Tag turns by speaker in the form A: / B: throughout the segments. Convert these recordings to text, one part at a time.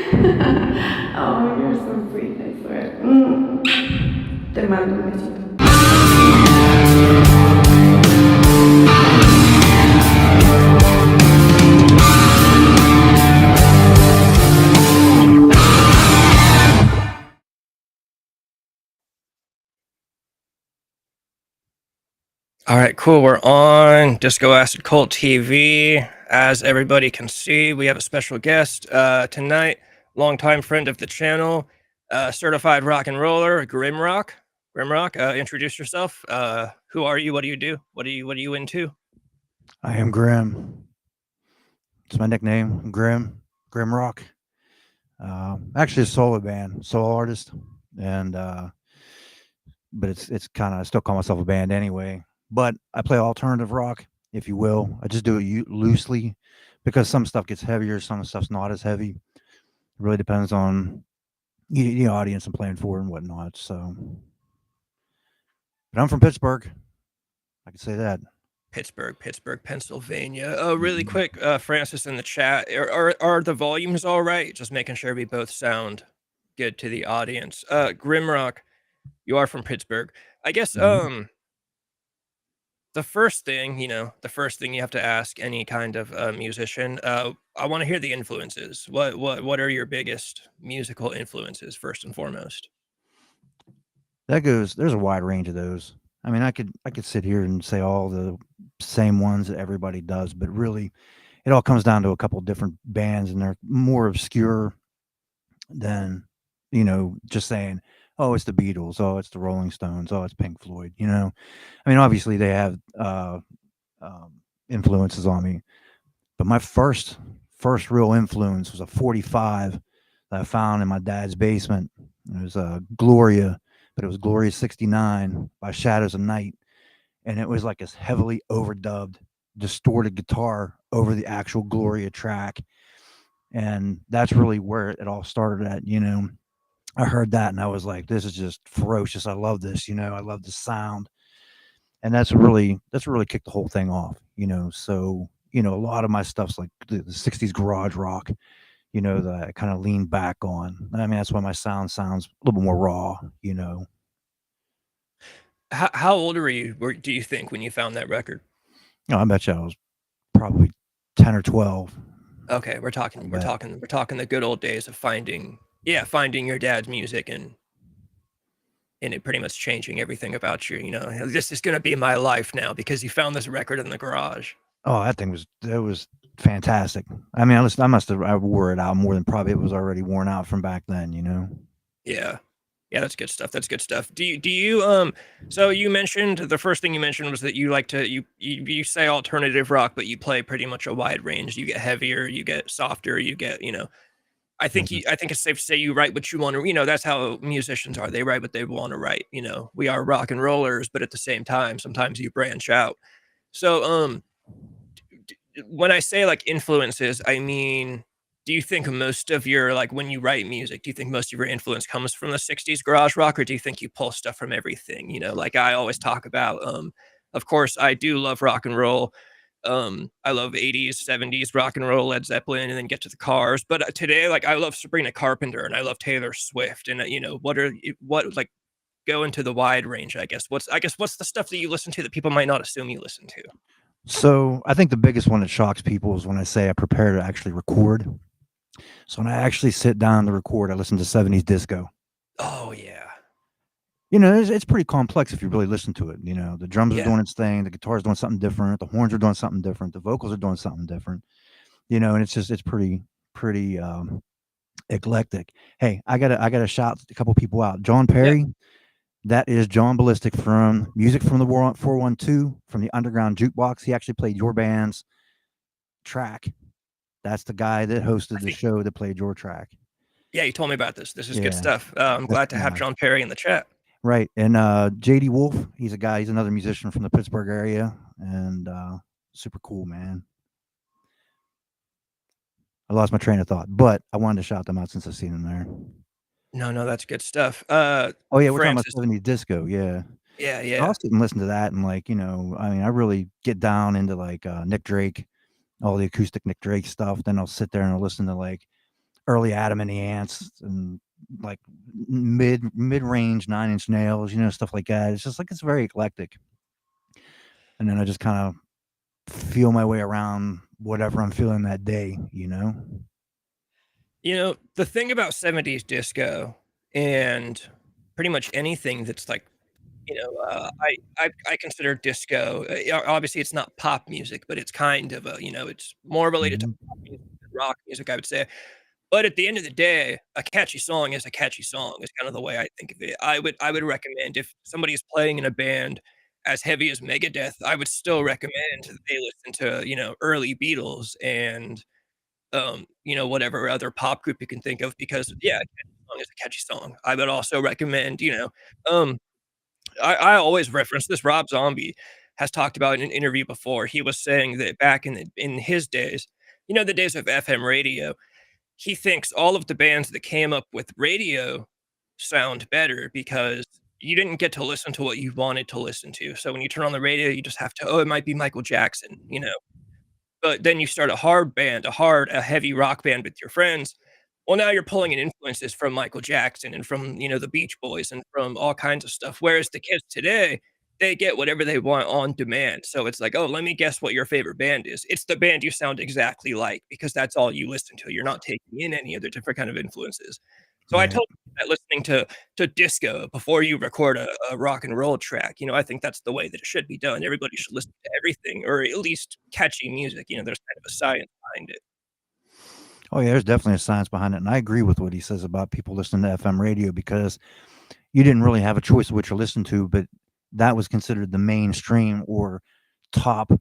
A: Oh, you're so sweet, I swear. Te mando un besito.
B: All right, cool. We're on Disco Acid Cult TV. As everybody can see, we have a special guest tonight, longtime friend of the channel, certified rock and roller, GrimRock. GrimRock, introduce yourself. Who are you? What do you do? What are you into?
C: I am Grim. It's my nickname, GrimRock. Actually, a solo band, solo artist, and but it's kind of I still call myself a band anyway. But I play alternative rock, if you will. I just do it loosely because some stuff gets heavier, some stuff's not as heavy. It really depends on the audience I'm playing for and whatnot. So, but I'm from Pittsburgh. I can say that.
B: Pittsburgh, Pennsylvania. Oh, really
C: Mhm.
B: quick, Francis in the chat. Are the volumes all right? Just making sure we both sound good to the audience. GrimRock, you are from Pittsburgh. I guess
C: Mhm.
B: the first thing, the first thing you have to ask any kind of musician, I want to hear the influences. What are your biggest musical influences first and foremost?
C: That goes. There's a wide range of those. I mean, I could sit here and say all the same ones that everybody does, but really, it all comes down to a couple different bands, and they're more obscure than just saying, "Oh, it's the Beatles. Oh, it's the Rolling Stones. Oh, it's Pink Floyd." I mean, obviously they have influences on me, but my first real influence was a 45 that I found in my dad's basement. It was Gloria, but it was Gloria 69 by Shadows of Night, and it was like this heavily overdubbed, distorted guitar over the actual Gloria track, and that's really where it all started at. I heard that and I was like, this is just ferocious. I love this. I love the sound, and that's really kicked the whole thing off. So a lot of my stuff's like the '60s garage rock. That I kind of lean back on. I mean, that's why my sound sounds a little bit more raw.
B: How old were you? Do you think when you found that record?
C: I bet you I was probably 10 or 12.
B: Okay, we're
C: I
B: talking we're
C: bet.
B: talking we're talking the good old days of finding your dad's music and it pretty much changing everything about you. This is gonna be my life now because you found this record in the garage.
C: Oh, that was fantastic. I mean, I wore it out more than probably it was already worn out from back then.
B: Yeah. Yeah, that's good stuff. That's good stuff. Do you so you mentioned the first thing you mentioned was that you like to you say alternative rock, but you play pretty much a wide range. You get heavier, you get softer, you get,
C: Mhm.
B: I think it's safe to say you write what you want to, that's how musicians are. They write what they want to write. We are rock and rollers, but at the same time, sometimes you branch out. So when I say like influences, I mean, do you think most of your like when you write music, do you think most of your influence comes from the 60s garage rock, or do you think you pull stuff from everything? Like I always talk about, of course, I do love rock and roll. I love 80s, 70s rock and roll, Led Zeppelin, and then get to the Cars. But today, like I love Sabrina Carpenter and I love Taylor Swift. And what like go into the wide range, I guess. What's the stuff that you listen to that people might not assume you listen to?
C: So I think the biggest one that shocks people is when I say I prepare to actually record. So when I actually sit down to record, I listen to '70s disco.
B: Oh yeah.
C: It's pretty complex if you really listen to it. The drums are
B: Yeah.
C: doing its thing, the guitar's doing something different, the horns are doing something different, the vocals are doing something different. And it's pretty eclectic. Hey, I gotta shout a couple people out. John
B: Yeah.
C: Perry, that is John Ballistic from Music from the World 412 from the Underground Jukebox. He actually played your band's track. That's the guy that
B: I
C: hosted the
B: think
C: show that played your track.
B: Yeah, you told me about this. This is good
C: Yeah,
B: stuff. I'm
C: that's
B: glad
C: the
B: to have
C: guy.
B: John Perry in the chat.
C: Right. And JD Wolf, he's another musician from the Pittsburgh area, and super cool, man. I lost my train of thought, but I wanted to shout them out since I've seen them there.
B: No, no, that's good stuff.
C: Oh yeah, we're talking about
B: Francis.
C: 70s disco, yeah.
B: Yeah,
C: I'll
B: yeah.
C: sit and listen to that, and like, I mean, I really get down into like Nick Drake, all the acoustic Nick Drake stuff. Then I'll sit there and I'll listen to like early Adam and the Ants and like mid range 9 Inch Nails, stuff like that. It's just like it's very eclectic. And then I just kind of feel my way around whatever I'm feeling that day,
B: The thing about 70s disco and pretty much anything that's like, I consider disco, obviously it's not pop music, but it's kind of it's more related to
C: Mhm.
B: pop music than rock music, I would say. But at the end of the day, a catchy song is a catchy song is kind of the way I think of it. I would recommend if somebody's playing in a band as heavy as Megadeth, I would still recommend that they listen to, early Beatles and, whatever other pop group you can think of because, yeah, a catchy song is a catchy song. I would also recommend, um, I always reference this. Rob Zombie has talked about in an interview before. He was saying that back in his days, the days of FM radio, he thinks all of the bands that came up with radio sound better because you didn't get to listen to what you wanted to listen to. So when you turn on the radio, you just have to, oh, it might be Michael Jackson. But then you start a hard band, a heavy rock band with your friends. Well, now you're pulling in influences from Michael Jackson and from, the Beach Boys and from all kinds of stuff. Whereas the kids today, they get whatever they want on demand. So it's like, oh, let me guess what your favorite band is. It's the band you sound exactly like because that's all you listen to. You're not taking in any other different kind of influences. So I
C: Right.
B: totally get that listening to disco before you record a rock and roll track. I think that's the way that it should be done. Everybody should listen to everything or at least catchy music. There's kind of a science behind it.
C: Oh yeah, there's definitely a science behind it, and I agree with what he says about people listening to FM radio because you didn't really have a choice of what you listened to, but that was considered the mainstream or top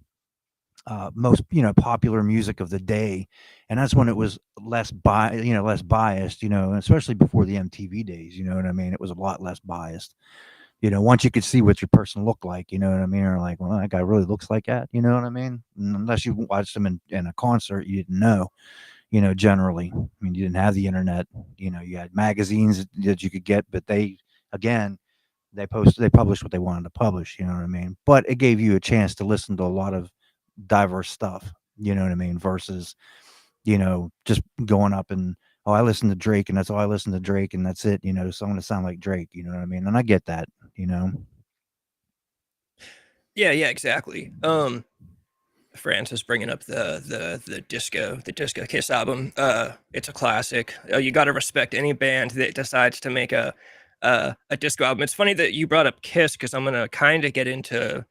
C: most popular music of the day, and that's when it was less biased, and especially before the MTV days. You know what I mean? It was a lot less biased. Once you could see what your person looked like, you know what I mean? Or like, well, that guy really looks like that, you know what I mean? And unless you watched them in a concert, you didn't know. Generally, I mean, you didn't have the internet. You had magazines that you could get, but again, they published what they wanted to publish. You know what I mean? But it gave you a chance to listen to a lot of diverse stuff. You know what I mean? Versus, just going up and, oh, I listen to Drake and that's all I listen to Drake and that's it. So I'm going to sound like Drake. You know what I mean? And I get that.
B: Yeah, yeah, exactly. Francis bringing up the Disco Kiss album. It's a classic. You got to respect any band that decides to make a disco album. It's funny that you brought up Kiss because I'm gonna kind of get into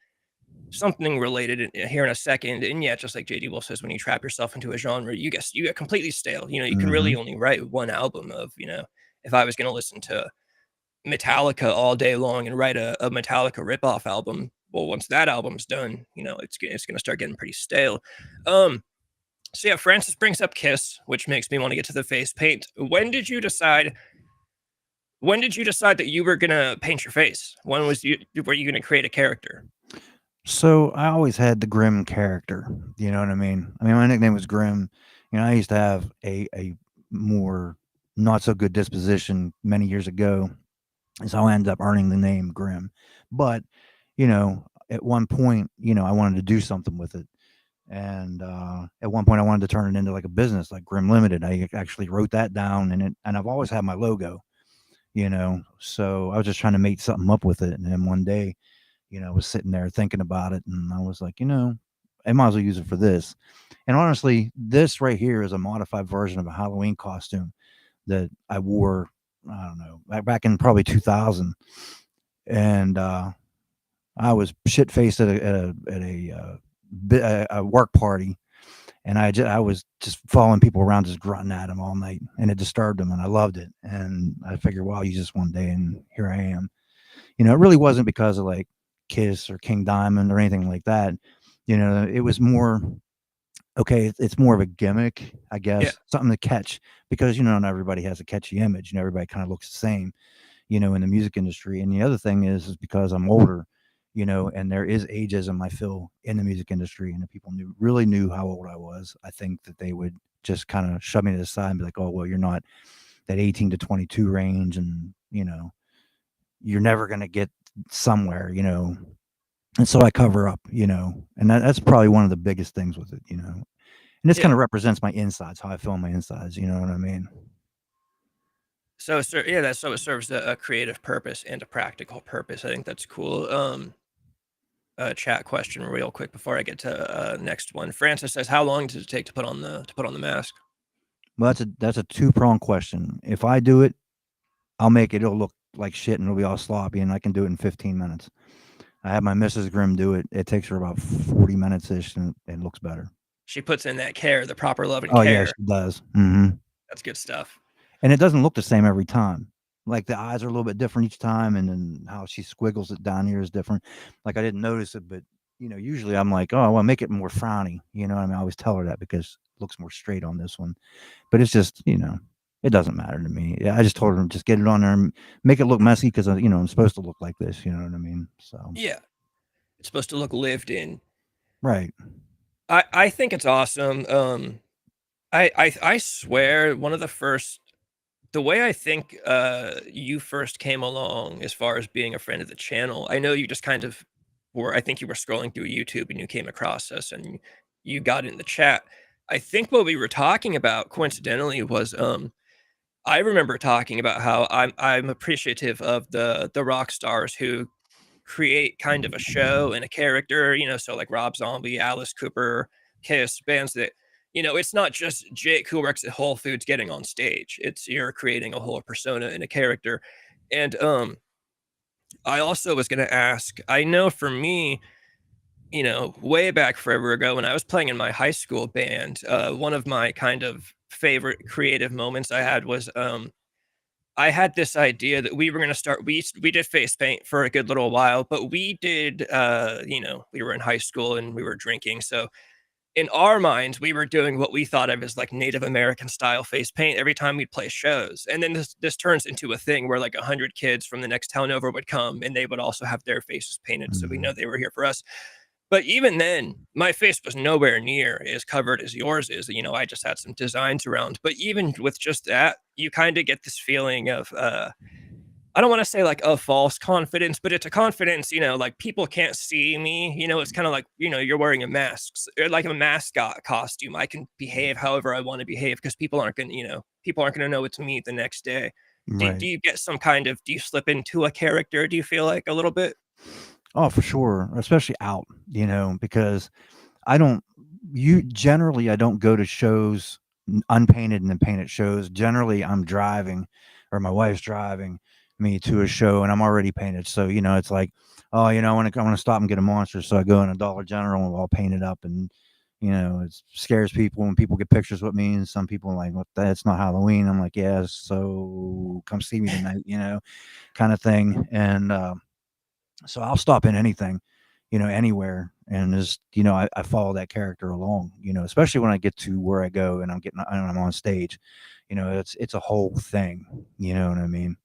B: something related here in a second. And yeah, just like JD Wolf says, when you trap yourself into a genre, you get completely stale. You can really
C: Hmm.
B: only write one album of. If I was gonna listen to Metallica all day long and write a Metallica ripoff album. Well, once that album's done, it's gonna start getting pretty stale. Um, so yeah, Francis brings up Kiss, which makes me want to get to the face paint. When did you decide that you were gonna paint your face? Were you gonna create a character?
C: So I always had the Grim character. You know what I mean? I mean, my nickname was Grim. I used to have a more not so good disposition many years ago, is how I ended up earning the name Grim. But at one point, I wanted to do something with it, and at one point, I wanted to turn it into like a business, like Grim Limited. I actually wrote that down, and I've always had my logo. So I was just trying to make something up with it, and then one day, I was sitting there thinking about it, and I was like, I might as well use it for this. And honestly, this right here is a modified version of a Halloween costume that I wore. I don't know, back in probably 2000, and I was shit faced at a work party, and I was just following people around, just grunting at them all night, and it disturbed them, and I loved it. And I figured, well, I'll use this one day, and here I am. It really wasn't because of like Kiss or King Diamond or anything like that. It was more okay. It's more of a gimmick, I
B: Yeah,
C: guess, something to catch because not everybody has a catchy image, and everybody kind of looks the same, in the music industry. And the other thing is because I'm older, and there is ageism I feel in the music industry, and if people really knew how old I was, I think that they would just kind of shove me to the side and be like, oh well, you're not that 18 to 22 range, and you're never going to get somewhere, and so I cover up, and that's probably one of the biggest things with it, and this
B: yeah.
C: kind of represents my insides, how I feel on my insides, you know what I mean?
B: So yeah, that's so it serves a creative purpose and a practical purpose. I think that's cool. Chat question real quick before I get to next one. Francis says, "How long does it take to put on the mask?"
C: Well, that's a two-pronged question. If I do it, I'll make it. It'll look like shit and it'll be all sloppy, and I can do it in 15 minutes. I had my Mrs. Grimm do it. It takes her about 40 minutes ish, and it looks better.
B: She puts in that care, the proper love and
C: Oh yeah,
B: care.
C: she does. Mm-hmm.
B: That's good stuff.
C: And it doesn't look the same every time. Like the eyes are a little bit different each time, and then how she squiggles it down here is different. Like I didn't notice it, but usually I'm like, oh, I want to make it more frowny. You know what I mean? I always tell her that because it looks more straight on this one. But it's just, it doesn't matter to me. Yeah, I just told her just get it on there and make it look messy because I'm supposed to look like this. You know what I mean? So
B: Yeah, it's supposed to look lived in.
C: right.
B: I think it's awesome. I swear one of the way I think you first came along as far as being a friend of the channel, I know you just kind of I think you were scrolling through YouTube and you came across us and you got in the chat. I think what we were talking about coincidentally was I remember talking about how I'm appreciative of the rock stars who create kind of a show and a character, so like Rob Zombie, Alice Cooper, Kiss, bands that, it's not just Jake who works at Whole Foods getting on stage. It's you're creating a whole persona and a character. And I also was gonna ask, I know for me, way back forever ago when I was playing in my high school band, one of my kind of favorite creative moments I had was I had this idea that we were gonna start we did face paint for a good little while, but we did, we were in high school and we were drinking, so in our minds, we were doing what we thought of as, like, Native American style face paint every time we'd play shows, and then this turns into a thing where, like, 100 kids from the next town over would come, and they would also have their faces painted, so we know
C: Mhm.
B: they were here for us. But even then, my face was nowhere near as covered as yours is. I just had some designs around. But even with just that, you kind of get this feeling of I don't want to say like a false confidence, but it's a confidence, like people can't see me. It's kind of like, you're wearing a mask, like a mascot costume. I can behave however I want to behave because people aren't going to know it's me the next day. Do
C: Right.
B: you get some kind of, do you slip into a character? Do you feel like a little bit?
C: Oh, for sure, especially out, because I don't I don't go to shows unpainted and then painted shows. Generally, I'm driving or my wife's driving me to a show and I'm already painted. So, it's like, oh, I want to stop and get a monster. So I go in a Dollar General and I'll paint it up and it scares people when people get pictures with me and some people are like, what, that's not Halloween. I'm like, yeah, so come see me tonight, kind of thing. And so I'll stop in anything, anywhere, and just I follow that character along, especially when I get to where I go and I'm on stage, it's a whole thing, you know what I mean.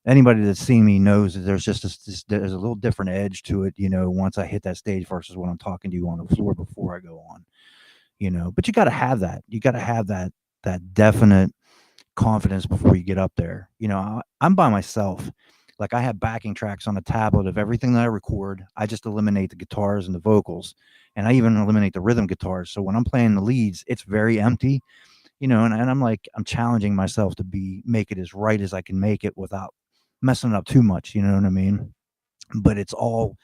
C: Anybody that's seen me knows that there's just there's a little different edge to it, once I hit that stage versus when I'm talking to you on the floor before I go on, but you got to have that, that definite confidence before you get up there. I'm by myself. Like I have backing tracks on a tablet of everything that I record. I just eliminate the guitars and the vocals, and I even eliminate the rhythm guitars. So when I'm playing the leads, it's very empty, and I'm like, I'm challenging myself to make it as right as I can make it without messing it up too much. You know what I mean? But it's all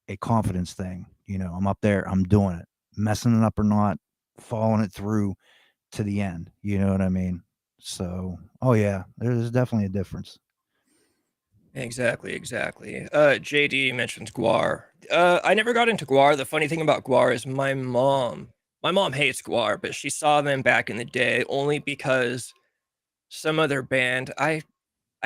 C: a confidence thing. I'm up there, I'm doing it, messing it up or not, following it through to the end. You know what I mean? So, oh yeah, there's definitely a difference.
B: Exactly, exactly. JD mentions Guar. I never got into Guar. The funny thing about Guar is my mom hates Guar, but she saw them back in the day only because some other band, I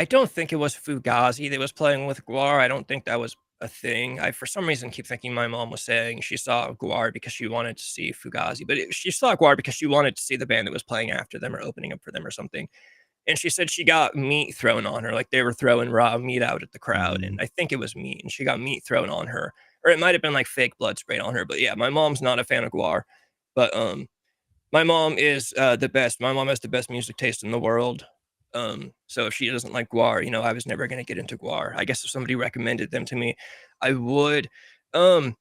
B: don't think it was Fugazi that was playing with Guar. I don't think that was a thing. I for some reason keep thinking my mom was saying she saw Guar because she wanted to see Fugazi, but she saw Guar because she wanted to see the band that was playing after them or opening up for them or something. And she said she got meat thrown on her, like they were throwing raw meat out at the crowd, and
C: Mm.
B: I think it was meat, and she got meat thrown on her, or it might have been like fake blood sprayed on her. But yeah, my mom's not a fan of Guar, but my mom is the best. My mom has the best music taste in the world. So if she doesn't like Guar, I was never gonna get into Guar. I guess if somebody recommended them to me, I would. Um,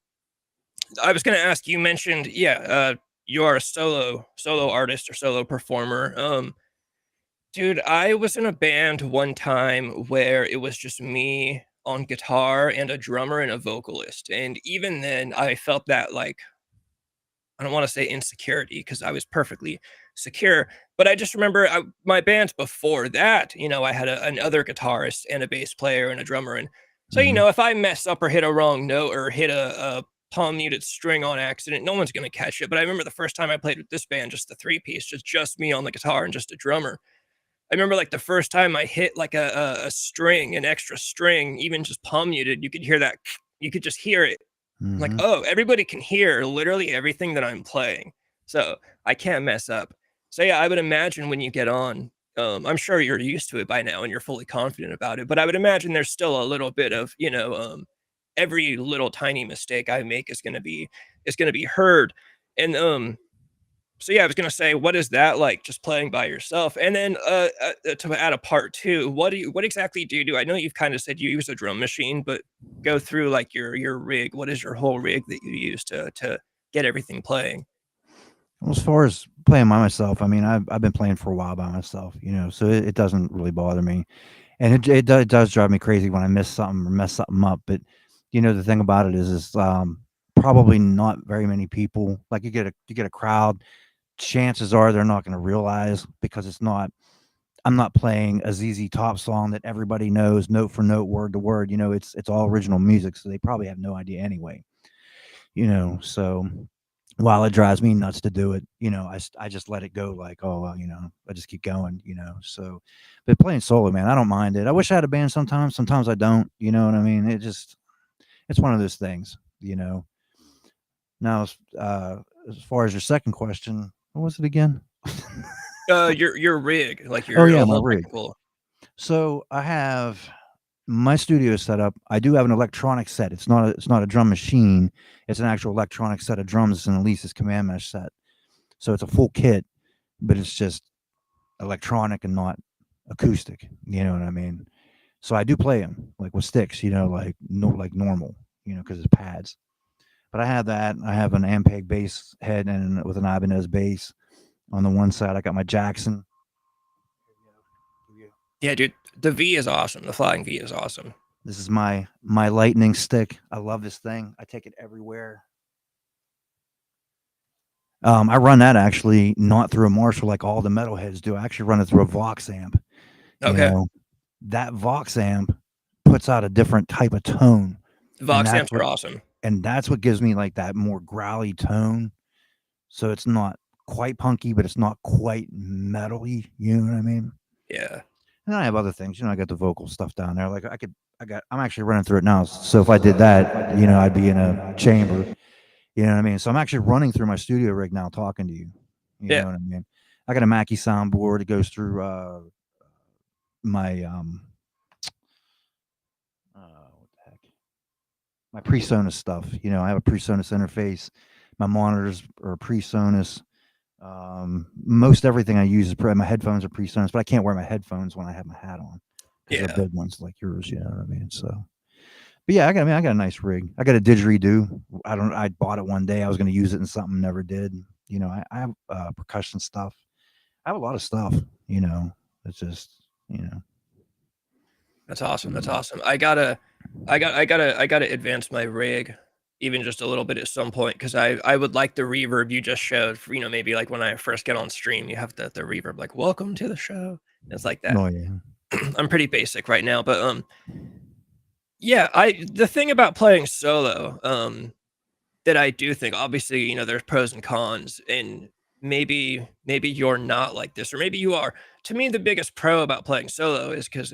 B: I was gonna ask. You mentioned, yeah, you are a solo artist or solo performer. Dude, I was in a band one time where it was just me on guitar and a drummer and a vocalist. And even then, I felt that like, I don't want to say insecurity because I was perfectly secure, but I just remember my bands before that, I had another guitarist and a bass player and a drummer. And so,
C: Hmm.
B: if I mess up or hit a wrong note or hit a palm muted string on accident, no one's going to catch it. But I remember the first time I played with this band, just the three piece, just me on the guitar and just a drummer. I remember like the first time I hit like a string, an extra string, even just palm muted, you could hear that. You could just hear it. I'm like,
C: Hmm.
B: oh, everybody can hear literally everything that I'm playing. So I can't mess up. So yeah, I would imagine when you get on, I'm sure you're used to it by now and you're fully confident about it. But I would imagine there's still a little bit of, every little tiny mistake I make is gonna be heard. And so yeah, I was gonna say, what is that like just playing by yourself? And then to add a part two, what exactly do you do? I know you've kind of said you use a drum machine, but go through like your rig. What is your whole rig that you use to get everything playing?
C: Well, as far as playing by myself, I mean, I've been playing for a while by myself, so it doesn't really bother me, and it does drive me crazy when I miss something or mess something up. But the thing about it is probably not very many people. Like you get a crowd, chances are they're not going to realize because it's not. I'm not playing a ZZ Top song that everybody knows note for note, word to word. It's all original music, so they probably have no idea anyway. So while it drives me nuts to do it, I just let it go like, oh, well, I just keep going. So, but playing solo, man, I don't mind it. I wish I had a band sometimes. Sometimes I don't, you know what I mean? It's one of those things. Now, as far as your second question, what was it again?
B: Your rig, like
C: Oh,
B: your
C: yeah, my rig.
B: electrical.
C: So I have my studio set up. I do have an electronic set. It's not a drum machine. It's an actual electronic set of drums. It's an Elise's command mesh set. So it's a full kit, but it's just electronic and not acoustic. You know what I mean? So I do play them like with sticks, like no, like normal, because it's pads. But I have that. I have an Ampeg bass head and with an Ibanez bass on the one side. I got my Jackson.
B: Yeah, dude, the V is awesome. The flying V is awesome.
C: This is my lightning stick. I love this thing. I take it everywhere. I run that actually not through a Marshall like all the metalheads do. I actually run it through a Vox amp. You
B: Okay,
C: know, that Vox amp puts out a different type of tone, and
B: Vox amps are awesome.
C: that's what gives me like that more growly tone. So it's not quite punky, but it's not quite metally. You know what I mean?
B: Yeah,
C: And I have other things. I got the vocal stuff down there. Like I'm actually running through it now. So if I did that, I'd be in a chamber. You know what I mean? So I'm actually running through my studio rig now, talking to you. You
B: yeah.
C: know what I mean? I got a Mackie soundboard. It goes through my what the heck? My PreSonus stuff. I have a PreSonus interface. My monitors are PreSonus. Most everything I use is my headphones are PreSonus, but I can't wear my headphones when I have my hat on because
B: Yeah,
C: they're big ones like yours. You know what I mean? So, but yeah, I got a nice rig. I got a didgeridoo. I bought it one day. I was going to use it in something, never did. I have percussion stuff. I have a lot of stuff. It's just you know.
B: that's awesome. That's awesome. I gotta advance my rig even just a little bit at some point because I would like the reverb you just showed. For, maybe like when I first get on stream, you have the reverb like "Welcome to the show." It's like that.
C: Oh yeah.
B: I'm pretty basic right now, but yeah. The thing about playing solo, that I do think, obviously, there's pros and cons, and maybe you're not like this, or maybe you are. To me, the biggest pro about playing solo is because,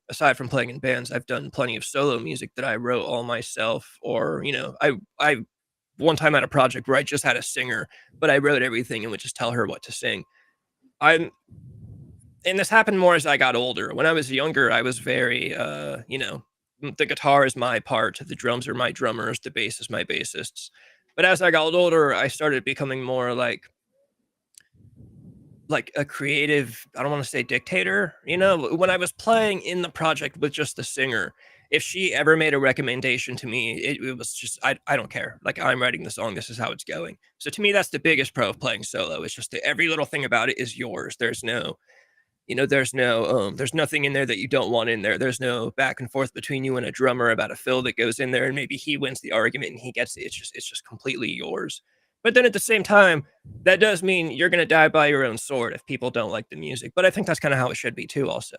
B: aside from playing in bands, I've done plenty of solo music that I wrote all myself, or, I one time had a project where I just had a singer, but I wrote everything and would just tell her what to sing. I'm and this happened more as I got older. When I was younger, I was very, the guitar is my part, the drums are my drummers, the bass is my bassists. But as I got older, I started becoming more like a creative, I don't want to say dictator, when I was playing in the project with just the singer, if she ever made a recommendation to me, it was just, I don't care. Like, I'm writing the song, this is how it's going. So to me, that's the biggest pro of playing solo. It's just that every little thing about it is yours. There's no, there's there's nothing in there that you don't want in there. There's no back and forth between you and a drummer about a fill that goes in there, and maybe he wins the argument and he gets it. It's just completely yours. But then at the same time, that does mean you're gonna die by your own sword if people don't like the music. But I think that's kind of how it should be too. Also,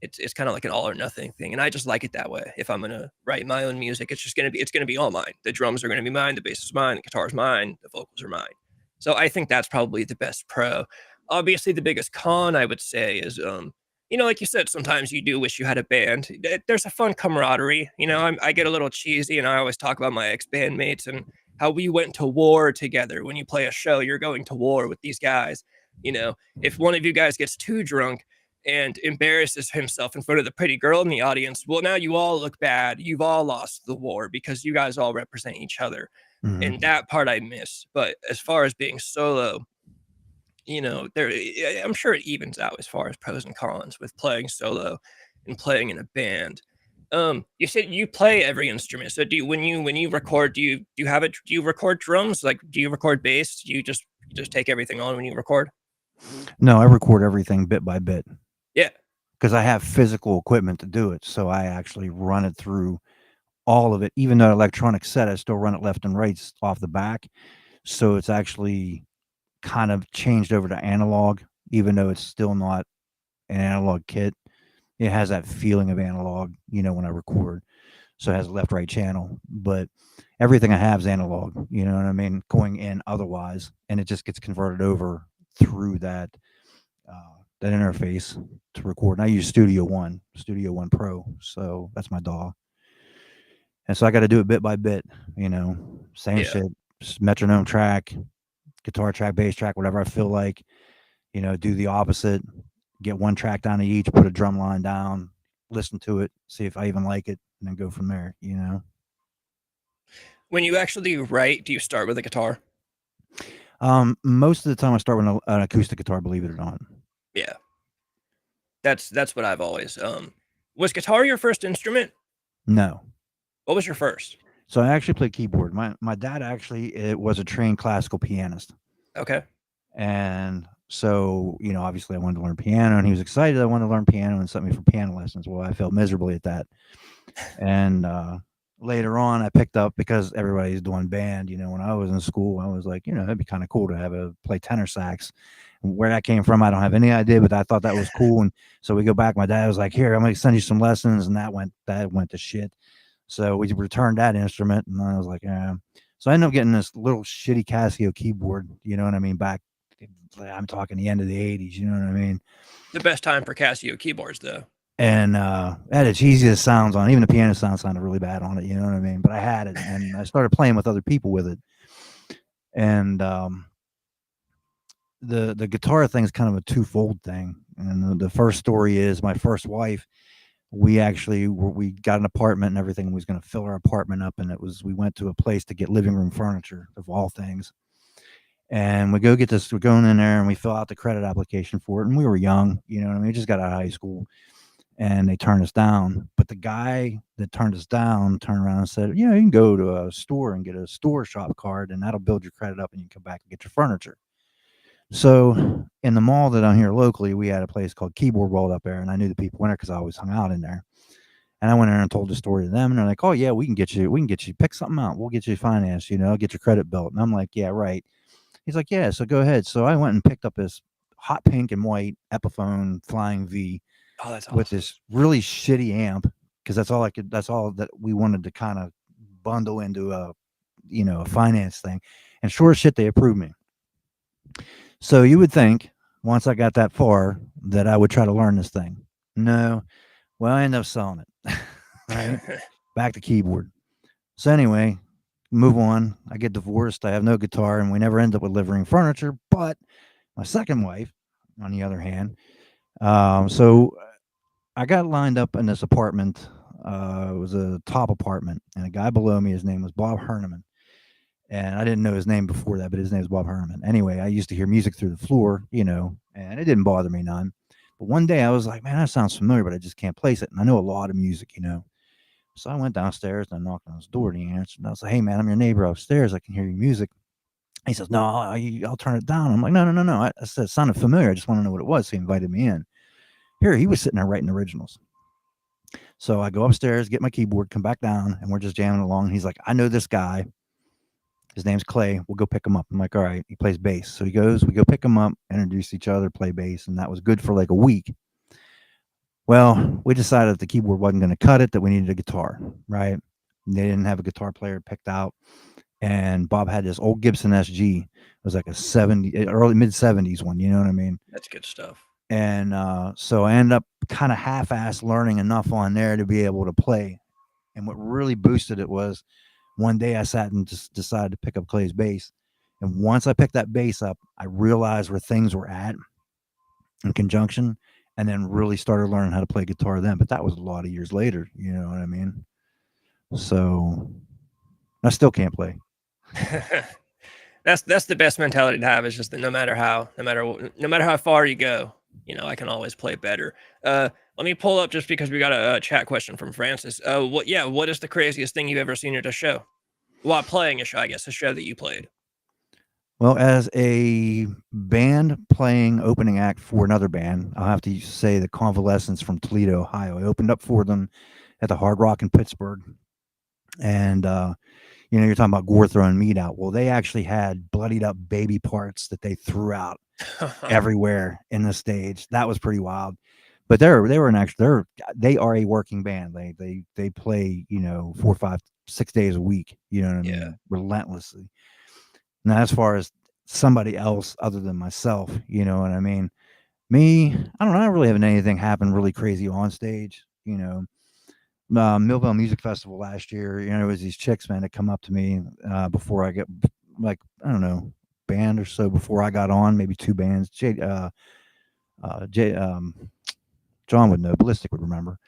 B: it's kind of like an all or nothing thing, and I just like it that way. If I'm gonna write my own music, it's gonna be all mine. The drums are gonna be mine, the bass is mine, the guitar's mine, the vocals are mine. So I think that's probably the best pro. Obviously, the biggest con I would say is, like you said, sometimes you do wish you had a band. There's a fun camaraderie. I get a little cheesy, and I always talk about my ex bandmates and how we went to war together. When you play a show, you're going to war with these guys. If one of you guys gets too drunk and embarrasses himself in front of the pretty girl in the audience, well, now you all look bad. You've all lost the war because you guys all represent each other. And that part I miss. But as far as being solo, I'm sure it evens out as far as pros and cons with playing solo and playing in a band. You said you play every instrument. So when you record, do you record drums? Like, do you record bass? Do you just take everything on when you record?
C: No, I record everything bit by bit.
B: Yeah.
C: Because I have physical equipment to do it. So I actually run it through all of it. Even though electronic set, I still run it left and right off the back. So it's actually kind of changed over to analog, even though it's still not an analog kit. It has that feeling of analog, when I record. So it has a left-right channel, but everything I have is analog, you know what I mean? Going in otherwise, and it just gets converted over through that interface to record. And I use Studio One Pro, so that's my DAW. And so I got to do it bit by bit, same shit, metronome track, guitar track, bass track, whatever I feel like, do the opposite, get one track down to each, put a drum line down, listen to it, see if I even like it, and then go from there,
B: When you actually write, do you start with a guitar?
C: Most of the time I start with an acoustic guitar, believe it or not.
B: Yeah. That's what I've always, was guitar your first instrument?
C: No.
B: What was your first?
C: So I actually played keyboard. My dad actually was a trained classical pianist.
B: Okay.
C: And so, obviously I wanted to learn piano, and he was excited I wanted to learn piano and sent me for piano lessons. Well, I felt miserably at that. And later on I picked up, because everybody's doing band, when I was in school, I was like, it'd be kind of cool to play tenor sax. Where that came from, I don't have any idea, but I thought that was cool. And so we go back. My dad was like, "Here, I'm going to send you some lessons," and that went to shit. So we returned that instrument, and I was like, "Yeah." So I ended up getting this little shitty Casio keyboard. You know what I mean? Back, I'm talking the end of the '80s. You know what I mean?
B: The best time for Casio keyboards, though.
C: And it had its easiest sounds on. Even the piano sounded really bad on it. You know what I mean? But I had it, and I started playing with other people with it. And the guitar thing is kind of a twofold thing. And the first story is my first wife. We got an apartment and everything. We was going to fill our apartment up, and we went to a place to get living room furniture, of all things. And we're going in there, and we fill out the credit application for it. And we were young, you know what I mean? We just got out of high school, and they turned us down. But the guy that turned us down turned around and said, you can go to a store and get a store shop card, and that'll build your credit up, and you can come back and get your furniture. So in the mall that I'm here locally, we had a place called Keyboard World up there, and I knew the people in there because I always hung out in there. And I went in there and told the story to them, and they're like, "Oh yeah, we can get you pick something out. We'll get you financed, get your credit built." And I'm like, "Yeah, right." He's like, "Yeah, so go ahead." So I went and picked up this hot pink and white Epiphone Flying V.
B: Oh, that's awesome.
C: With this really shitty amp, because that's all that we wanted to kind of bundle into a finance thing. And sure as shit, they approved me. So you would think once I got that far that I would try to learn this thing. No. Well, I ended up selling it. Right? Back to keyboard. So anyway, move on. I get divorced. I have no guitar, and we never end up with living furniture. But my second wife, on the other hand, so I got lined up in this apartment. It was a top apartment, and a guy below me, his name was Bob Herneman. And I didn't know his name before that, but his name is Bob Herman. Anyway, I used to hear music through the floor, and it didn't bother me none. But one day I was like, man, that sounds familiar, but I just can't place it. And I know a lot of music, So I went downstairs and I knocked on his door, and he answered. And I was like, hey, man, I'm your neighbor upstairs. I can hear your music. He says, no, I'll turn it down. I'm like, no. I said, it sounded familiar. I just want to know what it was. So he invited me in. Here, he was sitting there writing originals. So I go upstairs, get my keyboard, come back down, and we're just jamming along. He's like, I know this guy. His name's Clay. We'll go pick him up. I'm like, all right. He plays bass. So he goes, we go pick him up, introduce each other, play bass. And that was good for like a week. Well, we decided that the keyboard wasn't going to cut it, that we needed a guitar, right? And they didn't have a guitar player picked out. And Bob had this old Gibson SG. It was like a early mid 70s one. You know what I mean?
B: That's good stuff.
C: And so I ended up kind of half-assed learning enough on there to be able to play. And what really boosted it was one day I sat and just decided to pick up Clay's bass. And once I picked that bass up, I realized where things were at in conjunction, and then really started learning how to play guitar then. But that was a lot of years later. You know what I mean? So I still can't play.
B: That's the best mentality to have, is just that no matter how far you go, I can always play better. Let me pull up, just because we got a chat question from Francis. What is the craziest thing you've ever seen at a show? Well, playing a show, I guess, a show that you played.
C: Well, as a band playing opening act for another band, I'll have to say the Convalescence from Toledo, Ohio. I opened up for them at the Hard Rock in Pittsburgh. And, you're talking about gore throwing meat out. Well, they actually had bloodied up baby parts that they threw out everywhere in the stage. That was pretty wild. But they are a working band. They play, 4, 5, 6 days a week. You know what I mean? Relentlessly. Now, as far as somebody else other than myself, you know what I mean? Me, I don't know. I don't really have anything happen really crazy on stage. Millville Music Festival last year, it was these chicks, man, that come up to me before I get, like, I don't know, band or so before I got on, maybe 2 bands. John would know, Ballistic would remember.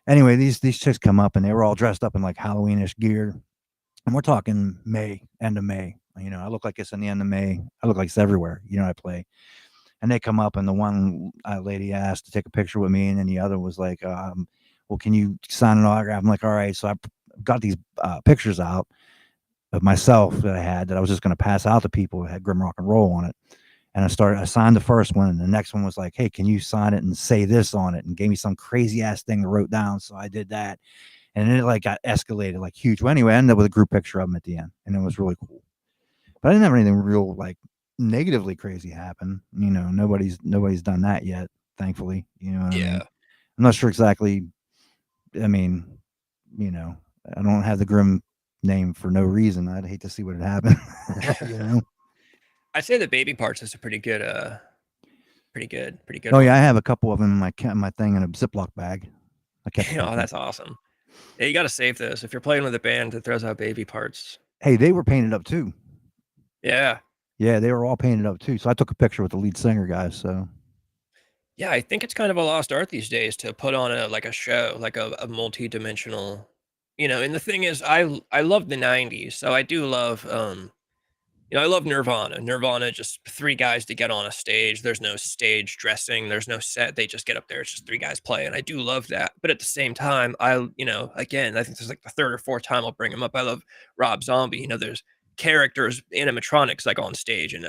C: Anyway, these chicks come up and they were all dressed up in like Halloweenish gear. And we're talking end of May. I look like it's in the end of May. I look like it's everywhere. I play. And they come up, and the one lady asked to take a picture with me, and then the other was like, well, can you sign an autograph? I'm like, all right. So I got these pictures out of myself that I had that I was just going to pass out to people who had GrimRock and Roll on it. And I signed the first one, and the next one was like, hey, can you sign it and say this on it? And gave me some crazy ass thing I wrote down. So I did that. And then it like got escalated like huge. Well, anyway, I ended up with a group picture of them at the end, and it was really cool. But I didn't have anything real like negatively crazy happen. Nobody's done that yet, thankfully. You know what I mean? I'm not sure exactly. I mean, I don't have the Grim name for no reason. I'd hate to see what had happened.
B: I'd say the baby parts is a pretty good.
C: Oh yeah, I have a couple of them in my thing in a Ziploc bag. I kept.
B: Oh, that's awesome. Yeah, you got to save this if you're playing with a band that throws out baby parts.
C: Hey, they were painted up too.
B: Yeah.
C: Yeah, they were all painted up too. So I took a picture with the lead singer guys. So.
B: Yeah, I think it's kind of a lost art these days to put on a show, like a multi-dimensional, and the thing is, I love the 90s, so I do love, I love Nirvana. Nirvana, just 3 guys to get on a stage. There's no stage dressing. There's no set. They just get up there. It's just 3 guys playing. I do love that. But at the same time, again, I think this is like the 3rd or 4th time I'll bring him up. I love Rob Zombie. There's characters, animatronics like on stage, and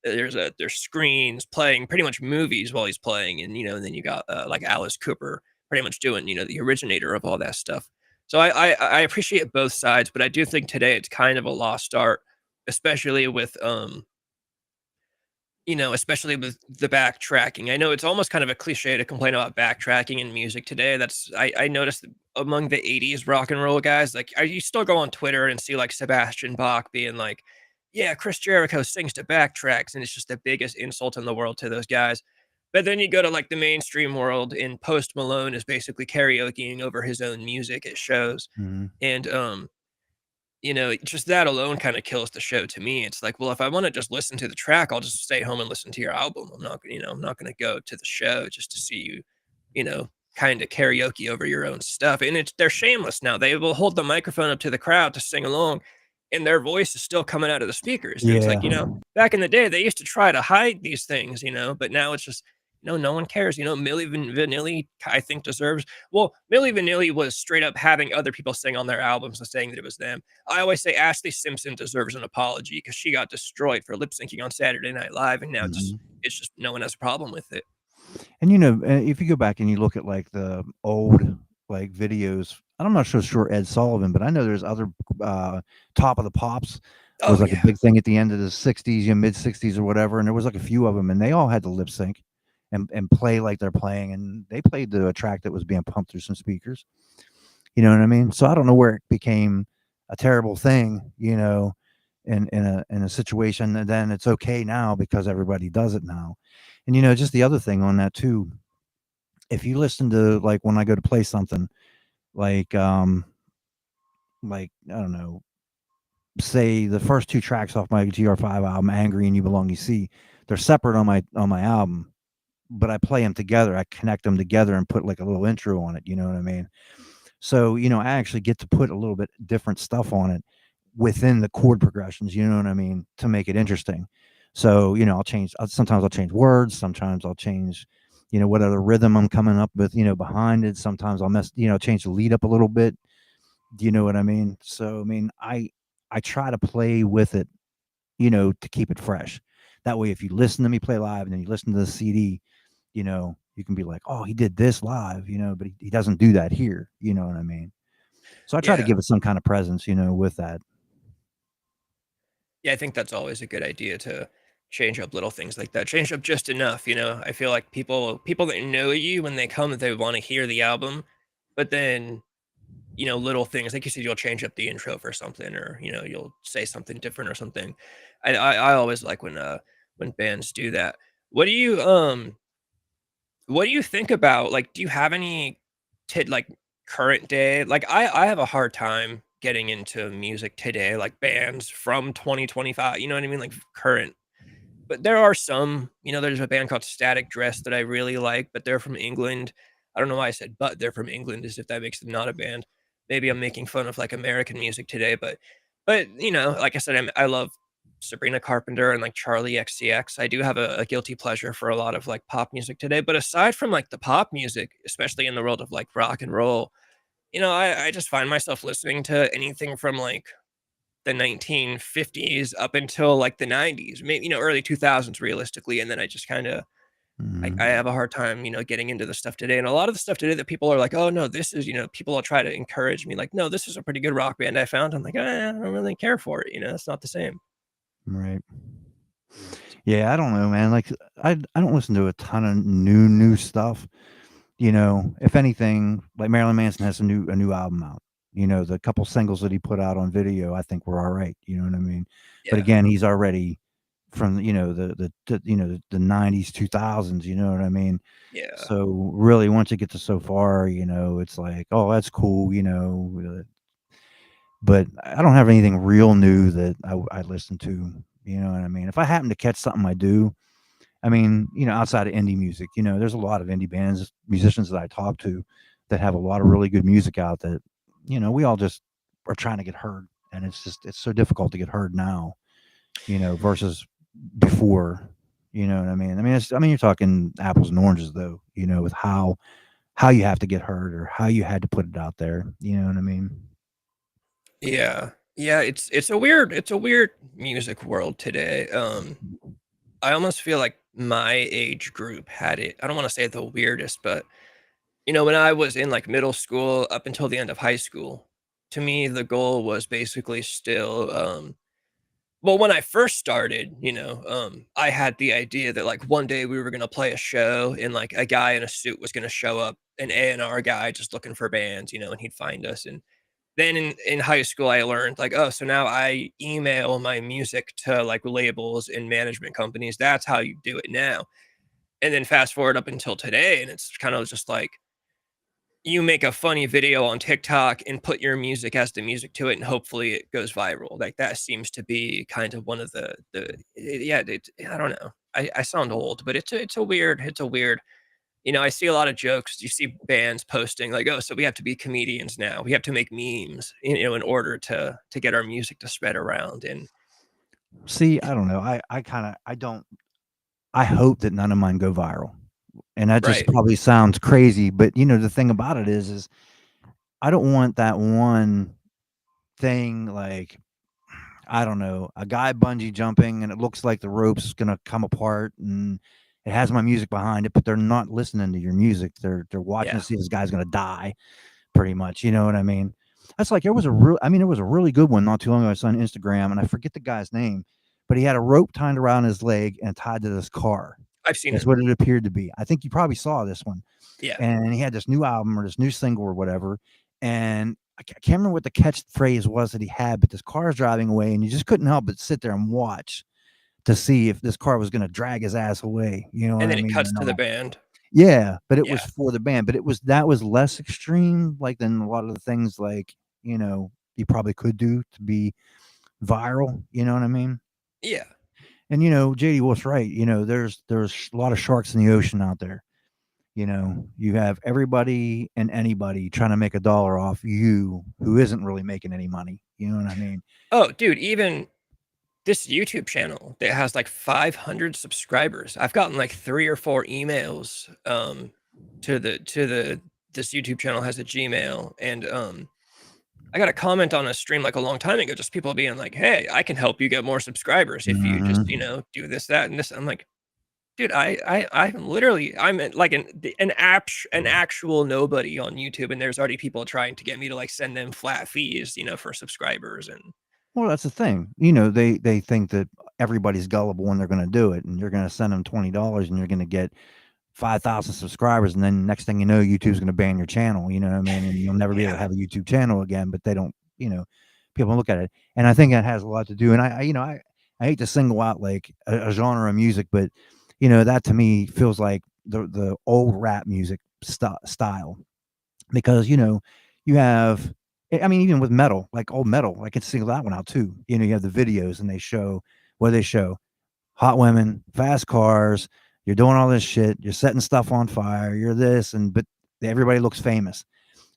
B: there's screens playing pretty much movies while he's playing, and and then you got like Alice Cooper pretty much doing the originator of all that stuff. So I appreciate both sides, but I do think today it's kind of a lost art, especially with especially with the backtracking. I know it's almost kind of a cliche to complain about backtracking in music today. I noticed among the 80s rock and roll guys, like you still go on Twitter and see like Sebastian Bach being like, yeah, Chris Jericho sings to backtracks, and it's just the biggest insult in the world to those guys. But then you go to like the mainstream world, and Post Malone is basically karaokeing over his own music at shows.
C: Mm-hmm.
B: And just that alone kind of kills the show to me. It's like, well, if I want to just listen to the track, I'll just stay home and listen to your album. I'm not going to go to the show just to see you, kind of karaoke over your own stuff. And they're shameless now. They will hold the microphone up to the crowd to sing along, and their voice is still coming out of the speakers. And it's like, back in the day, they used to try to hide these things, but now it's just, no one cares. You know, Milli Vanilli, I think deserves. Well, Milli Vanilli was straight up having other people sing on their albums and saying that it was them. I always say Ashley Simpson deserves an apology because she got destroyed for lip syncing on Saturday Night Live, and now
C: Mhm.
B: it's just no one has a problem with it.
C: And you know, if you go back and you look at like the old like videos, I'm not so sure Ed Sullivan, but I know there's other Top of the Pops was
B: Oh
C: like a
B: yeah,
C: big thing at the end of the '60s, mid '60s or whatever, and there was like a few of them, and they all had to lip sync and play like they're playing, and they played to a track that was being pumped through some speakers. You know what I mean? So I don't know where it became a terrible thing, you know, in a situation, and then it's okay now because everybody does it now. And you know, just the other thing on that too, if you listen to like when I go to play something like like I don't know, say the first two tracks off my GR5 album, Angry and You Belong You See, they're separate on my album, but I play them together. I connect them together and put like a little intro on it, you know what I mean? So, you know, I actually get to put a little bit different stuff on it within the chord progressions, you know what I mean, to make it interesting. So, you know, sometimes I'll change words, sometimes I'll change, you know, what other rhythm I'm coming up with, you know, behind it. Sometimes I'll change the lead up a little bit. Do you know what I mean? So, I mean, I try to play with it, you know, to keep it fresh. That way, if you listen to me play live and then you listen to the CD, you know, you can be like, oh, he did this live, you know, but he doesn't do that here. You know what I mean? So I try to
B: yeah.
C: give it some kind of presence, you know, with that.
B: Yeah, I think that's always a good idea to change up little things like that. Change up just enough, you know. I feel like people that know you when they come, they want to hear the album, but then little things like you said, you'll change up the intro for something, or you'll say something different or something. I always like when bands do that. What do you what do you think about, like, do you have any like current day, like I have a hard time getting into music today, like bands from 2025, you know what I mean, like current. But there are some, there's a band called Static Dress that I really like, but they're from England. I don't know why I said "but" they're from England, as if that makes them not a band. Maybe I'm making fun of, like, American music today, but, like I said, I love Sabrina Carpenter and, like, Charlie XCX. I do have a guilty pleasure for a lot of, like, pop music today, but aside from, like, the pop music, especially in the world of, like, rock and roll, I just find myself listening to anything from, like, the 1950s up until, like, the 90s, maybe, early 2000s realistically, and then I just kinda I
C: Mhm.
B: have a hard time, getting into the stuff today, and a lot of the stuff today that people are like, "Oh, no, this is," people will try to encourage me, like, "No, this is a pretty good rock band I found." I'm like, I don't really care for it, it's not the same."
C: Right. Yeah, I don't know, man. Like I don't listen to a ton of new stuff. You know, if anything, like Marilyn Manson has a new album out. You know, the couple singles that he put out on video, I think were all right. You know what I mean? But
B: Yeah.
C: again, he's already from the 90s, 2000s. You know what I mean?
B: Yeah.
C: So really, once you get to so far, you know, it's like, oh, that's cool. You know, but I don't have anything real new that I listen to. You know what I mean? If I happen to catch something, I do. I mean, you know, outside of indie music, you know, there's a lot of indie bands, musicians that I talk to that have a lot of really good music out that, you know, we all just are trying to get heard. And it's so difficult to get heard now, you know, versus before, you know what I mean? I mean, you're talking apples and oranges though, you know, with how you have to get heard or how you had to put it out there. You know what I mean?
B: Yeah. Yeah, it's a weird music world today. I almost feel like my age group had it, I don't wanna say the weirdest, but when I was in, like, middle school up until the end of high school, to me, the goal was basically still, well, when I first started, I had the idea that, like, one day we were gonna play a show and, like, a guy in a suit was gonna show up, an A&R guy just looking for bands, and he'd find us, and then in high school, I learned, like, oh, so now I email my music to, like, labels and management companies. That's how you do it now. And then fast forward up until today, and it's kind of just like, you make a funny video on TikTok and put your music as the music to it, and hopefully it goes viral. Like, that seems to be kind of one of yeah, I don't know. I sound old, but it's a weird. I see a lot of jokes. You see bands posting like, "Oh, so we have to be comedians now. We have to make memes, in order to get our music to spread around." And
C: See, I don't know. I hope that none of mine go viral. And that just
B: Right.
C: probably sounds crazy, but the thing about it is I don't want that one thing, like, I don't know, a guy bungee jumping and it looks like the rope's gonna come apart and it has my music behind it, but they're not listening to your music. They're watching
B: Yeah.
C: to see if this guy's gonna die, pretty much. You know what I mean? That's like there was a really good one not too long ago. I saw on Instagram, and I forget the guy's name, but he had a rope tied around his leg and tied to this car.
B: I've seen
C: That's
B: it.
C: what it appeared to be. I think you probably saw this one.
B: Yeah.
C: And he had this new album or this new single or whatever. And I can't remember what the catchphrase was that he had, but this car is driving away, and you just couldn't help but sit there and watch to see if this car was going to drag his ass away. You know
B: And
C: what
B: then
C: I
B: it
C: mean?
B: cuts
C: Or
B: to the
C: not.
B: band.
C: Yeah, but it
B: Yeah.
C: was for the band. But that was less extreme, like, than a lot of the things, like, you probably could do to be viral. You know what I mean?
B: Yeah.
C: And JD Wolf's right. There's a lot of sharks in the ocean out there. You have everybody and anybody trying to make a dollar off you who isn't really making any money. You know what I mean?
B: Oh, dude, even this YouTube channel that has like 500 subscribers. I've gotten like 3 or 4 emails to the this YouTube channel has a Gmail, and I got a comment on a stream like a long time ago, just people being like, "Hey, I can help you get more subscribers if you just,
C: Mhm.
B: do this, that, and this." I'm like, dude, I'm literally like an actual nobody on YouTube, and there's already people trying to get me to like send them flat fees, for subscribers. And
C: Well, that's the thing. They think that everybody's gullible when they're going to do it, and you're going to send them $20, and you're going to get 5,000 subscribers, and then next thing you know, YouTube's going to ban your channel. You know what I mean? And you'll never be able to
B: yeah,
C: have a YouTube channel again. But they don't. People don't look at it, and I think that has a lot to do. And I hate to single out like a genre of music, but that to me feels like the old rap music style, because you have, I mean, even with metal, like old metal, I can single that one out too. You have the videos, and they show what do they show: hot women, fast cars. You're doing all this shit. You're setting stuff on fire. You're this, but everybody looks famous.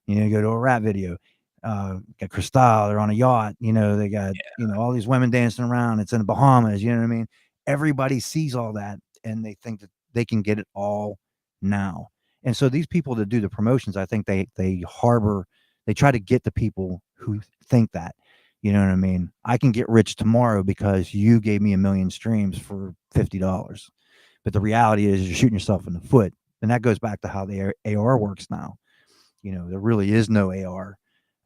C: You go to a rap video, got Cristal, they're on a yacht. They got all these women dancing around. It's in the Bahamas. You know what I mean? Everybody sees all that, and they think that they can get it all now. And so these people that do the promotions, I think they try to get the people who think that. You know what I mean? I can get rich tomorrow because you gave me 1 million streams for $50. But the reality is, you're shooting yourself in the foot, and that goes back to how the AR works now. There really is no AR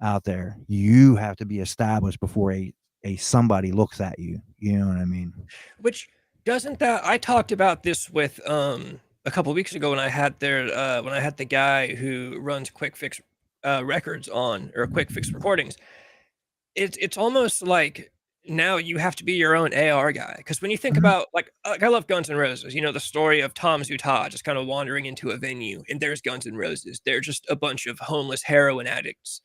C: out there. You have to be established before a somebody looks at you. You know what I mean?
B: which doesn't that I talked about this with a couple weeks ago when I had the guy who runs Quick Fix records on, or Quick Fix recordings. It's almost like now you have to be your own AR guy, because when you think
C: Mhm.
B: about like I love Guns N' Roses, the story of Tom Zutaut just kind of wandering into a venue, and there's Guns N' Roses. They're just a bunch of homeless heroin addicts.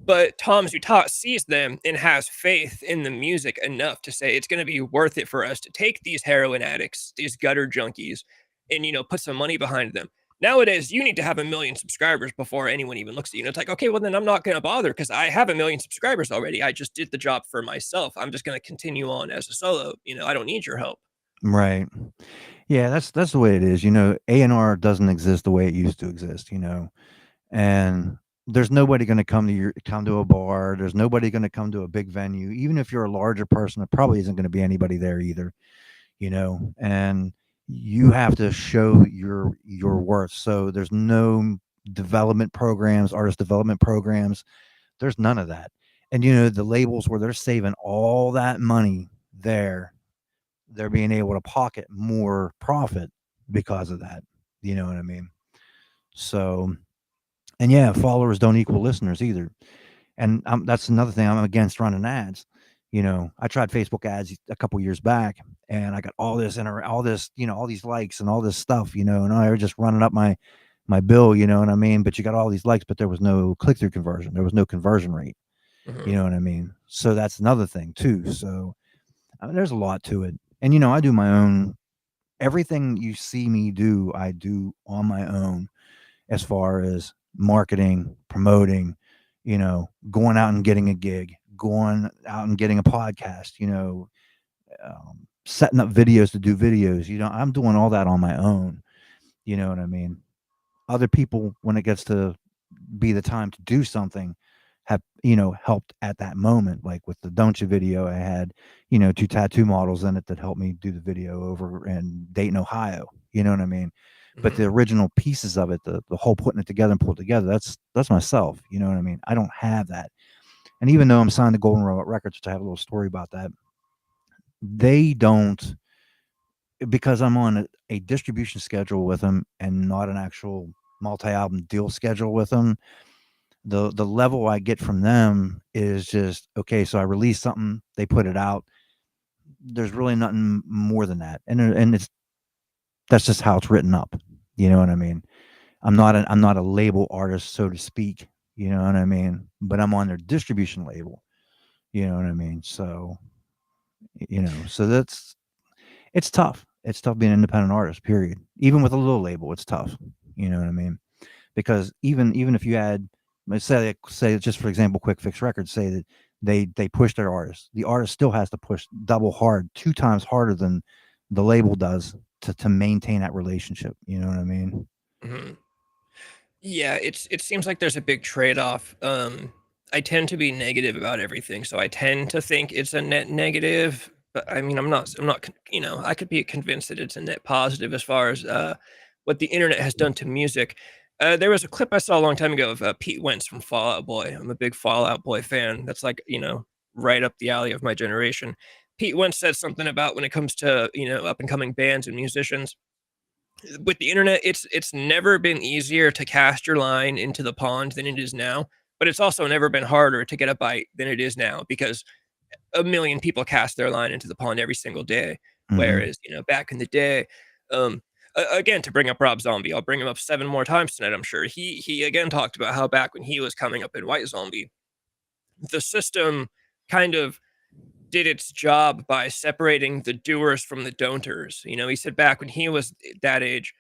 B: But Tom Zutaut sees them and has faith in the music enough to say it's going to be worth it for us to take these heroin addicts, these gutter junkies, and put some money behind them. Nowadays, you need to have 1 million subscribers before anyone even looks at you. It's like, okay, well then I'm not going to bother because I have 1 million subscribers already. I just did the job for myself. I'm just going to continue on as a solo. I don't need your help.
C: Right. Yeah, that's the way it is. A&R doesn't exist the way it used to exist. And there's nobody going to come to a bar. There's nobody going to come to a big venue. Even if you're a larger person, there probably isn't going to be anybody there either. And you have to show your worth. So there's no development programs, artist development programs. There's none of that. And the labels where they're saving all that money there, they're being able to pocket more profit because of that. You know what I mean? So, and yeah, followers don't equal listeners either. And that's another thing. I'm against running ads. I tried Facebook ads a couple years back, and I got all this all these likes and all this stuff, and I was just running up my bill, you know what I mean? But you got all these likes, but there was no click-through conversion. There was no conversion rate. You
B: Mhm.
C: know what I mean? So that's another thing too. So I mean, there's a lot to it. And I do my own everything you see me do, I do on my own, as far as marketing, promoting, going out and getting a gig, going out and getting a podcast, setting up videos to do videos. I'm doing all that on my own. You know what I mean? Other people, when it gets to be the time to do something, have, helped at that moment. Like with the Don't You video, I had, two tattoo models in it that helped me do the video over in Dayton, Ohio. You know what I mean? But
B: Mhm.
C: the original pieces of it, the whole putting it together and pulled together, that's myself. You know what I mean? I don't have that. And even though I'm signed to Golden Robot Records, which I have a little story about that, they don't, because I'm on a distribution schedule with them and not an actual multi-album deal schedule with them. The level I get from them is just okay. So I release something, they put it out. There's really nothing more than that, and it's that's just how it's written up. You know what I mean? I'm not a label artist, so to speak. You know what I mean? But I'm on their distribution label. You know what I mean? So so it's tough. It's tough being an independent artist. Period. Even with a little label, it's tough. You know what I mean? Because even if you had, let's say just for example, Quick Fix Records, say that they push their artists, the artist still has to push double hard, two times harder than the label does to maintain that relationship. You know what I mean?
B: Mhm. Yeah, it seems like there's a big trade-off. I tend to be negative about everything, so I tend to think it's a net negative. But I mean, I'm not, I could be convinced that it's a net positive as far as what the internet has done to music. There was a clip I saw a long time ago of Pete Wentz from Fall Out Boy. I'm a big Fall Out Boy fan. That's like, right up the alley of my generation. Pete Wentz said something about when it comes to, up and coming bands and musicians with the internet, it's never been easier to cast your line into the pond than it is now, but it's also never been harder to get a bite than it is now because a million people cast their line into the pond every single day.
C: Hmm.
B: Whereas, back in the day, again, to bring up Rob Zombie, I'll bring him up 7 more times tonight, I'm sure. He again talked about how back when he was coming up in White Zombie, the system kind of did its job by separating the doers from the don'ters. He said back when he was that age,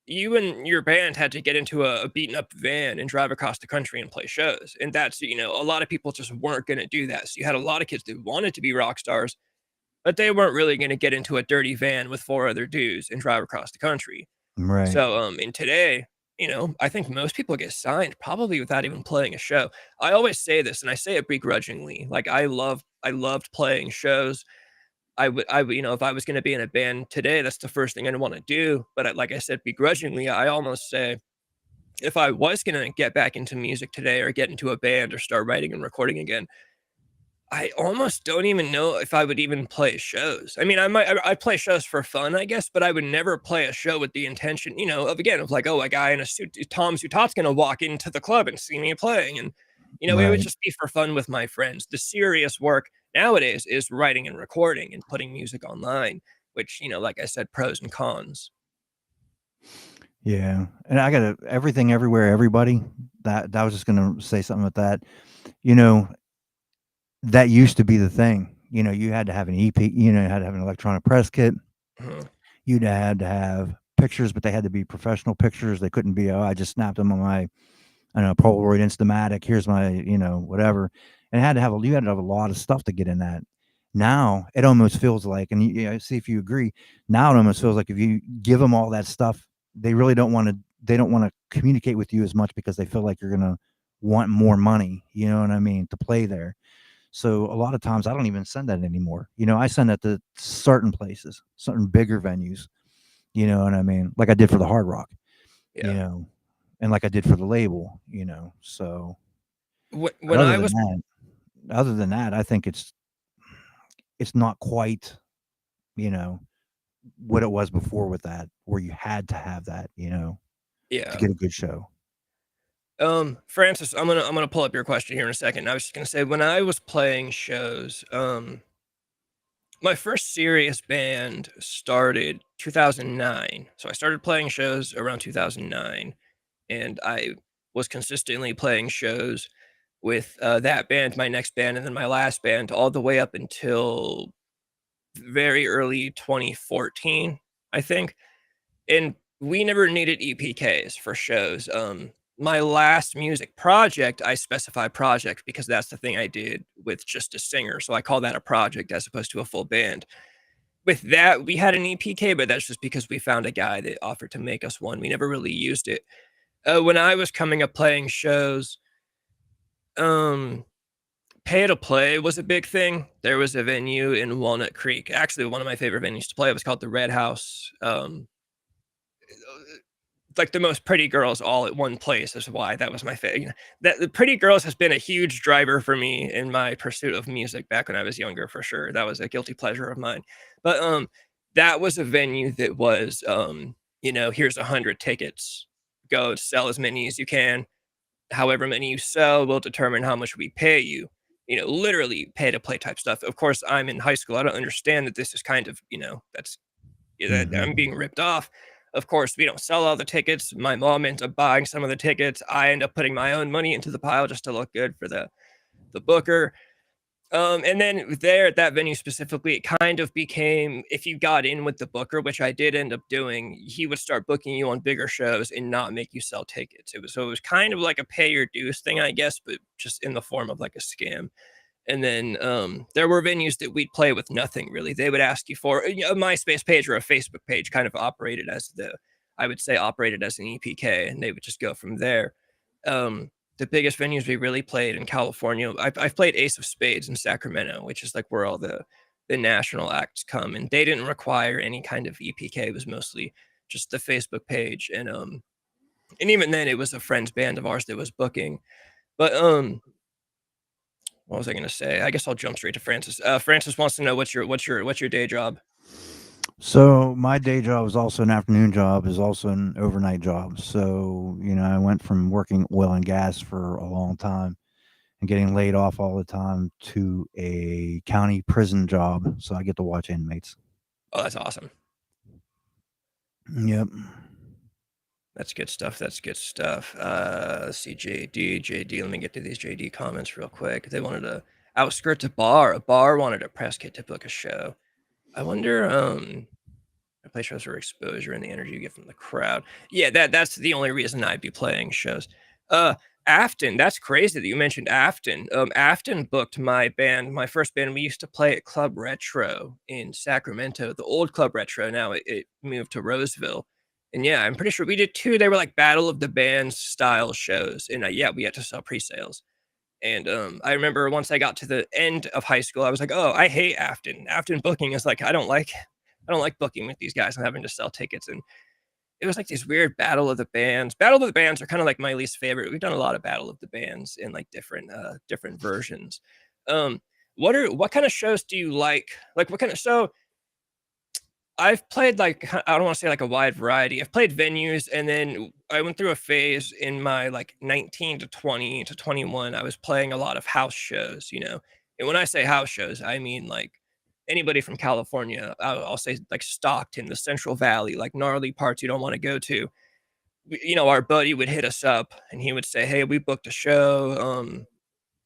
B: you and your band had to get into a beaten up van and drive across the country and play shows. And that's, a lot of people just weren't going to do that. So you had a lot of kids that wanted to be rock stars, but they weren't really going to get into a dirty van with 4 other dudes and drive across the country.
C: Right.
B: So, in today, I think most people get signed probably without even playing a show. I always say this and I say it begrudgingly. Like I loved playing shows. I would, if I was going to be in a band today, that's the first thing I'd want to do. But like I said, begrudgingly, I almost say if I was going to get back into music today or get into a band or start writing and recording again, I almost don't even know if I would even play shows. I mean, I'd play shows for fun, I guess, but I would never play a show with the intention, of again, of like, oh, a guy in a suit, Tom Zutot's gonna walk into the club and see me playing. And, it would
C: Right.
B: just be for fun with my friends. The serious work nowadays is writing and recording and putting music online, which, like I said, pros and cons.
C: Yeah. And I got to everything, everywhere, everybody. That I was just gonna say something with that. You know, that used to be the thing. You had to have an EP. You had to have an electronic press kit.
B: Mhm.
C: You'd had to have pictures, but they had to be professional pictures. They couldn't be, oh, I just snapped them on my, I don't know, Polaroid Instamatic. Here's my, whatever. And you had to have a lot of stuff to get in that. Now it almost feels like, and see if you agree. Now it almost feels like if you give them all that stuff, they really don't want to. They don't want to communicate with you as much because they feel like you're gonna want more money. You know what I mean, to play there. So a lot of times I don't even send that anymore. I send that to certain places, certain bigger venues. You know what I mean? Like I did for the Hard Rock, you
B: Yeah.
C: know, and like I did for the label. So, but
B: When I was
C: other than that, I think it's not quite, you know, what it was before with that, where you had to have that, to
B: yeah.
C: get a good show.
B: Francis, I'm gonna pull up your question here in a second. I was just gonna say when I was playing shows, my first serious band started 2009. So I started playing shows around 2009, and I was consistently playing shows with that band, my next band, and then my last band, all the way up until very early 2014, I think. And we never needed EPKs for shows. My last music project, I specify project because that's the thing I did with just a singer. So I call that a project as opposed to a full band. with that, we had an EPK, but that's just because we found a guy that offered to make us one. We never really used it. When I was coming up playing shows, pay to play was a big thing. There was a venue in Walnut Creek. Actually, one of my favorite venues to play was called the Red House. Like the most pretty girls all at one place is why that was my favorite. That the pretty girls has been a huge driver for me in my pursuit of music back when I was younger, for sure. That was a guilty pleasure of mine. But that was a venue that was here's 100 tickets. Go sell as many as you can. However many you sell will determine how much we pay you. Literally pay to play type stuff. Of course, I'm in high school. I don't understand that this is kind of, that's that I'm being ripped off. Of course, we don't sell all the tickets. My mom ends up buying some of the tickets. I end up putting my own money into the pile just to look good for the booker. And then there at that venue specifically, it kind of became, if you got in with the booker, which I did end up doing, he would start booking you on bigger shows and not make you sell tickets. It was kind of like a pay your dues thing, I guess, but just in the form of like a scam. And then there were venues that we'd play with nothing really. They would ask you for a MySpace page or a Facebook page, kind of operated as operated as an EPK, and they would just go from there. The biggest venues we really played in California, I've played Ace of Spades in Sacramento, which is like where all the national acts come, and they didn't require any kind of EPK. It was mostly just the Facebook page, and even then it was a friend's band of ours that was booking. But what was I going to say? I guess I'll jump straight to Francis. Francis wants to know what's your day job.
C: So my day job is also an afternoon job, is also an overnight job. So, I went from working oil and gas for a long time and getting laid off all the time to a county prison job. So I get to watch inmates.
B: Oh, that's awesome.
C: Yep.
B: That's good stuff. Let's see, JD. Let me get to these JD comments real quick. They wanted to outskirt a bar. A bar wanted a press kit to book a show. I wonder, I play shows for exposure and the energy you get from the crowd. Yeah, that's the only reason I'd be playing shows. Afton, that's crazy that you mentioned Afton. Afton booked my band, my first band. We used to play at Club Retro in Sacramento, the old Club Retro. Now it moved to Roseville. And yeah, I'm pretty sure we did 2. They were like Battle of the Bands style shows. And yeah, we had to sell pre-sales. And I remember once I got to the end of high school, I was like, oh, I hate Afton. Afton booking is like, I don't like booking with these guys and having to sell tickets. And it was like this weird Battle of the Bands. Battle of the Bands are kind of like my least favorite. We've done a lot of Battle of the Bands in like different versions. What kind of shows do you like? Like what kind of, so I've played like, I don't want to say like a wide variety. I've played venues, and then I went through a phase in my like 19 to 20 to 21. I was playing a lot of house shows, And when I say house shows, I mean like anybody from California. I'll say like Stockton, the Central Valley, like gnarly parts you don't want to go to. Our buddy would hit us up and he would say, hey, we booked a show.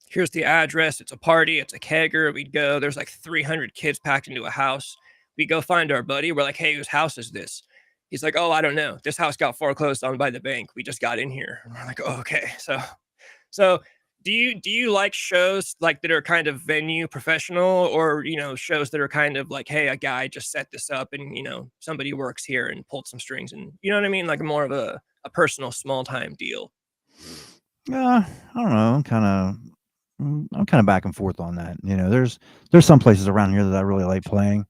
B: Here's the address. It's a party. It's a kegger. We'd go. There's like 300 kids packed into a house. We go find our buddy. We're like, hey, whose house is this? He's like, oh, I don't know. This house got foreclosed on by the bank. We just got in here. And we're like, oh, okay. So do you like shows like that are kind of venue professional, or, shows that are kind of like, hey, a guy just set this up and, somebody works here and pulled some strings, and you know what I mean? Like more of a personal small time deal.
C: I don't know. I'm kind of back and forth on that. There's some places around here that I really like playing,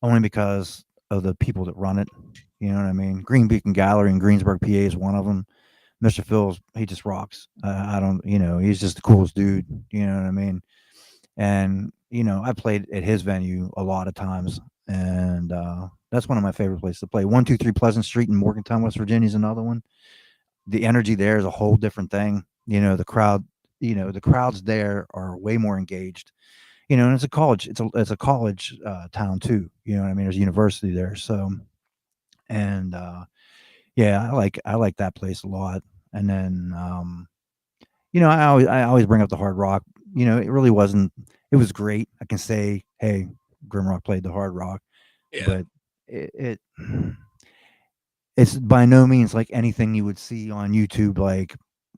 C: only because of the people that run it. You know what I mean? Green Beacon Gallery in Greensburg, PA is one of them. Mr. Phil's, he just rocks. He's just the coolest dude. You know what I mean? And, I played at his venue a lot of times, and that's one of my favorite places to play. 123 Pleasant Street in Morgantown, West Virginia is another one. The energy there is a whole different thing. The crowds there are way more engaged. And it's a college. It's a college town too. You know what I mean? There's a university there. So, and yeah, I like that place a lot. And then, I always bring up the Hard Rock. It really wasn't. It was great. I can say, hey, GrimRock played the Hard Rock,
B: Yeah.
C: but it's by no means like anything you would see on YouTube. Like,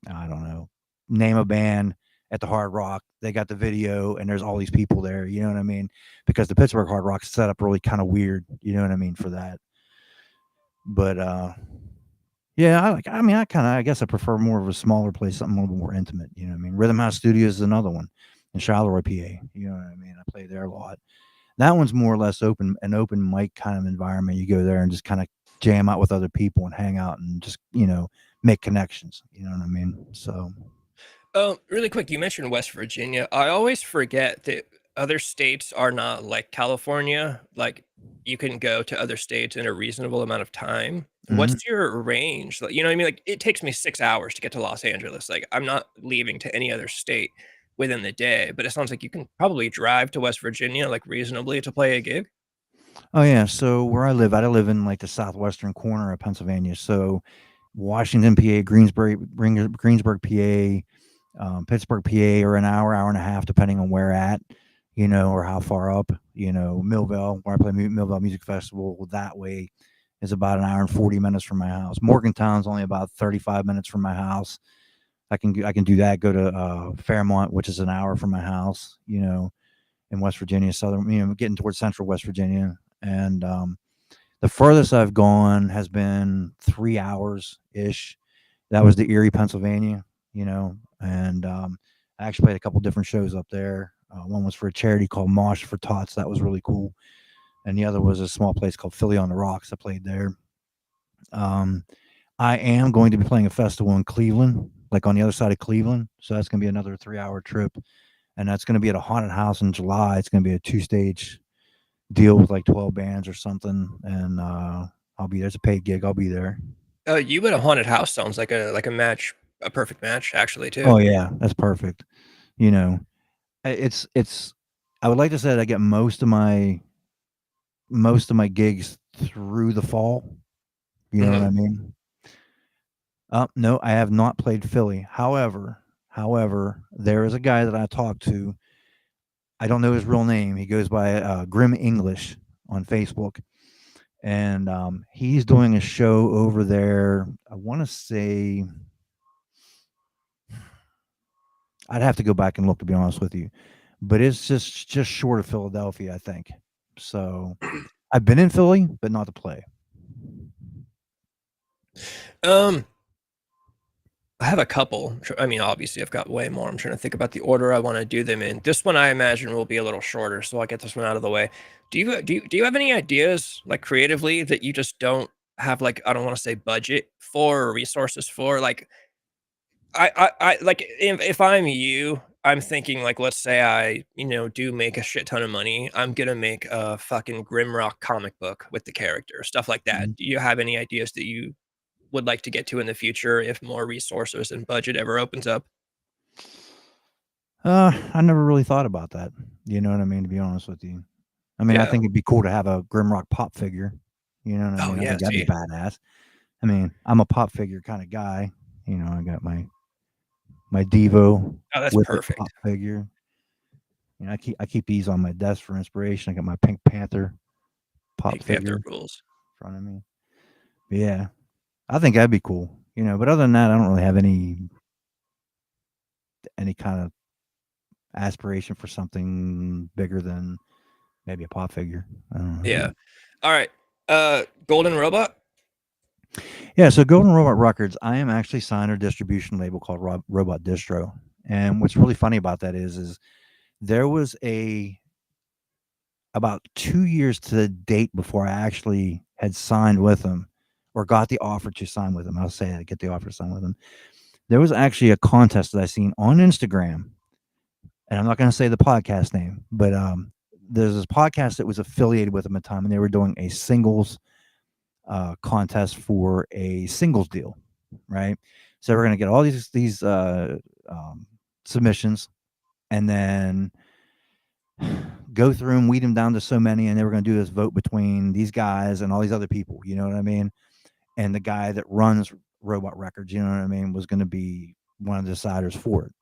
C: I don't know, name a band at the Hard Rock. They got the video, and there's all these people there. You know what I mean? Because the Pittsburgh Hard Rock's set up really kind of weird. You know what I mean for that. But yeah, I guess I prefer more of a smaller place, something a little more intimate. You know what I mean? Rhythm House Studios is another one in Charleroi, PA. You know what I mean? I play there a lot. That one's more or less an open mic kind of environment. You go there and just kind of jam out with other people and hang out and just, make connections. You know what I mean? So,
B: Really quick, you mentioned West Virginia. I always forget that other states are not like California. Like you can go to other states in a reasonable amount of time.
C: mhm.
B: What's your range? Like, you know what I mean? Like it takes me 6 hours to get to Los Angeles. Like I'm not leaving to any other state within the day, but it sounds like you can probably drive to West Virginia like reasonably to play a gig.
C: Oh yeah. So where I live in like the southwestern corner of Pennsylvania. So Washington, PA, Greensburg, PA, Pittsburgh, PA, or an hour and a half, depending on where at, or how far up. Millville, where I play Millville Music Festival, that way is about an hour and 40 minutes from my house. Morgantown's only about 35 minutes from my house. I can do that. Go to Fairmont, which is an hour from my house. In West Virginia, getting towards central West Virginia, and the furthest I've gone has been 3 hours ish. That was to Erie, Pennsylvania, and I actually played a couple different shows up there. One was for a charity called Mosh for Tots. That was really cool. And the other was a small place called Philly on the Rocks. I played there. I am going to be playing a festival in Cleveland, like on the other side of Cleveland. So that's going to be another 3 hour trip. And that's going to be at a haunted house in July. It's going to be a 2-stage deal with like 12 bands or something. And I'll be there. It's a paid gig. I'll be there.
B: You at a haunted house sounds like a match, a perfect match actually too.
C: Oh yeah, that's perfect. It's I would like to say that I get most of my gigs through the fall. You know what I mean? No, I have not played Philly. However, there is a guy that I talked to. I don't know his real name. He goes by Grim English on Facebook, and he's doing a show over there. I want to say I'd have to go back and look, to be honest with you, but it's just short of Philadelphia, I think. So I've been in Philly, but not to play.
B: I have a couple. I mean, obviously, I've got way more. I'm trying to think about the order I want to do them in. This one, I imagine, will be a little shorter, so I'll get this one out of the way. Do you have any ideas, like creatively, that you just don't have, like, I don't want to say budget for or resources for? Like, I like if I'm you, I'm thinking like, let's say I, do make a shit ton of money. I'm gonna make a fucking GrimRock comic book with the character, stuff like that. Do you have any ideas that you would like to get to in the future if more resources and budget ever opens up?
C: I never really thought about that. You know what I mean? To be honest with you, I mean, I
B: Yeah.
C: think it'd be cool to have a GrimRock pop figure. You know what I
B: Oh
C: mean? I
B: yeah.
C: think that'd be
B: See.
C: badass. I mean, I'm a pop figure kind of guy. I got my Devo
B: Oh, that's
C: with the
B: perfect.
C: pop figure. I keep these on my desk for inspiration. I got my Pink Panther pop
B: Pink
C: figure
B: Panther
C: in
B: rules.
C: front of me. But yeah, I think that'd be cool. But other than that, I don't really have any kind of aspiration for something bigger than maybe a pop figure. I don't know.
B: Yeah. All right. Golden Robot.
C: Yeah, so Golden Robot Records, I am actually signed a distribution label called Robot Distro. And what's really funny about that is there was about 2 years to the date before I actually had signed with them or got the offer to sign with them. I'll say I get the offer to sign with them. There was actually a contest that I seen on Instagram, and I'm not going to say the podcast name, but there's this podcast that was affiliated with them at the time, and they were doing a singles contest for a singles deal, right? So we're going to get all these submissions, and then go through and weed them down to so many, and they were going to do this vote between these guys and all these other people. You know what I mean? And the guy that runs Robot Records, you know what I mean, was going to be one of the deciders for it.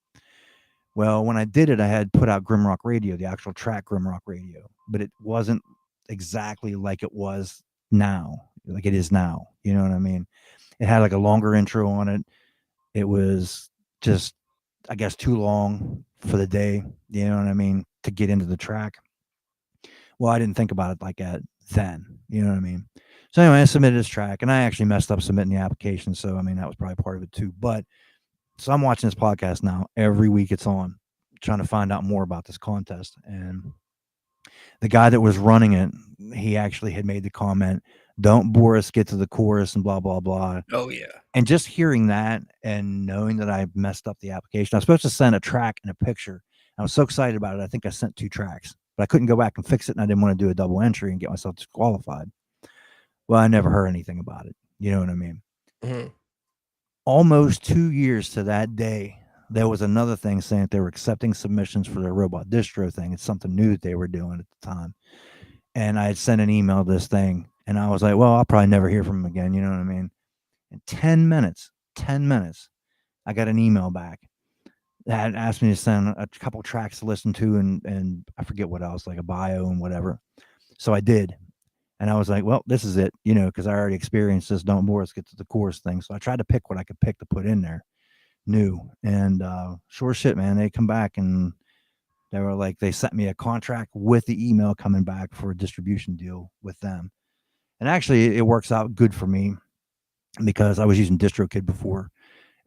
C: Well, when I did it, I had put out GrimRock Radio, the actual track GrimRock Radio, but it wasn't exactly like it was now, like it is now. You know what I mean? It had like a longer intro on it. It was just I guess, too long for the day. You know what I mean? To get into the track. Well, I didn't think about it like that then. You know what I mean? So anyway, I submitted this track, and I actually messed up submitting the application. So I mean, that was probably part of it too. But so I'm watching this podcast now. Every week it's on, trying to find out more about this contest. And the guy that was running it, he actually had made the comment, "Don't bore us, get to the chorus," and blah blah blah.
B: Oh yeah.
C: And just hearing that and knowing that I messed up the application, I was supposed to send a track and a picture. I was so excited about it. I think I sent 2 tracks, but I couldn't go back and fix it, and I didn't want to do a double entry and get myself disqualified. Well, I never heard anything about it. You know what I mean?
B: Mhm.
C: Almost 2 years to that day, there was another thing saying that they were accepting submissions for their robot distro thing. It's something new that they were doing at the time. And I had sent an email to this thing, and I was like, well, I'll probably never hear from them again. You know what I mean? In 10 minutes, I got an email back that asked me to send a couple tracks to listen to, and I forget what else, like a bio and whatever. So I did. And I was like, well, this is it, you know, because I already experienced this "Don't bore us, get to the chorus" thing. So I tried to pick what I could pick to put in there new. And sure shit, man, they come back and they were like, they sent me a contract with the email coming back for a distribution deal with them. And actually, it works out good for me because I was using DistroKid before,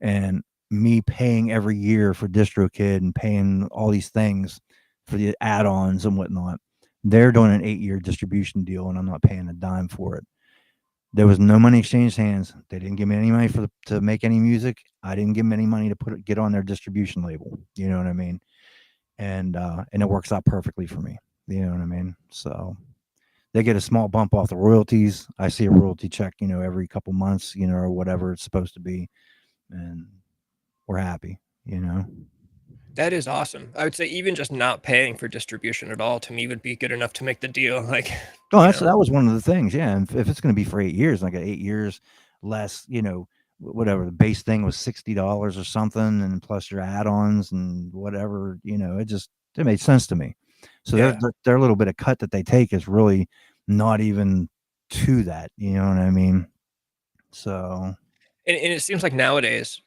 C: and me paying every year for DistroKid and paying all these things for the add-ons and whatnot. They're doing an 8-year distribution deal, and I'm not paying a dime for it. There was no money exchanged hands. They didn't give me any money to make any music. I didn't give them any money to get on their distribution label. You know what I mean? And it works out perfectly for me. You know what I mean? So they get a small bump off the royalties. I see a royalty check, you know, every couple months, you know, or whatever it's supposed to be, and we're happy. You know.
B: That is awesome. I would say even just not paying for distribution at all to me would be good enough to make the deal. Like,
C: Oh,
B: you
C: that
B: know,
C: was one of the things. Yeah, and if it's going to be for 8 years, and I got 8 years less, you know, whatever the base thing was $60 or something, and plus your add-ons and whatever, you know, it made sense to me. So
B: yeah.
C: their little bit of cut that they take is really not even to that. You know what I mean? So
B: And it seems like nowadays,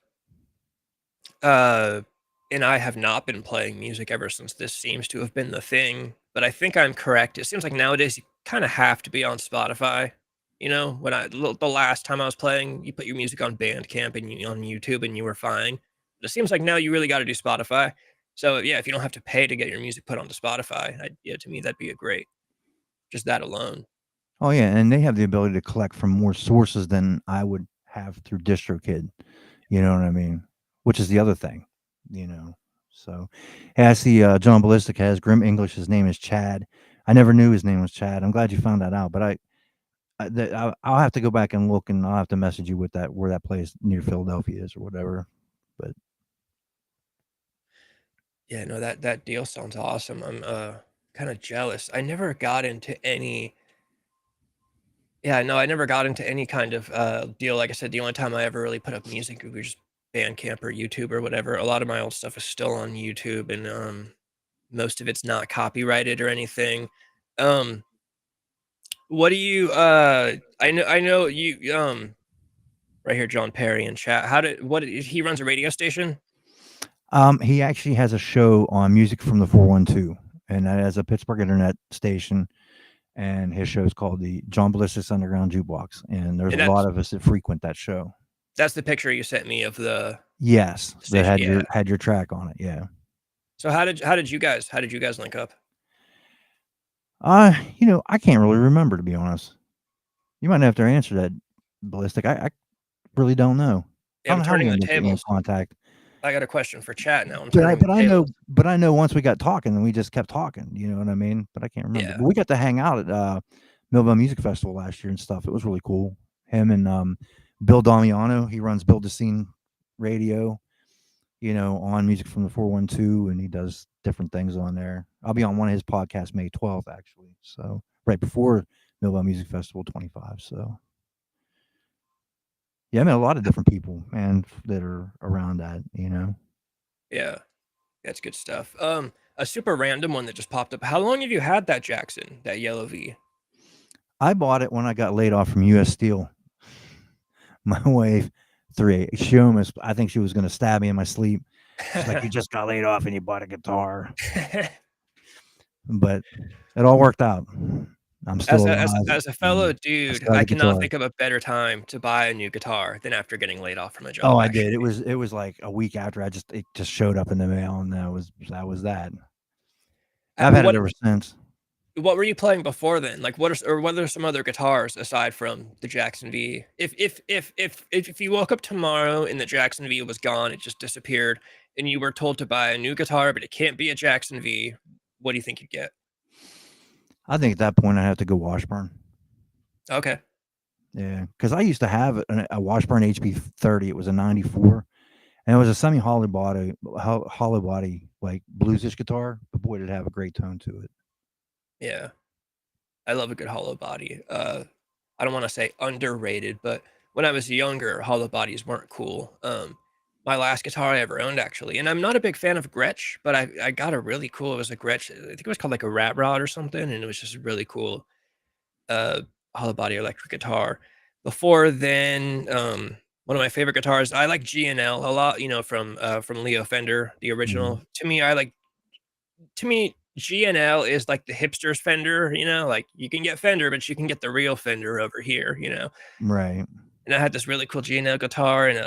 B: and I have not been playing music ever since this seems to have been the thing, but I think I'm correct. It seems like nowadays you kind of have to be on Spotify. You know, the last time I was playing, you put your music on Bandcamp and on YouTube, and you were fine. But it seems like now you really got to do Spotify. So yeah, if you don't have to pay to get your music put onto Spotify, yeah, to me that'd be a great, just that alone.
C: oh yeah, and they have the ability to collect from more sources than I would have through DistroKid. You know what I mean? Which is the other thing, you know. So, hey, I see John Ballistic has Grim English. His name is Chad. I never knew his name was Chad. I'm glad you found that out. But I'll have to go back and look, and I'll have to message you with that where that place near Philadelphia is or whatever. But
B: Yeah, no, that deal sounds awesome. I'm kind of jealous. I never got into any. Yeah, no, I never got into any kind of deal. Like I said, the only time I ever really put up music was just Bandcamp or YouTube or whatever. A lot of my old stuff is still on YouTube, and most of it's not copyrighted or anything. Um, what do you? I know you. Right here, John Perry in chat. He runs a radio station?
C: he actually has a show on Music from the 412, and that is a Pittsburgh internet station. And his show is called the John Ballistic's Underground Jukebox, and there's
B: And
C: a lot of us that frequent that show.
B: That's the picture you sent me of the
C: Yes, that
B: station.
C: had
B: Yeah.
C: your track on it. Yeah.
B: So how did you guys link up?
C: You know, I can't really remember, to be honest. You might have to answer that, Ballistic. I really don't know.
B: Yeah,
C: I
B: I'm
C: don't know how
B: turning
C: we
B: the
C: ended up getting in
B: tables.
C: contact.
B: I got a question for chat now. I'm
C: But
B: turning the tables.
C: I know once we got talking, and we just kept talking. You know what I mean? But I can't remember.
B: Yeah.
C: But we got to hang out at Millville Music Festival last year and stuff. It was really cool. Him and Bill Damiano. He runs Build the Scene Radio. You know, on Music from the 412, and he does different things on there. I'll be on one of his podcasts May 12th, actually. So right before Millville Music Festival 25. So yeah, I met a lot of different people, man, that are around that, you know.
B: Yeah. That's good stuff. A super random one that just popped up. How long have you had that Jackson, that yellow V?
C: I bought it when I got laid off from US Steel. My wife, she almost, I think she was going to stab me in my sleep. She's like, you just got laid off and you bought a guitar. But it all worked out. I'm still alive.
B: As a fellow
C: I
B: dude,
C: still have
B: I
C: the
B: cannot
C: guitar.
B: think of a better time to buy a new guitar than after getting laid off from a
C: Oh,
B: job,
C: I did.
B: actually.
C: It was like a week after it just showed up in the mail, and that was that. I've had it
B: What
C: ever since.
B: what were you playing before then? Like, what are some other guitars aside from the Jackson V? If you woke up tomorrow and the Jackson V was gone, it just disappeared, and you were told to buy a new guitar, but it can't be a Jackson V, what do you think you'd get?
C: I think at that point I have to go Washburn.
B: Okay.
C: Yeah, because I used to have a Washburn HP30. It was a '94, and it was a semi hollow body like bluesish guitar. But boy, did it have a great tone to it.
B: Yeah. I love a good hollow body. I don't want to say underrated, but when I was younger, hollow bodies weren't cool. My last guitar I ever owned, actually, and I'm not a big fan of Gretsch, but I got a really cool. It was a Gretsch. I think it was called like a Rat Rod or something, and it was just really cool. Uh, Hollow body electric guitar. Before then, one of my favorite guitars. I like G&L a lot. You know, from Leo Fender, the original.
C: Mhm.
B: To me, G&L is like the hipster's Fender, you know, like you can get Fender, but you can get the real Fender over here, you know.
C: Right.
B: And I had this really cool G&L guitar, and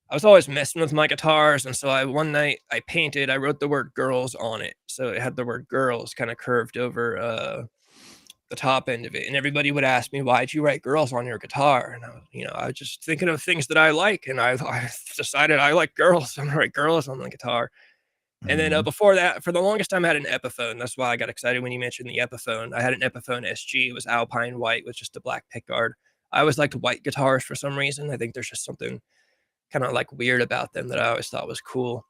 B: I was always messing with my guitars, and so one night I wrote the word girls on it, so it had the word girls kind of curved over the top end of it, and everybody would ask me, "Why'd you write girls on your guitar?" And I was just thinking of things that I like, and I decided I like girls, so I'm gonna write girls on the guitar. And then,
C: Mhm.
B: before that, for the longest time, I had an Epiphone. That's why I got excited when you mentioned the Epiphone. I had an Epiphone SG. It was alpine white with just a black pickguard. I always liked white guitars for some reason. I think there's just something kinda, like, weird about them that I always thought was cool.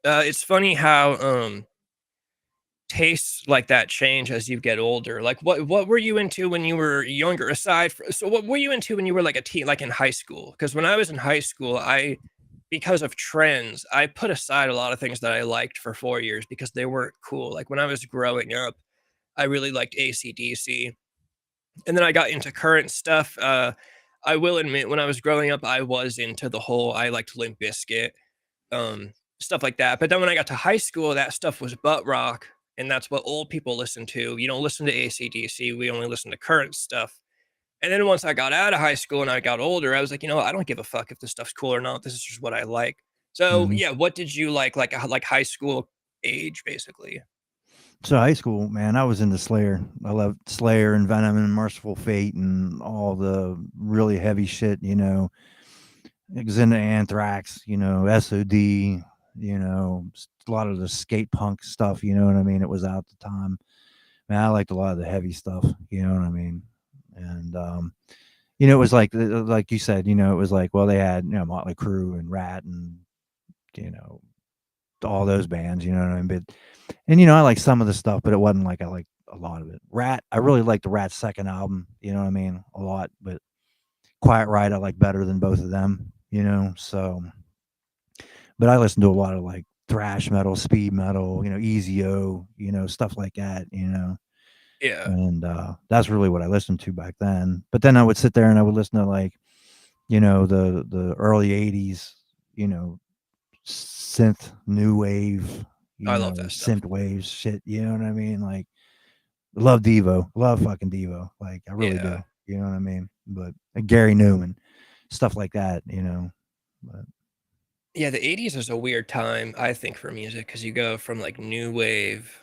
B: It's funny how, tastes like that change as you get older. Like, what were you into when you were younger, what were you into when you were, like, a teen, like, in high school? Because when I was in high school, because of trends, I put aside a lot of things that I liked for 4 years because they weren't cool. Like, when I was growing up, I really liked AC/DC, and then I got into current stuff. I will admit, when I was growing up, I was into I liked Limp Bizkit, stuff like that. But then when I got to high school, that stuff was butt rock, and that's what old people listen to. You don't listen to AC/DC. We only listen to current stuff. And then once I got out of high school and I got older, I was like, you know what? I don't give a fuck if this stuff's cool or not. This is just what I like. So
C: Mhm.
B: yeah, what did you like high school age, basically?
C: So high school, man, I was into Slayer. I loved Slayer and Venom and Merciful Fate and all the really heavy shit. It was into Anthrax. SOD. A lot of the skate punk stuff. You know what I mean? It was out at the time. Man, I liked a lot of the heavy stuff. You know what I mean? And it was like you said. It was like, well, they had Motley Crue and Rat and you know all those bands. You know what I mean? And I like some of the stuff, but it wasn't like I liked a lot of it. Rat, I really liked the Rat's second album. You know what I mean? A lot, but Quiet Riot I like better than both of them. So. But I listen to a lot of like thrash metal, speed metal, Easy O, stuff like that.
B: Yeah,
C: And that's really what I listened to back then. But then I would sit there and I would listen to like the early '80s, you know, synth new wave,
B: I love that stuff.
C: synth wave shit. You know what I mean? Like, love Devo, love fucking Devo. Like, I really
B: Yeah,
C: do. You know what I mean? But Gary Newman, stuff like that. But
B: yeah. The '80s is a weird time, I think, for music because you go from like new wave,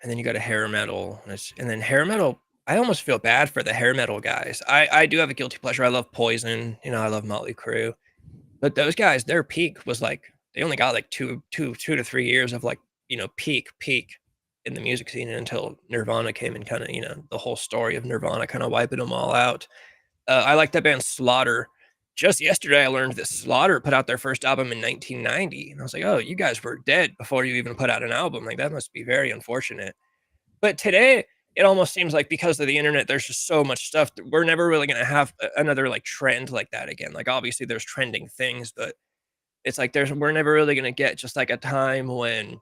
B: and then you go to hair metal, and then hair metal. I almost feel bad for the hair metal guys. I do have a guilty pleasure. I love Poison. I love Motley Crue. But those guys, their peak was like they only got like 2 to 3 years of like, peak in the music scene until Nirvana came and kind of, the whole story of Nirvana kind of wiping them all out. I like that band Slaughter. Just yesterday, I learned that Slaughter put out their first album in 1990. And I was like, oh, you guys were dead before you even put out an album. Like, that must be very unfortunate. But today, it almost seems like because of the internet, there's just so much stuff that we're never really going to have another like trend like that again. Like, obviously, there's trending things, but it's like we're never really gonna get just like a time when,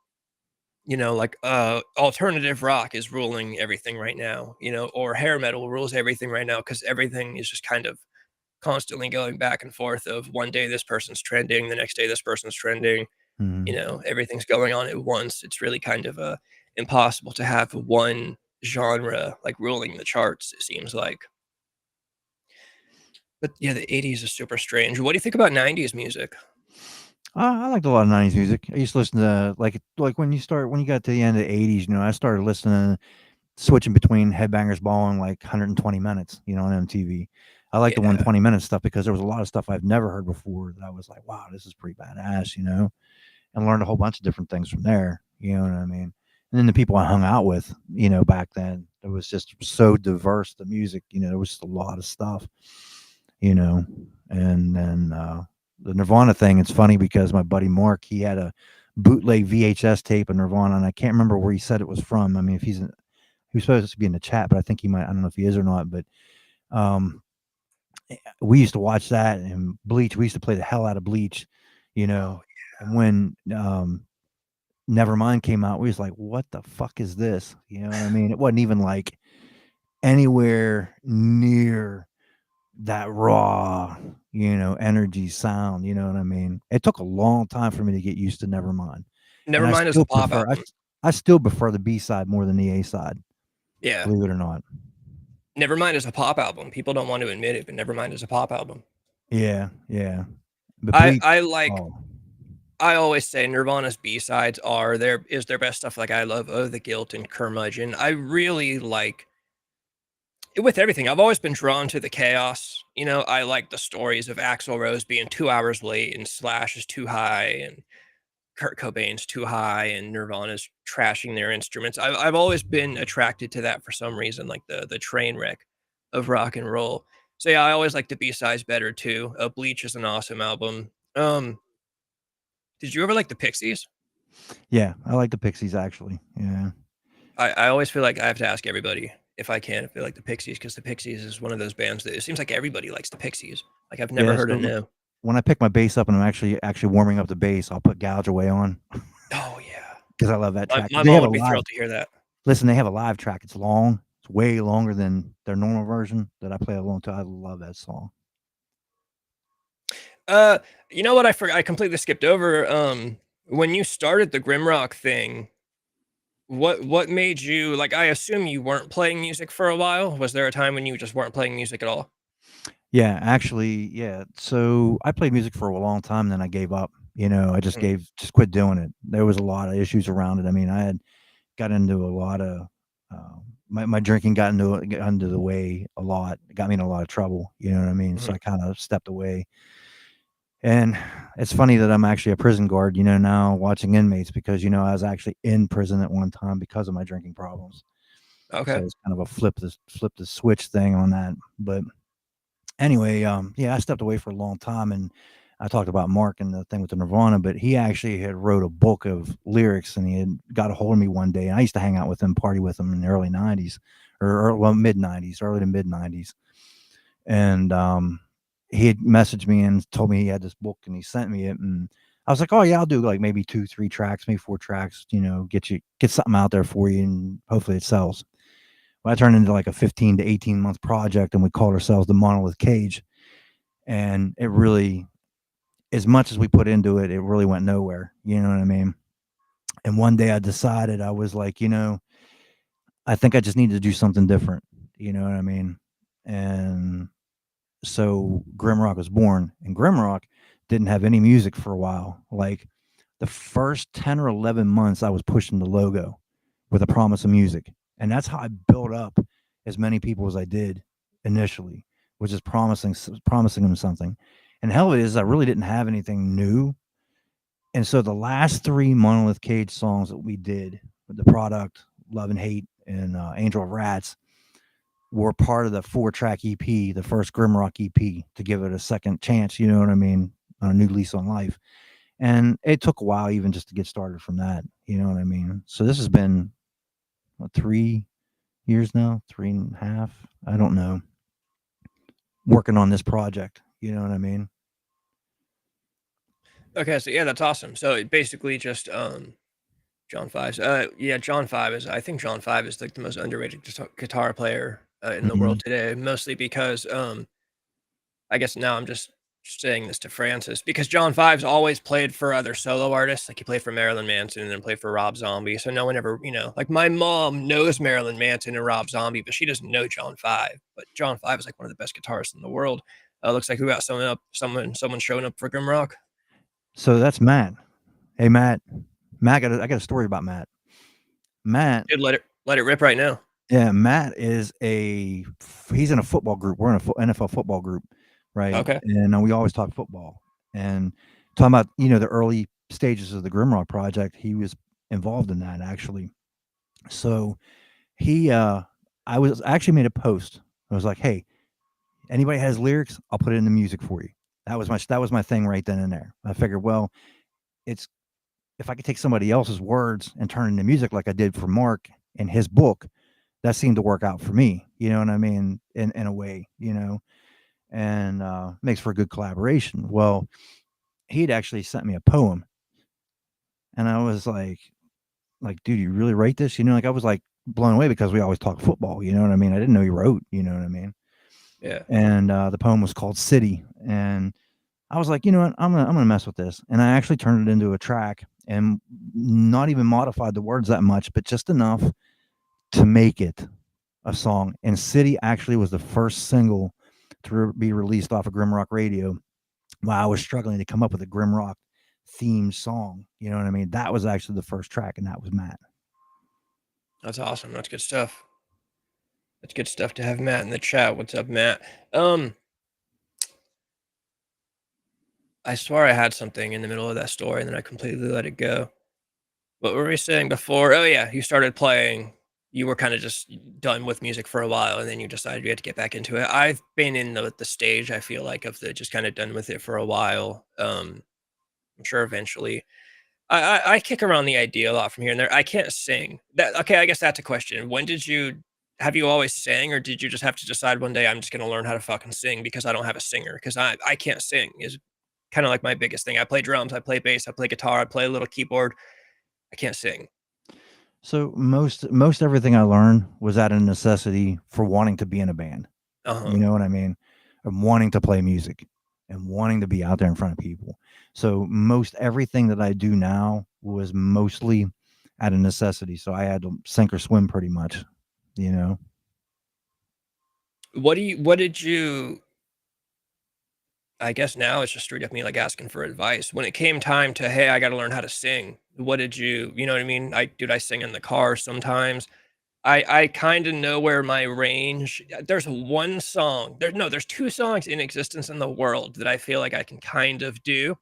B: like alternative rock is ruling everything right now, or hair metal rules everything right now because everything is just kind of constantly going back and forth of one day this person's trending, the next day this person's trending.
C: Mhm.
B: You know, everything's going on at once. It's really kind of impossible to have one genre like ruling the charts, it seems like. But yeah, the 80s is super strange. What do you think about 90s music?
C: I liked a lot of 90s music. I used to listen to like when you got to the end of the 80s, I started listening, switching between Headbangers Ball and like 120 minutes, on MTV. I like the
B: Yeah,
C: 120-minute stuff because there was a lot of stuff I've never heard before that I was like, wow, this is pretty badass, and learned a whole bunch of different things from there. You know what I mean? And then the people I hung out with, back then, it was just so diverse. The music, there was just a lot of stuff, you know. And then the Nirvana thing, it's funny because my buddy Mark, he had a bootleg VHS tape of Nirvana, and I can't remember where he said it was from. I mean, if he was supposed to be in the chat, but I think he might. I don't know if he is or not. But um, we used to watch that and Bleach. We used to play the hell out of Bleach, you
B: oh,
C: know. And when Nevermind came out, we was like, "What the fuck is this?" You know what I mean? It wasn't even like anywhere near that raw, energy sound. You know what I mean? It took a long time for me to get used to Nevermind, and
B: Nevermind is a pop album.
C: I still prefer the B side more than the A side.
B: Yeah,
C: Believe it or not.
B: Nevermind is a pop album. People don't want to admit it, but Nevermind is a pop album.
C: Yeah, yeah. But
B: I
C: Bleach,
B: I like
C: oh,
B: I always say Nirvana's B-sides are their best stuff. Like I love Oh the Guilt and Curmudgeon. I really like with everything. I've always been drawn to the chaos. You know, I like the stories of Axl Rose being 2 hours late and Slash is too high and Kurt Cobain's too high and Nirvana's trashing their instruments. I've always been attracted to that for some reason, like the train wreck of rock and roll. So yeah, I always like the B-sides better too. Bleach is an awesome album. Did you ever like the Pixies?
C: yeah. I like the Pixies actually. Yeah.
B: I always feel like I have to ask everybody if I can if they like the Pixies because the Pixies is one of those bands that it seems like everybody likes the Pixies. Like I've never
C: Yeah.
B: heard a
C: So
B: no.
C: when I pick my bass up and I'm actually warming up the bass, I'll put Gouge Away on
B: Oh yeah,
C: because I love that
B: my,
C: track.
B: my
C: They
B: mom
C: have a
B: would be
C: live.
B: thrilled to hear that.
C: Listen, they have a live track. It's long. It's way longer than their normal version that I play along to. I love that song.
B: Uh, you know what? I forgot. I completely skipped over. When you started the GrimRock thing, what made you like? I assume you weren't playing music for a while. Was there a time when you just weren't playing music at all?
C: Yeah, actually, yeah. So I played music for a long time, then I gave up. I
B: Mhm.
C: just quit doing it. There was a lot of issues around it. I mean, I had got into a lot of my drinking got into the way a lot. It got me in a lot of trouble. You know what I mean? So
B: Mhm.
C: I kind of stepped away. And it's funny that I'm actually a prison guard, now watching inmates because I was actually in prison at one time because of my drinking problems.
B: Okay.
C: So it's kind of a flip the switch thing on that. But anyway, yeah, I stepped away for a long time, and I talked about Mark and the thing with the Nirvana, but he actually had wrote a book of lyrics, and he had got a hold of me one day, and I used to hang out with him, party with him in the early '90s, well, mid '90s, early to mid '90s, and he had messaged me and told me he had this book, and he sent me it, and I was like, oh yeah, I'll do like maybe 2, 3 tracks, maybe 4 tracks, get something out there for you, and hopefully it sells. Well, I turned into like a 15 to 18 month project, and we called ourselves the Monolith Cage. And it really, as much as we put into it, it really went nowhere. You know what I mean? And one day I decided, I was like, I think I just need to do something different. You know what I mean? And so GrimRock was born, and GrimRock didn't have any music for a while. Like the first 10 or 11 months, I was pushing the logo with a promise of music. And that's how I built up as many people as I did initially, was just promising them something. And hell of it is, I really didn't have anything new. And so the last 3 Monolith Cage songs that we did, the product, Love and Hate, and Angel of Rats, were part of the 4-track EP, the first GrimRock EP, to give it a second chance. You know what I mean? On a new lease on life. And it took a while even just to get started from that. You know what I mean? So this has been 3 years now, 3.5. I don't know. Working on this project. You know what I mean?
B: Okay, so yeah, that's awesome. So it basically just John Five's yeah, John Five is I think John Five is like the most underrated guitar player in the
C: Hmm.
B: world today, mostly because I guess now I'm just saying this to Francis because John Five's always played for other solo artists. Like he played for Marilyn Manson and then played for Rob Zombie. So no one ever, like my mom knows Marilyn Manson and Rob Zombie, but she doesn't know John Five. But John Five is like one of the best guitarists in the world. Looks like we got someone showing up for GrimRock.
C: So that's Matt. Hey, Matt. Matt, I got a story about Matt. Matt.
B: Dude, let it rip right now.
C: Yeah, Matt he's in a football group. We're in a NFL football group, right?
B: Okay.
C: And we always talk football and talking about, the early stages of the GrimRock project. He was involved in that actually. So I was actually made a post. I was like, hey, anybody has lyrics, I'll put it in the music for you. That was my thing right then and there. I figured, well, if I could take somebody else's words and turn it into music like I did for Mark in his book, that seemed to work out for me. You know what I mean? In a way, and makes for a good collaboration. Well, he'd actually sent me a poem, and I was like, dude, you really write this? Like I was like blown away because we always talk football. You know what I mean? I didn't know he wrote. You know what I mean?
B: Yeah.
C: And the poem was called City, and I was like, you know what? I'm gonna mess with this, and I actually turned it into a track and not even modified the words that much, but just enough to make it a song. And City actually was the first single to be released off of GrimRock Radio while I was struggling to come up with a GrimRock themed song. You know what I mean? That was actually the first track, and that was Matt.
B: That's awesome. That's good stuff. That's good stuff to have Matt in the chat. What's up, Matt? I swear I had something in the middle of that story and then I completely let it go. What were we saying before? Oh yeah, you started playing. You were kind of just done with music for a while and then you decided you had to get back into it. I've been in the stage, I feel like, of the just kind of done with it for a while. I'm sure eventually. I kick around the idea a lot from here and there. I can't sing. Okay, I guess that's a question. Have you always sang or did you just have to decide one day I'm just gonna learn how to fucking sing because I don't have a singer? Because I can't sing is kind of like my biggest thing. I play drums, I play bass, I play guitar, I play a little keyboard. I can't sing.
C: So most everything I learned was out of necessity for wanting to be in a band. You know what I mean? And wanting to play music and wanting to be out there in front of people. So most everything that I do now was mostly out of necessity. So I had to sink or swim pretty much,
B: What did you I guess now it's just straight up me like asking for advice. When it came time to, hey, I got to learn how to sing. What did you know what I mean? I sing in the car sometimes. I kind of know where my range. There's one song. There's two songs in existence in the world that I feel like I can kind of do.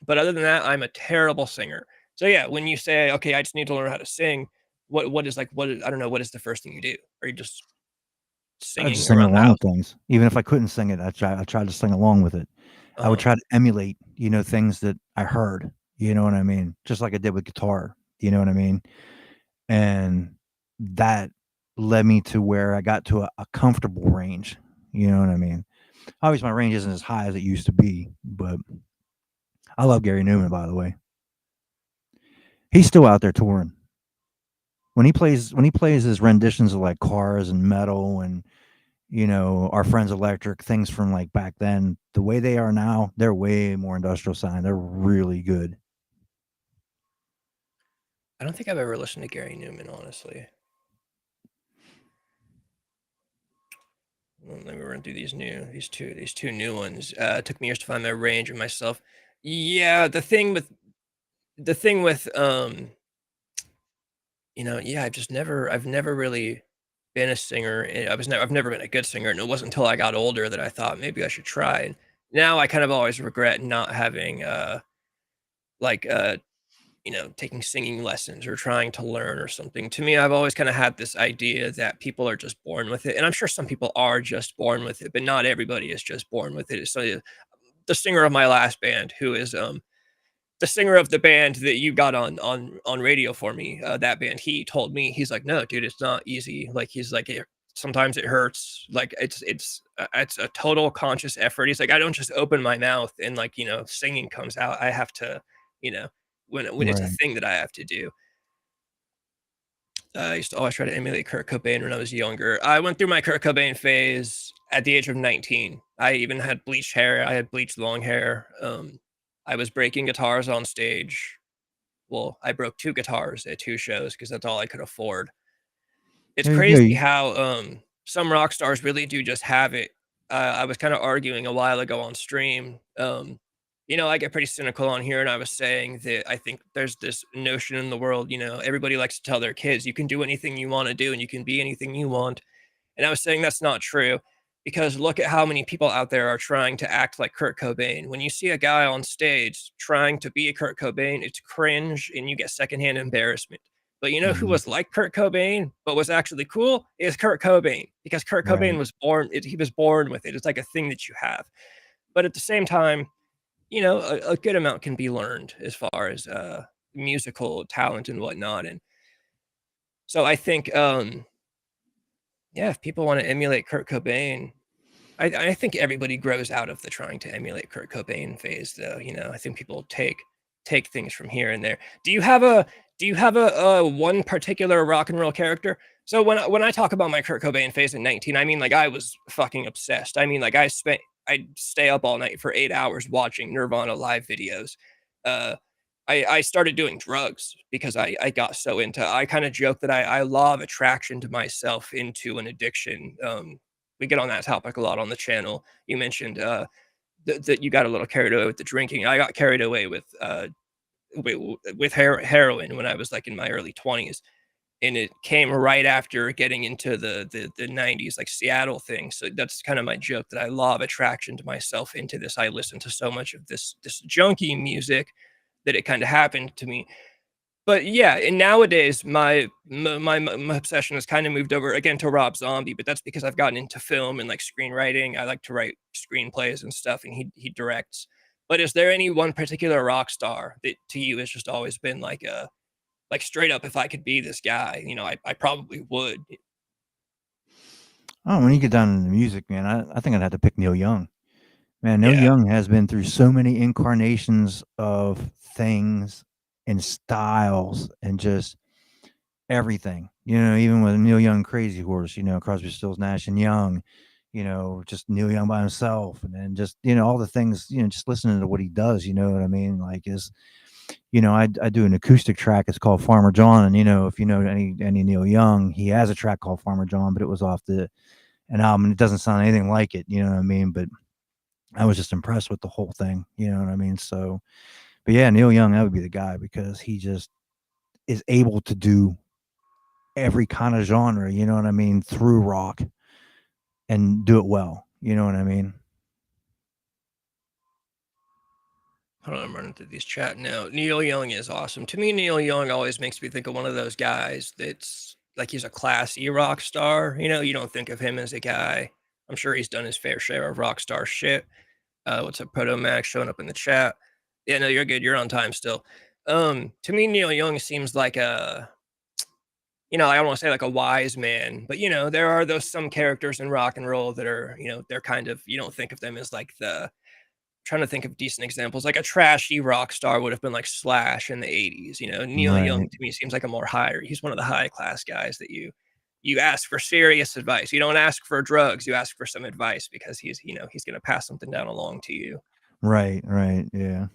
B: But other than that, I'm a terrible singer. So yeah, when you say, okay, I just need to learn how to sing, what is I don't know, what is the first thing you do? Are you just
C: I just
B: singing
C: sing
B: around the
C: along
B: house?
C: with things. Even if I couldn't sing it, I tried to sing along with it. I would try to emulate, things that I heard, you know what I mean? Just like I did with guitar, you know what I mean? And that led me to where I got to a comfortable range, you know what I mean? Obviously, my range isn't as high as it used to be, but I love Gary Newman, by the way. He's still out there touring. When he plays his renditions of like Cars and Metal and Our Friends Electric, things from like back then, the way they are now, they're way more industrial sound. They're really good.
B: I don't think I've ever listened to Gary Newman, honestly. Well, let me run through these two new ones. It took me years to find my range and myself. Yeah, the thing with yeah, I've never really been a singer. I've never been a good singer, and it wasn't until I got older that I thought maybe I should try. And now I kind of always regret not having like taking singing lessons or trying to learn or something. To me, I've always kind of had this idea that people are just born with it. And I'm sure some people are just born with it, but not everybody is just born with it. So the singer of my last band, who is the singer of the band that you got on radio for me, that band, he told me, he's like, no, dude, it's not easy. Like he's like, sometimes it hurts. Like it's a total conscious effort. He's like, I don't just open my mouth and like, singing comes out. I have to, you know, when it's a
C: Right.
B: thing that I have to do. I used to always try to emulate Kurt Cobain when I was younger. I went through my Kurt Cobain phase at the age of 19. I even had bleached hair. I had bleached long hair. I was breaking guitars on stage. Well, I broke 2 guitars at 2 shows because that's all I could afford. It's
C: There you go.
B: crazy how some rock stars really do just have it. I was kind of arguing a while ago on stream. I get pretty cynical on here, and I was saying that I think there's this notion in the world. Everybody likes to tell their kids, you can do anything you want to do, and you can be anything you want. And I was saying that's not true, because look at how many people out there are trying to act like Kurt Cobain. When you see a guy on stage trying to be a Kurt Cobain, it's cringe and you get secondhand embarrassment. But you know who
C: Mhm.
B: was like Kurt Cobain, but was actually cool, is Kurt Cobain, because Kurt Cobain
C: Right.
B: was born, he was born with it. It's like a thing that you have. But at the same time, a good amount can be learned as far as musical talent and whatnot. And so I think, yeah, if people want to emulate Kurt Cobain, I think everybody grows out of the trying to emulate Kurt Cobain phase, though. I think people take things from here and there. Do you have a one particular rock and roll character? So when I talk about my Kurt Cobain phase at 19, I mean, like, I was fucking obsessed. I mean, like, I'd stay up all night for 8 hours watching Nirvana live videos. Uh, I started doing drugs because I got so into. I kind of joke that I law of attraction to myself into an addiction. We get on that topic a lot on the channel. You mentioned that you got a little carried away with the drinking. I got carried away with heroin when I was like in my early 20s, and it came right after getting into the 90s, like Seattle thing. So that's kind of my joke, that I law of attraction to myself into this. I listened to so much of this junky music that it kind of happened to me. But yeah, and nowadays my obsession has kind of moved over again to Rob Zombie, but that's because I've gotten into film and like screenwriting. I like to write screenplays and stuff, and he directs. But is there any one particular rock star that to you has just always been like straight up, if I could be this guy, I probably would.
C: Oh, when you get down into music, man, I think I'd have to pick Neil Young. Man, Neil
B: Yeah.
C: Young has been through so many incarnations of things and styles and just everything. Even with Neil Young, Crazy Horse, Crosby, Stills, Nash and Young, just Neil Young by himself, and then just all the things, just listening to what he does. You know what I mean? Like I do an acoustic track. It's called Farmer John, and if you know any Neil Young, he has a track called Farmer John, but it was off an album, and it doesn't sound anything like it. You know what I mean? But I was just impressed with the whole thing. You know what I mean? So, but yeah, Neil Young, that would be the guy, because he just is able to do every kind of genre, you know what I mean, through rock, and do it well. You know what I mean?
B: Hold on, I'm running through these chat now. Neil Young is awesome. To me, Neil Young always makes me think of one of those guys that's like, he's a Class E rock star. You don't think of him as a guy. I'm sure he's done his fair share of rock star shit. What's up, Proto Max, showing up in the chat? Yeah, no, you're good. You're on time still. To me, Neil Young seems like I don't want to say like a wise man, but there are some characters in rock and roll that are, they're kind of, you don't think of them as like trying to think of decent examples. Like a trashy rock star would have been like Slash in the 80s. Neil Young
C: Right.
B: to me seems like a more higher. He's one of the high class guys that you ask for serious advice. You don't ask for drugs. You ask for some advice, because he's going to pass something down along to you.
C: Right. Yeah.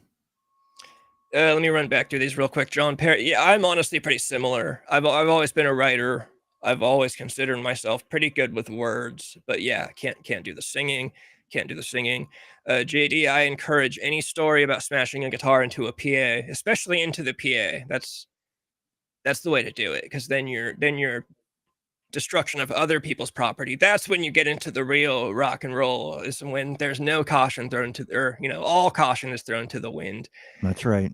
B: Let me run back through these real quick. John Perry. Yeah, I'm honestly pretty similar. I've always been a writer. I've always considered myself pretty good with words, but yeah, can't do the singing. Can't do the singing. JD, I encourage any story about smashing a guitar into a PA, especially into the PA. That's the way to do it, because then you're destruction of other people's property. That's when you get into the real rock and roll, is when there's no caution thrown to, or all caution is thrown to the wind.
C: That's right.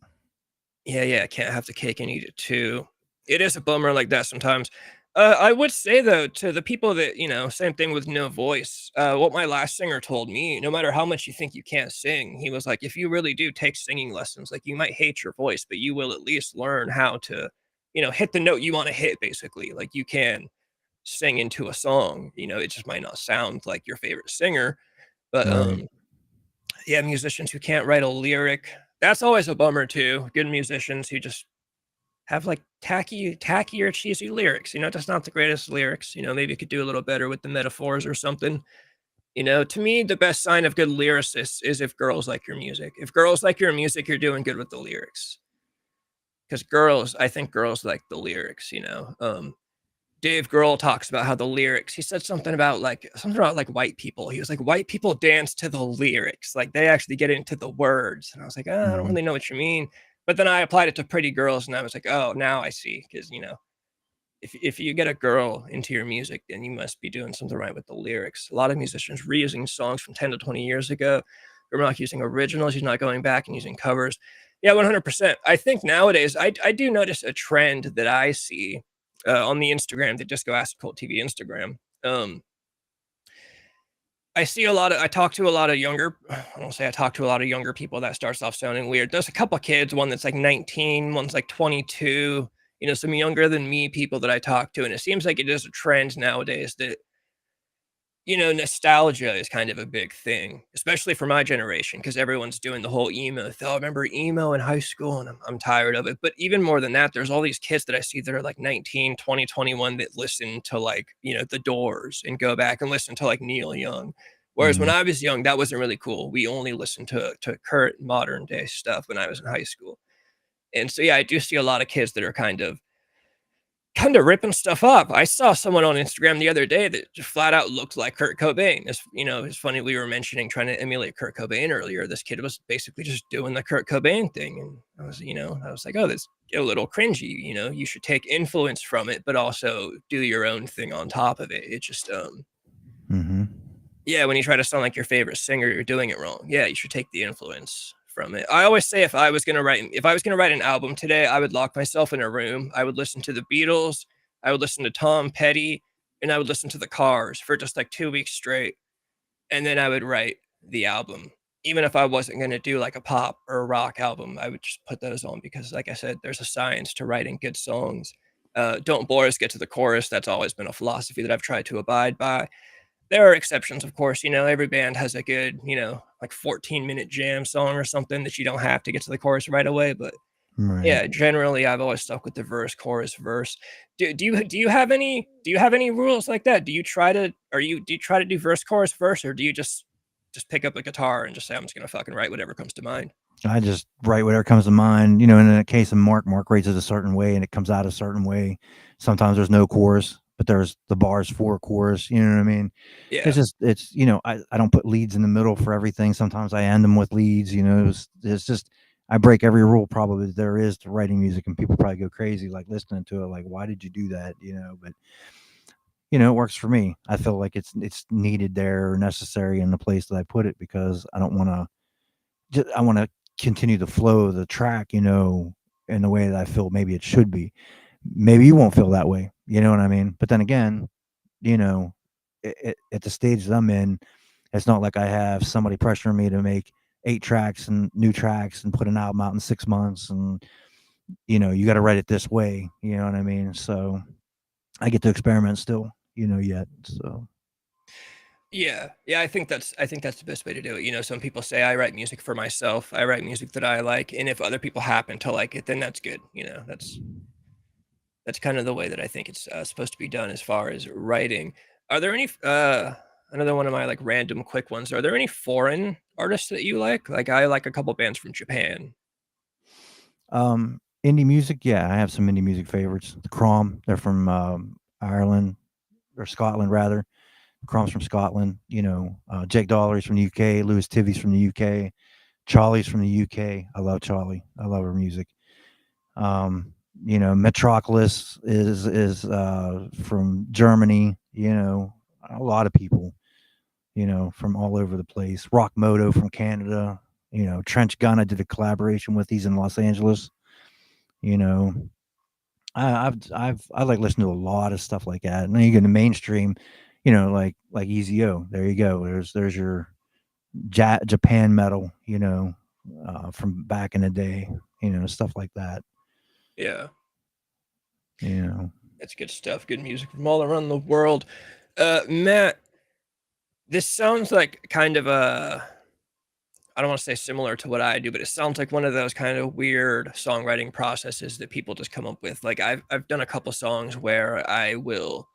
B: Yeah, can't have the cake and eat it too. It is a bummer like that sometimes. I would say though, to the people that, same thing with no voice. What my last singer told me, no matter how much you think you can't sing, he was like, if you really do take singing lessons, like, you might hate your voice, but you will at least learn how to, hit the note you want to hit, basically. Like, you can sing into a song, it just might not sound like your favorite singer, but
C: Right.
B: yeah, musicians who can't write a lyric, that's always a bummer too. Good musicians who just have like tacky or cheesy lyrics. That's not the greatest lyrics. Maybe you could do a little better with the metaphors or something. You know, to me, the best sign of good lyricists is if girls like your music. If girls like your music, you're doing good with the lyrics. Because I think girls like the lyrics, you know. Dave Grohl talks about how the lyrics, he said something about like white people. He was like, white people dance to the lyrics. Like they actually get into the words. And I was like, I don't
C: Mhm.
B: really know what you mean. But then I applied it to pretty girls and I was like, oh, now I see. Because, you know, if you get a girl into your music, then you must be doing something right with the lyrics. A lot of musicians reusing songs from 10 to 20 years ago. GrimRock using originals. He's not going back and using covers. Yeah, 100%. I think nowadays I do notice a trend that I see on the Instagram, the Disco Acid Cult TV Instagram. I talk to a lot of younger, I don't say I talk to a lot of younger people that starts off sounding weird. There's a couple kids, one that's like 19, one's like 22, you know, some younger than me people that I talk to. And it seems like it is a trend nowadays that, you know, nostalgia is kind of a big thing, especially for my generation, because everyone's doing the whole emo thing. Oh, I remember emo in high school and I'm tired of it. But even more than that, there's all these kids that I see that are like 19, 20, 21 that listen to like, you know, The Doors and go back and listen to like Neil Young. Whereas when
C: Mhm.
B: I was young, that wasn't really cool. We only listened to current modern day stuff when I was in high school. And so, yeah, I do see a lot of kids that are kind of ripping stuff up. I saw someone on Instagram the other day that just flat out looked like Kurt Cobain. It's, you know, it's funny we were mentioning trying to emulate Kurt Cobain earlier. This kid was basically just doing the Kurt Cobain thing, and I was like, oh, that's a little cringy. You know, you should take influence from it, but also do your own thing on top of it. It just
C: Mhm.
B: yeah, when you try to sound like your favorite singer, you're doing it wrong. Yeah, you should take the influence from it. I always say if I was gonna write an album today, I would lock myself in a room. I would listen to the Beatles, I would listen to Tom Petty, and I would listen to the Cars for just like 2 weeks straight, and then I would write the album. Even if I wasn't gonna do like a pop or a rock album, I would just put those on because, like I said, there's a science to writing good songs. Don't bore us, get to the chorus. That's always been a philosophy that I've tried to abide by. There are exceptions, of course. You know, every band has a good, you know, like 14-minute jam song or something that you don't have to get to the chorus right away. But
C: Right.
B: yeah, generally, I've always stuck with the verse, chorus, verse. Do you have any rules like that? Do you try to do verse, chorus, verse, or do you just pick up a guitar and just say I'm just gonna fucking write whatever comes to mind?
C: I just write whatever comes to mind. You know, in the case of Mark writes it a certain way and it comes out a certain way. Sometimes there's no chorus, but there's the bars for a chorus. You know what I mean?
B: Yeah,
C: You know, I don't put leads in the middle for everything. Sometimes I end them with leads. You know, it's just I break every rule probably there is to writing music, and people probably go crazy like listening to it. Like, why did you do that? You know, but you know, it works for me. I feel like it's needed there or necessary in the place that I put it because I don't want to. I want to continue the flow of the track, you know, in the way that I feel maybe it should be. Maybe you won't feel that way, you know what I mean? But then again, you know, at the stage that I'm in, it's not like I have somebody pressuring me to make 8 tracks and new tracks and put an album out in 6 months. And, you know, you got to write it this way. You know what I mean? So I get to experiment still, you know, yet. So,
B: yeah. I think that's the best way to do it. You know, some people say I write music for myself. I write music that I like, and if other people happen to like it, then that's good. You know, that's kind of the way that I think it's supposed to be done as far as writing. Are there any another one of my like random quick ones? Are there any foreign artists that you like? Like I like a couple bands from Japan.
C: indie music, yeah, I have some indie music favorites. The Crom, they're from Ireland or Scotland rather. Crom's from Scotland. You know, Jake Dollery's from the UK. Louis Tivy's from the UK. Charlie's from the UK. I love Charlie. I love her music. Um, you know, Metropolis is from Germany. You know, a lot of people. You know, from all over the place. Rock Moto from Canada. You know, Trench Gun. I did a collaboration with. He's in Los Angeles. You know, I like listening to a lot of stuff like that. And then you get the mainstream, you know, like Easy O. There you go. There's your Japan metal, you know, from back in the day, you know, stuff like that.
B: Yeah,
C: You know,
B: that's good stuff. Good music from all around the world. Matt, this sounds like kind of a I don't want to say similar to what I do, but it sounds like one of those kind of weird songwriting processes that people just come up with. Like I've done a couple songs where I will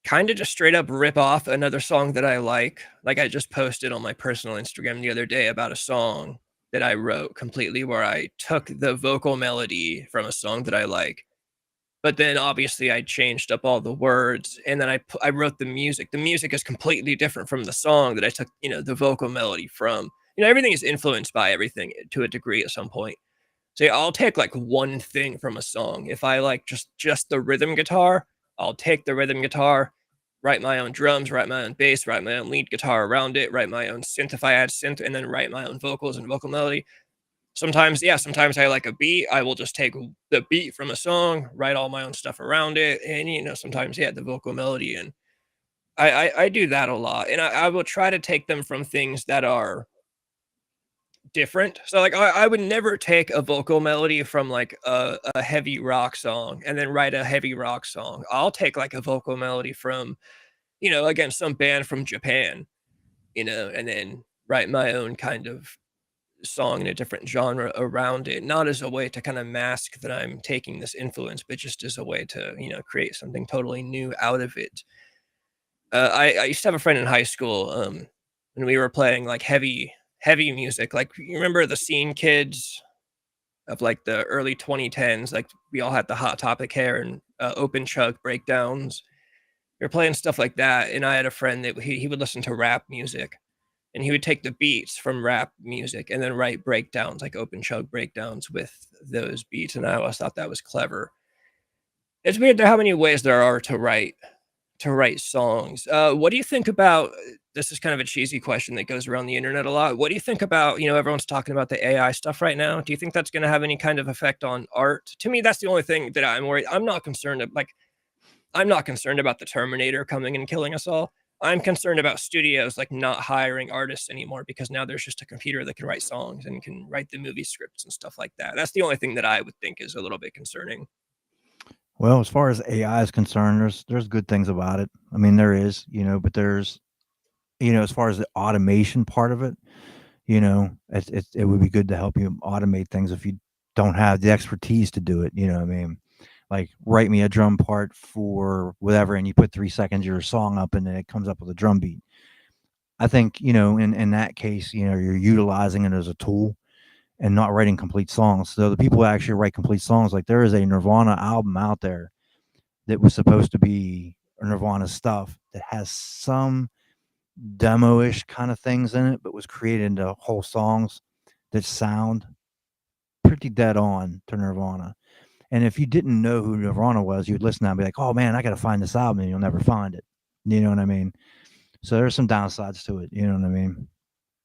B: kind of just straight up rip off another song that I like. Like I just posted on my personal Instagram the other day about a song that I wrote completely where I took the vocal melody from a song that I like. But then obviously I changed up all the words and then I wrote the music. The music is completely different from the song that I took, the vocal melody from. Everything is influenced by everything to a degree at some point. So yeah, I'll take like one thing from a song. If I like just the rhythm guitar, I'll take the rhythm guitar, write my own drums, write my own bass, write my own lead guitar around it, write my own synth if I add synth, and then write my own vocals and vocal melody. Sometimes, yeah, sometimes I like a beat. I will just take the beat from a song, write all my own stuff around it, and sometimes, yeah, the vocal melody. And I do that a lot, and I will try to take them from things that are different. So like I would never take a vocal melody from like a heavy rock song and then write a heavy rock song. I'll take like a vocal melody from, again, some band from Japan, and then write my own kind of song in a different genre around it, not as a way to kind of mask that I'm taking this influence, but just as a way to, create something totally new out of it. I used to have a friend in high school, when we were playing like heavy music. Like you remember the scene kids of like the early 2010s, like we all had the Hot Topic hair and open chug breakdowns. We were playing stuff like that, and I had a friend that he would listen to rap music, and he would take the beats from rap music and then write breakdowns, like open chug breakdowns with those beats, and I always thought that was clever. It's weird how many ways there are to write songs. What do you think about this is kind of a cheesy question that goes around the internet a lot. What do you think about, everyone's talking about the AI stuff right now. Do you think that's going to have any kind of effect on art? To me, that's the only thing that I'm worried. I'm not concerned about the Terminator coming and killing us all. I'm concerned about studios like not hiring artists anymore because now there's just a computer that can write songs and can write the movie scripts and stuff like that. That's the only thing that I would think is a little bit concerning.
C: Well, as far as AI is concerned, there's good things about it. I mean, there is, but there's, as far as the automation part of it, it would be good to help you automate things if you don't have the expertise to do it. You know what I mean? Like write me a drum part for whatever, and you put 3 seconds of your song up, and then it comes up with a drum beat. I think, in that case, you're utilizing it as a tool and not writing complete songs. So the people who actually write complete songs, like there is a Nirvana album out there that was supposed to be Nirvana stuff that has some demo-ish kind of things in it, but was created into whole songs that sound pretty dead on to Nirvana. And if you didn't know who Nirvana was, you'd listen to it and be like, oh man, I got to find this album, and you'll never find it. You know what I mean? So there's some downsides to it. You know what I mean?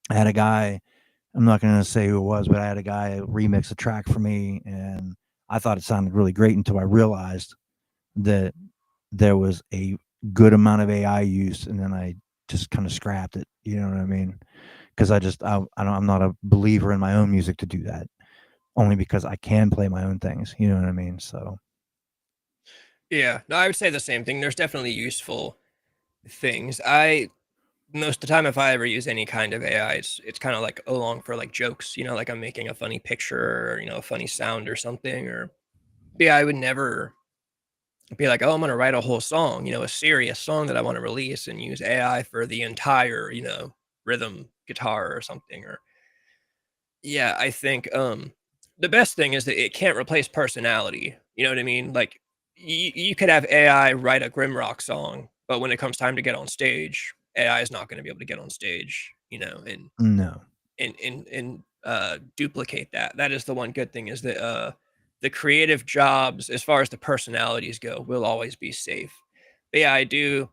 C: I had a guy, I'm not going to say who it was, but I had a guy remix a track for me, and I thought it sounded really great until I realized that there was a good amount of AI use, and then I just kind of scrapped it. You know what I mean? Because I'm not a believer in my own music to do that, only because I can play my own things. You know what I mean? So
B: Yeah, no, I would say the same thing. There's definitely useful things. Most of the time, if I ever use any kind of AI, it's kind of like along for like jokes, like I'm making a funny picture or, a funny sound or something. Or yeah, I would never be like, oh, I'm gonna write a whole song, a serious song that I want to release and use AI for the entire, rhythm guitar or something. Or yeah, I think the best thing is that it can't replace personality. You know what I mean? Like you could have AI write a GrimRock song, but when it comes time to get on stage, AI is not going to be able to get on stage, and
C: no.
B: duplicate that. That is the one good thing is that the creative jobs, as far as the personalities go, will always be safe. But yeah, I do.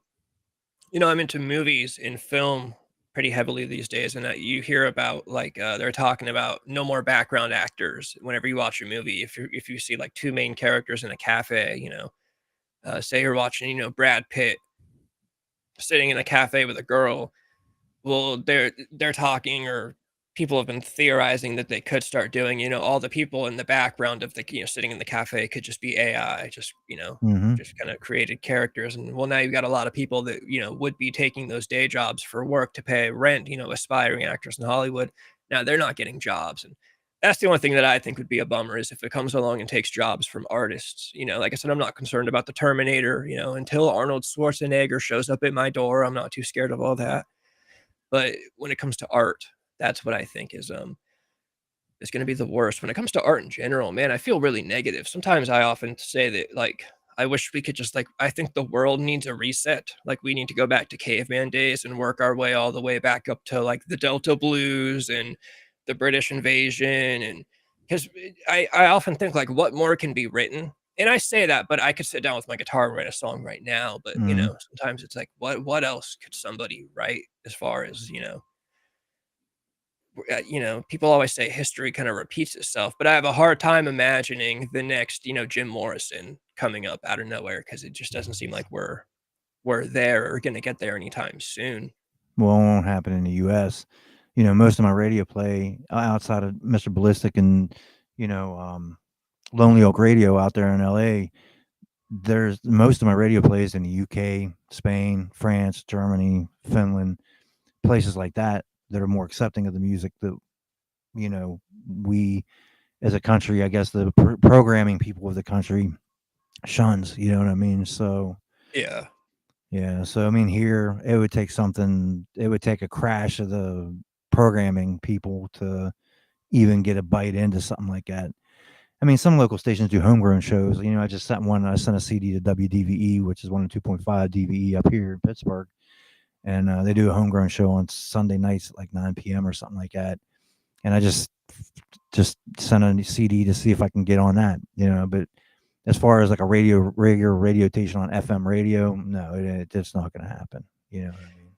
B: I'm into movies and film pretty heavily these days, and you hear about like they're talking about no more background actors whenever you watch a movie. If you see like two main characters in a cafe, say you're watching, Brad Pitt sitting in a cafe with a girl. Well, they're talking, or people have been theorizing that they could start doing, all the people in the background of the, sitting in the cafe could just be AI, just,
C: Hmm.
B: just kind of created characters. And well, now you've got a lot of people that, would be taking those day jobs for work to pay rent, aspiring actors in Hollywood. Now they're not getting jobs. And That's the only thing that I think would be a bummer is if it comes along and takes jobs from artists. You know, like I said, I'm not concerned about the Terminator. You know, until Arnold Schwarzenegger shows up at my door, I'm not too scared of all that. But when it comes to art, that's what I think is going to be the worst. When it comes to art in general, man, I feel really negative. Sometimes I often say that, like, I wish we could just, like, I think the world needs a reset. Like, we need to go back to caveman days and work our way all the way back up to, like, the Delta Blues and the British invasion. And because I often think, like, what more can be written? And I say that, but I could sit down with my guitar and write a song right now. But, you
C: Mhm.
B: know, sometimes it's like, what else could somebody write as far as, you know, people always say history kind of repeats itself, but I have a hard time imagining the next, Jim Morrison coming up out of nowhere because it just doesn't seem like we're there or gonna get there anytime soon.
C: Well, it won't happen in the U.S. You know, most of my radio play outside of Mr. Ballistic and you know, Lonely Oak Radio out there in L.A. There's most of my radio plays in the UK, Spain, France, Germany, Finland, places like that that are more accepting of the music that you know we as a country, I guess the programming people of the country shuns. You know what I mean? So
B: Yeah.
C: yeah, so I mean here it would take something. It would take a crash of the programming people to even get a bite into something like that. I mean, some local stations do homegrown shows. You know, I just sent one. I sent a CD to WDVE, which is 102.5 DVE up here in Pittsburgh, and they do a homegrown show on Sunday nights at like 9 p.m. or something like that. And I just sent a CD to see if I can get on that. You know, but as far as like a regular radio station on FM radio, no, it's not going to happen. You know what I mean?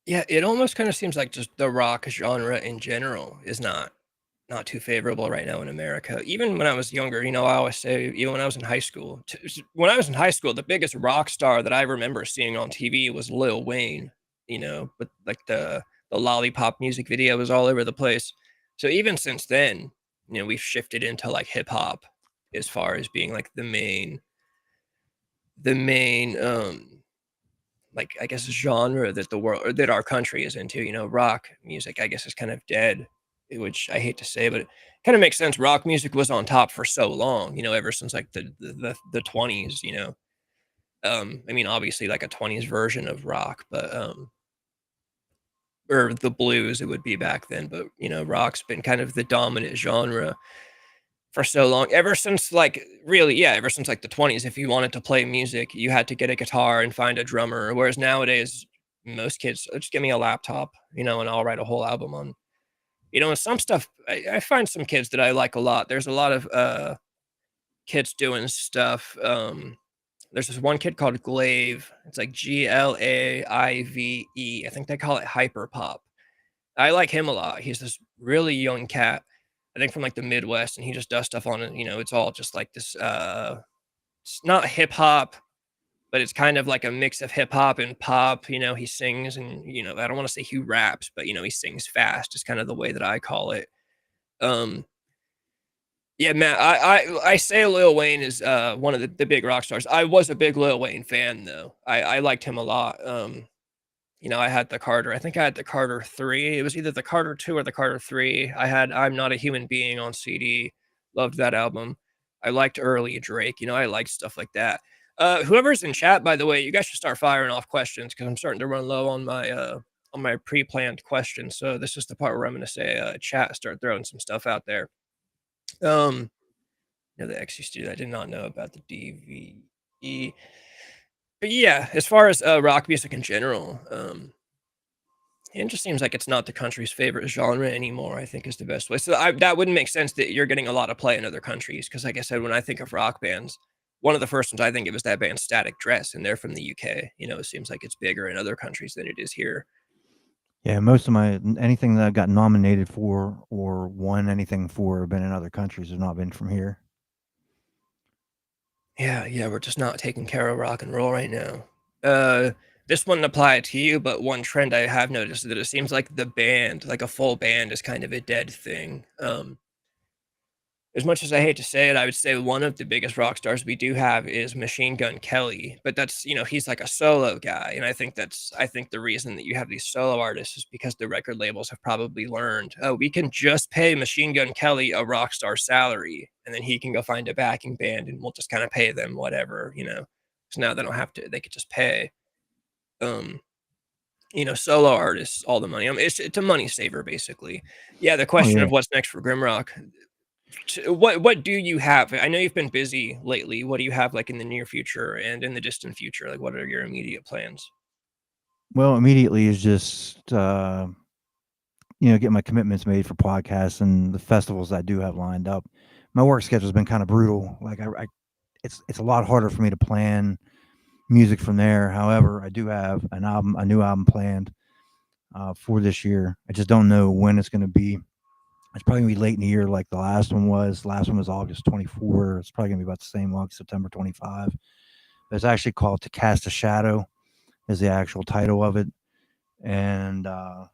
B: Yeah, it almost kind of seems like just the rock genre in general is not too favorable right now in America. Even when I was younger, I always say, even when I was in high school, when I was in high school, the biggest rock star that I remember seeing on TV was Lil Wayne, but like the lollipop music video was all over the place. So even since then, we've shifted into like hip hop as far as being like the main like I guess genre that the world or that our country is into. Rock music I guess is kind of dead, which I hate to say, but it kind of makes sense. Rock music was on top for so long, ever since like the 20s. I mean, obviously like a 20s version of rock, but or the blues it would be back then, but rock's been kind of the dominant genre for so long, ever since like really, yeah, ever since like the 20s. If you wanted to play music, you had to get a guitar and find a drummer. Whereas nowadays, most kids just give me a laptop, and I'll write a whole album on. And some stuff I find some kids that I like a lot. There's a lot of kids doing stuff. There's this one kid called Glaive. It's like Glaive. I think they call it hyper pop. I like him a lot. He's this really young cat, I think from like the Midwest, and he just does stuff on it. It's all just like this it's not hip hop, but it's kind of like a mix of hip hop and pop. He sings and I don't want to say he raps, but he sings fast. Is kind of the way that I call it. Um yeah, man, I say Lil Wayne is one of the big rock stars. I was a big Lil Wayne fan though. I liked him a lot. I had the Carter. I think I had the Carter 3. It was either the Carter 2 or the Carter 3. I had I'm Not a Human Being on CD. Loved that album. I liked early Drake. I liked stuff like that. Whoever's in chat, by the way, you guys should start firing off questions because I'm starting to run low on my pre-planned questions. So this is the part where I'm going to say chat, start throwing some stuff out there. The XU Studio. I did not know about the DVE. But yeah, as far as rock music in general, it just seems like it's not the country's favorite genre anymore, I think is the best way. So that wouldn't make sense that you're getting a lot of play in other countries. Because like I said, when I think of rock bands, one of the first ones I think of is that band Static Dress, and they're from the UK. It seems like it's bigger in other countries than it is here.
C: Yeah, most of my anything that I got nominated for or won anything for have been in other countries. Have not been from here.
B: Yeah, we're just not taking care of rock and roll right now. This wouldn't apply to you, but one trend I have noticed is that it seems like the band, like a full band, is kind of a dead thing. as much as I hate to say it, I would say one of the biggest rock stars we do have is Machine Gun Kelly, but that's, he's like a solo guy, and I think the reason that you have these solo artists is because the record labels have probably learned, oh, we can just pay Machine Gun Kelly a rock star salary, and then he can go find a backing band, and we'll just kind of pay them whatever. So now they don't have to; they could just pay, solo artists all the money. It's a money saver basically. Yeah, the
C: Oh
B: question
C: yeah.
B: of what's next for GrimRock. What do you have? I know you've been busy lately. What do you have like in the near future and in the distant future? Like, what are your immediate plans?
C: Well, immediately is just get my commitments made for podcasts and the festivals I do have lined up. My work schedule's been kind of brutal. Like it's a lot harder for me to plan music from there. However, I do have a new album planned for this year. I just don't know when it's going to be. It's probably gonna be late in the year, like the last one was. Last one was August 24. It's probably gonna be about the same, August, September 25. But it's actually called "To Cast a Shadow," is the actual title of it, and I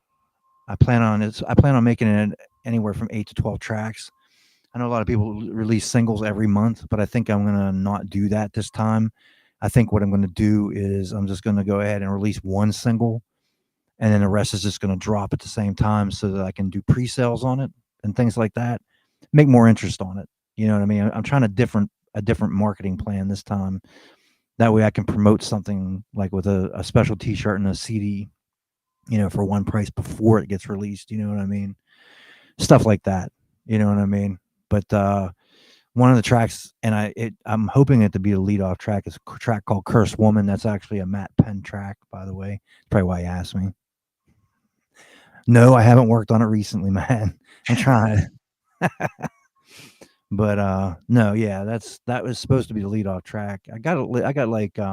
C: plan on making it anywhere from 8 to 12 tracks. I know a lot of people release singles every month, but I think I'm gonna not do that this time. I think what I'm gonna do is I'm just gonna go ahead and release one single, and then the rest is just gonna drop at the same time so that I can do pre-sales on it and things like that. Make more interest on it. You know what I mean? I'm trying a different marketing plan this time. That way I can promote something like with a special T-shirt and a CD, for one price before it gets released. You know what I mean? Stuff like that. You know what I mean? But one of the tracks, and I'm hoping it to be a lead off track, is a track called "Cursed Woman." That's actually a Matt Penn track, by the way. Probably why you asked me. No, I haven't worked on it recently, man. I'm trying. But no, yeah, that was supposed to be the lead off track. I got like I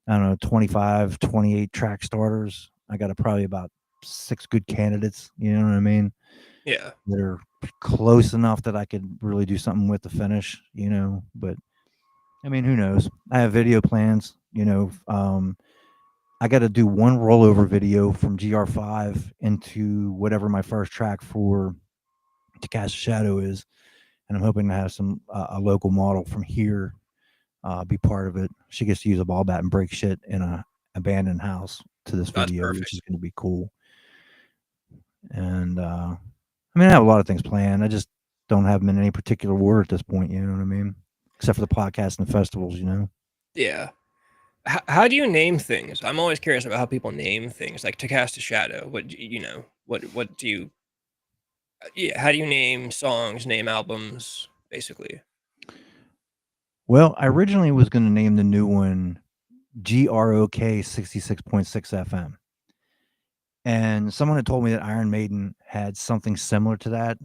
C: don't know, 25, 28 track starters. I got probably about 6 good candidates, you know what I mean?
B: Yeah,
C: That are close enough that I could really do something with the finish, but I mean, who knows? I have video plans, I got to do one rollover video from GR5 into whatever my first track for To Cast a Shadow is, and I'm hoping to have some a local model from here be part of it. She gets to use a ball bat and break shit in a abandoned house to this
B: that's
C: video, which
B: perfect.
C: is going to be cool. And I mean, I have a lot of things planned. I just don't have them in any particular order at this point. You know what I mean? Except for the podcast and the festivals.
B: Yeah. How do you name things? I'm always curious about how people name things. Like To Cast a Shadow. What do you? Yeah. How do you name songs? Name albums? Basically.
C: Well, I originally was going to name the new one GROK 66.6 FM. And someone had told me that Iron Maiden had something similar to that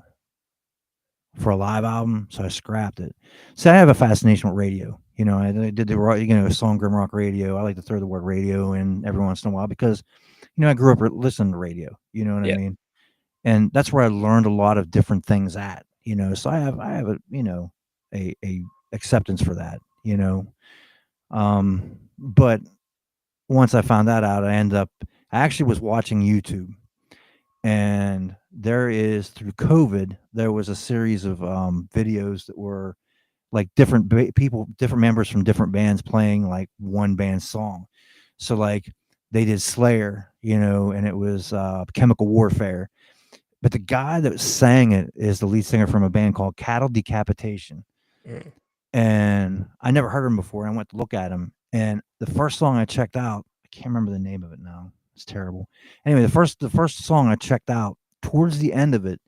C: for a live album, so I scrapped it. So I have a fascination with radio. I did the song GrimRock Radio. I like to throw the word radio in every once in a while because, I grew up listening to radio. You know what I
B: Yeah.
C: mean? And that's where I learned a lot of different things at. So I have a acceptance for that. But once I found that out, I actually was watching YouTube, and through COVID, there was a series of videos that were like different different members from different bands playing like one band song. So like they did Slayer, and it was Chemical Warfare, but the guy that sang it is the lead singer from a band called Cattle Decapitation.
B: Mm.
C: And I never heard him before. I went to look at him, and the first song I checked out, I can't remember the name of it now. It's terrible. Anyway, the first song I checked out, towards the end of it,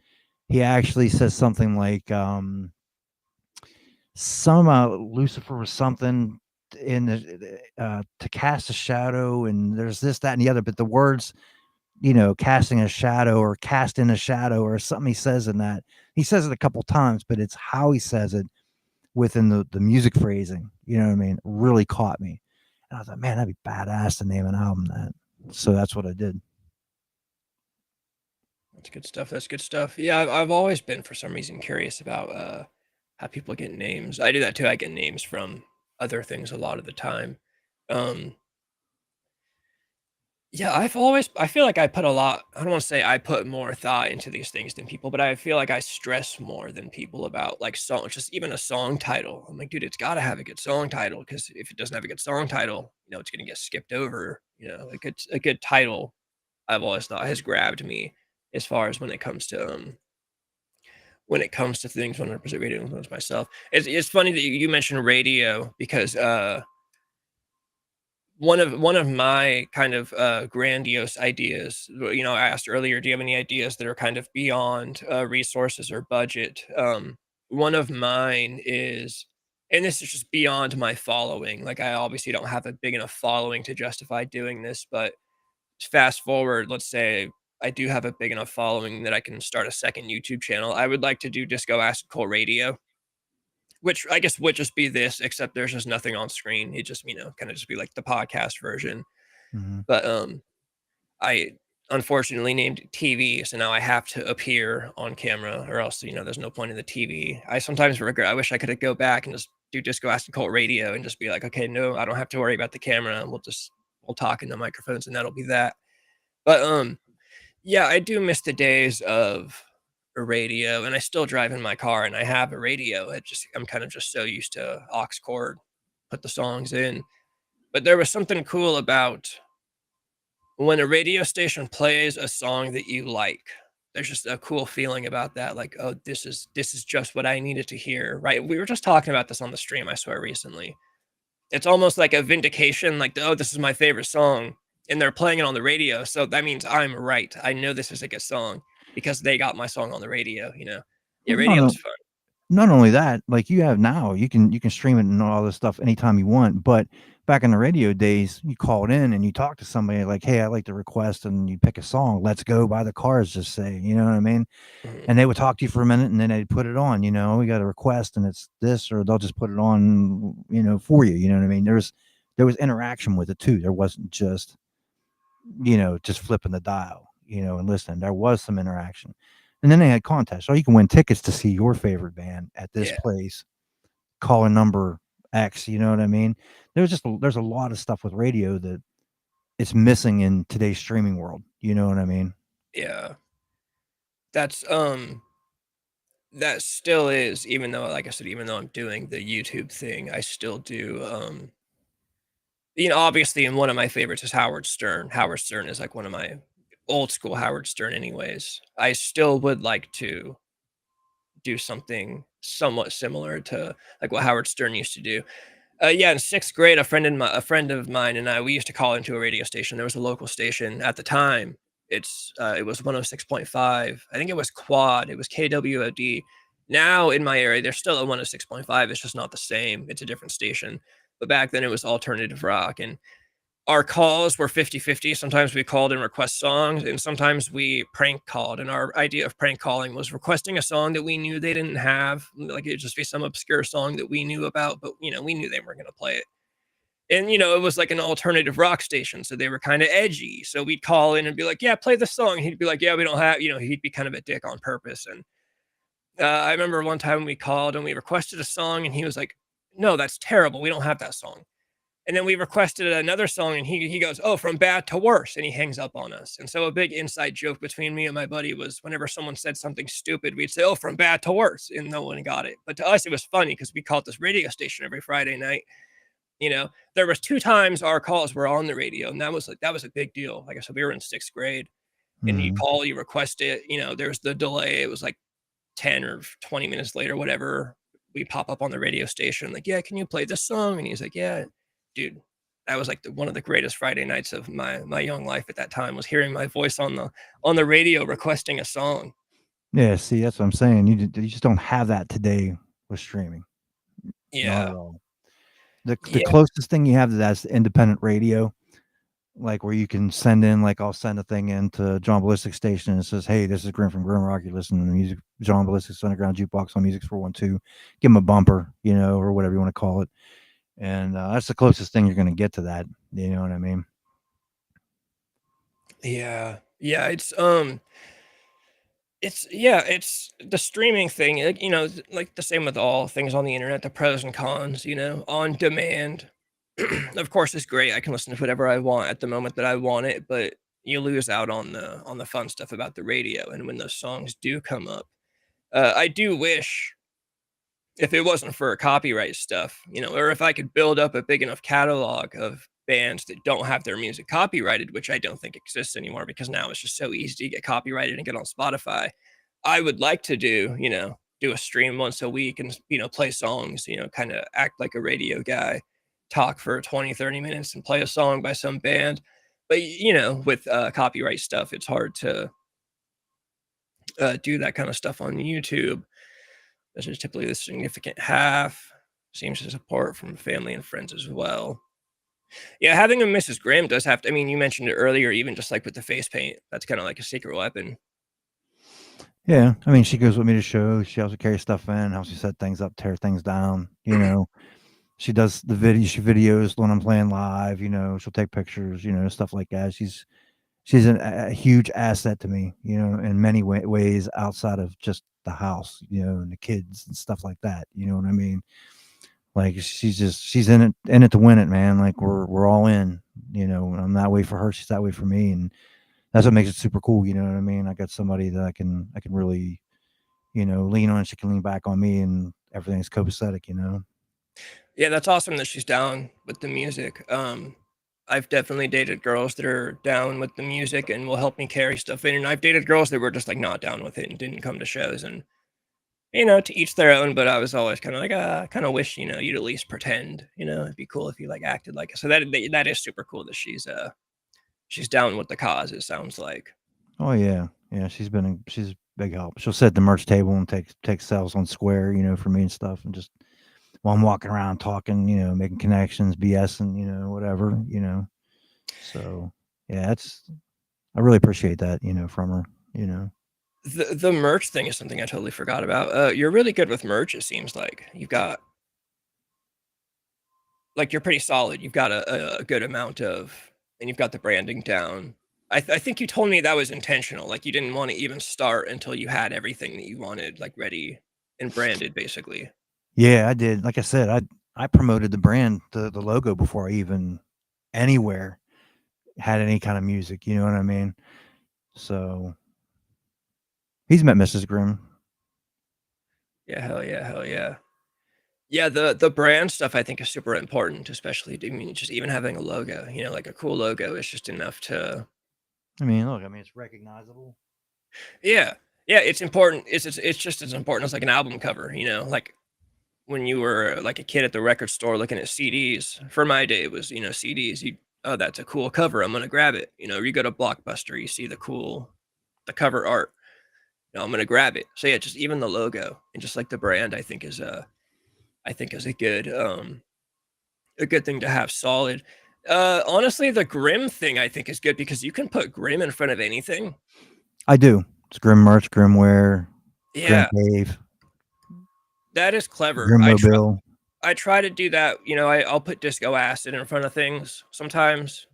C: he actually says something like some Lucifer was something in to cast a shadow, and there's this, that, and the other. But the words, casting a shadow or cast in a shadow or something he says in that. He says it a couple times, but it's how he says it within the music phrasing, you know what I mean? Really caught me. And I was like, man, that'd be badass to name an album that. So that's what I did.
B: That's good stuff. That's good stuff. Yeah, I've always been for some reason curious about how people get names. I do that too. I get names from other things a lot of the time. Um, Yeah, I feel like I put a lot, I don't want to say I put more thought into these things than people, but I feel like I stress more than people about like song, just even a song title. I'm like, dude, it's got to have a good song title because if it doesn't have a good song title, it's going to get skipped over. A good title, I've always thought has grabbed me as far as when it comes to things 100% radio influence myself. It's funny that you mentioned radio because one of my kind of grandiose ideas, I asked earlier, do you have any ideas that are kind of beyond resources or budget? One of mine is, and this is just beyond my following, like I obviously don't have a big enough following to justify doing this, but fast forward, let's say I do have a big enough following that I can start a second YouTube channel. I would like to do Disco Acid Cold Radio, which I guess would just be this, except there's just nothing on screen. It just, kind of just be like the podcast version.
C: Mhm.
B: But I unfortunately named TV, so now I have to appear on camera, or else there's no point in the TV. I sometimes regret. I wish I could go back and just do Disco Acid Cult Radio and just be like, okay, no, I don't have to worry about the camera. We'll talk in the microphones, and that'll be that. But yeah, I do miss the days of a radio, and I still drive in my car, and I have a radio. I'm kind of just so used to aux cord, put the songs in. But there was something cool about when a radio station plays a song that you like. There's just a cool feeling about that, like, oh, this is just what I needed to hear, right? We were just talking about this on the stream, I swear, recently. It's almost like a vindication, like, oh, this is my favorite song, and they're playing it on the radio, so that means I'm right. I know this is a good song because they got my song on the radio. Yeah,
C: Well,
B: radio is fun.
C: not only that, like you have now, you can stream it and all this stuff anytime you want. But back in the radio days, you called in and you talked to somebody like, "Hey, I like to request," and you pick a song. Let's go by the cars, just say, you know what I mean?
B: Mhm.
C: And they would talk to you for a minute, and then they'd put it on. We got a request, and it's this, or they'll just put it on, for you. You know what I mean? There was interaction with it too. There wasn't just flipping the dial, and listening. There was some interaction. And then they had contests. So you can win tickets to see your favorite band at this
B: Yeah,
C: place, call a number X, you know what I mean? There's a lot of stuff with radio that it's missing in today's streaming world. You know what I mean?
B: yeah. That's that still is, even though, like I said, even though I'm doing the YouTube thing, I still do obviously, and one of my favorites is Howard Stern. Howard Stern is like one of my old school Howard Stern anyways. I still would like to do something somewhat similar to like what Howard Stern used to do. Yeah, in 6th grade, a friend of mine and I, we used to call into a radio station. There was a local station at the time. It was 106.5. I think it was Quad. It was KWOD. Now in my area, there's still a 106.5. It's just not the same. It's a different station. But back then it was alternative rock, and our calls were 50-50. Sometimes we called and request songs, and sometimes we prank called. And our idea of prank calling was requesting a song that we knew they didn't have. Like it'd just be some obscure song that we knew about, but we knew they weren't going to play it. And it was like an alternative rock station, so they were kind of edgy. So we'd call in and be like, "Yeah, play the song." And he'd be like, "Yeah, we don't have." He'd be kind of a dick on purpose. And I remember one time we called and we requested a song, and he was like, "No, that's terrible. We don't have that song." And then we requested another song, and he goes, "Oh, from bad to worse," and he hangs up on us. And so a big inside joke between me and my buddy was whenever someone said something stupid, we'd say, "Oh, from bad to worse," and no one got it. But to us, it was funny because we called this radio station every Friday night. There was 2 times our calls were on the radio, and that was a big deal. Like I said, we were in 6th grade, and you
C: Mhm.
B: call, you request it. There's the delay. It was like 10 or 20 minutes later, whatever, we pop up on the radio station, like, "Yeah, can you play this song?" And he's like, "Yeah." Dude, that was like one of the greatest Friday nights of my young life at that time, was hearing my voice on the radio requesting a song.
C: Yeah, see, that's what I'm saying. You just don't have that today with streaming. Not
B: Yeah.
C: at all. The
B: Yeah.
C: closest thing you have to that is independent radio, like where you can send in, like I'll send a thing into John Ballistic station and it says, "Hey, this is Grim from GrimRock. You're listening to music, John Ballistic's Underground Jukebox on Music 412." Give them a bumper, or whatever you want to call it. And that's the closest thing you're going to get to that. You know what I mean?
B: Yeah. Yeah, it's the streaming thing, like the same with all things on the internet, the pros and cons, on demand. of course, is great. I can listen to whatever I want at the moment that I want it, but you lose out on the fun stuff about the radio. And when those songs do come up, I do wish if it wasn't for copyright stuff, or if I could build up a big enough catalog of bands that don't have their music copyrighted, which I don't think exists anymore because now it's just so easy to get copyrighted and get on Spotify. I would like to do a stream once a week and, play songs, kind of act like a radio guy, talk for 20, 30 minutes and play a song by some band. But, with copyright stuff, it's hard to do that kind of stuff on YouTube. This is typically the significant half. Seems to support from family and friends as well. Yeah, having a Mrs. Grimm does have to. I mean, you mentioned it earlier, even just like with the face paint, that's kind of like a secret weapon.
C: Yeah, I mean, she goes with me to shows. She also carries stuff in, helps me set things up, tear things down. She does the video. She videos when I'm playing live. She'll take pictures. Stuff like that. She's a huge asset to me. In many ways outside of just the house. And the kids and stuff like that. You know what I mean? Like she's in it to win it, man. Like we're all in. I'm that way for her. She's that way for me, and that's what makes it super cool. You know what I mean? I got somebody that I can really, lean on. She can lean back on me, and everything's copacetic.
B: Yeah, that's awesome that she's down with the music. I've definitely dated girls that are down with the music and will help me carry stuff in, and I've dated girls that were just like not down with it and didn't come to shows. And to each their own. But I was always kind of like, I kind of wish you'd at least pretend. It'd be cool if you like acted like it. So that is super cool that she's down with the cause. It sounds like.
C: Oh yeah, she's a big help. She'll sit at the merch table and take sales on Square, for me and stuff, and just while I'm walking around talking, making connections, BSing, whatever, So yeah, I really appreciate that, from her,
B: The merch thing is something I totally forgot about. You're really good with merch. It seems like you're pretty solid. You've got a good amount and you've got the branding down. I think you told me that was intentional. Like you didn't want to even start until you had everything that you wanted, like ready and branded, basically.
C: Yeah, I did. Like I said, I promoted the brand, the logo before I even anywhere had any kind of music. You know what I mean? So he's met Mrs. Grimm.
B: Yeah, hell yeah, hell yeah. Yeah, the brand stuff I think is super important, especially just even having a logo, like a cool logo is just enough to.
C: I mean, look, it's recognizable.
B: Yeah, yeah, it's important. It's just as important as like an album cover, like when you were like a kid at the record store looking at CDs. For my day, it was CDs. Oh, that's a cool cover. I'm gonna grab it. You go to Blockbuster, you see the cover art. I'm gonna grab it. So yeah, just even the logo and just like the brand, I think is a good thing to have solid. Honestly, the Grim thing I think is good because you can put Grim in front of anything.
C: I do. It's Grim merch, Grimware,
B: Yeah,
C: Grim Cave,
B: that is clever.
C: Grim Mobile.
B: I try to do that. I'll put Disco Acid in front of things sometimes.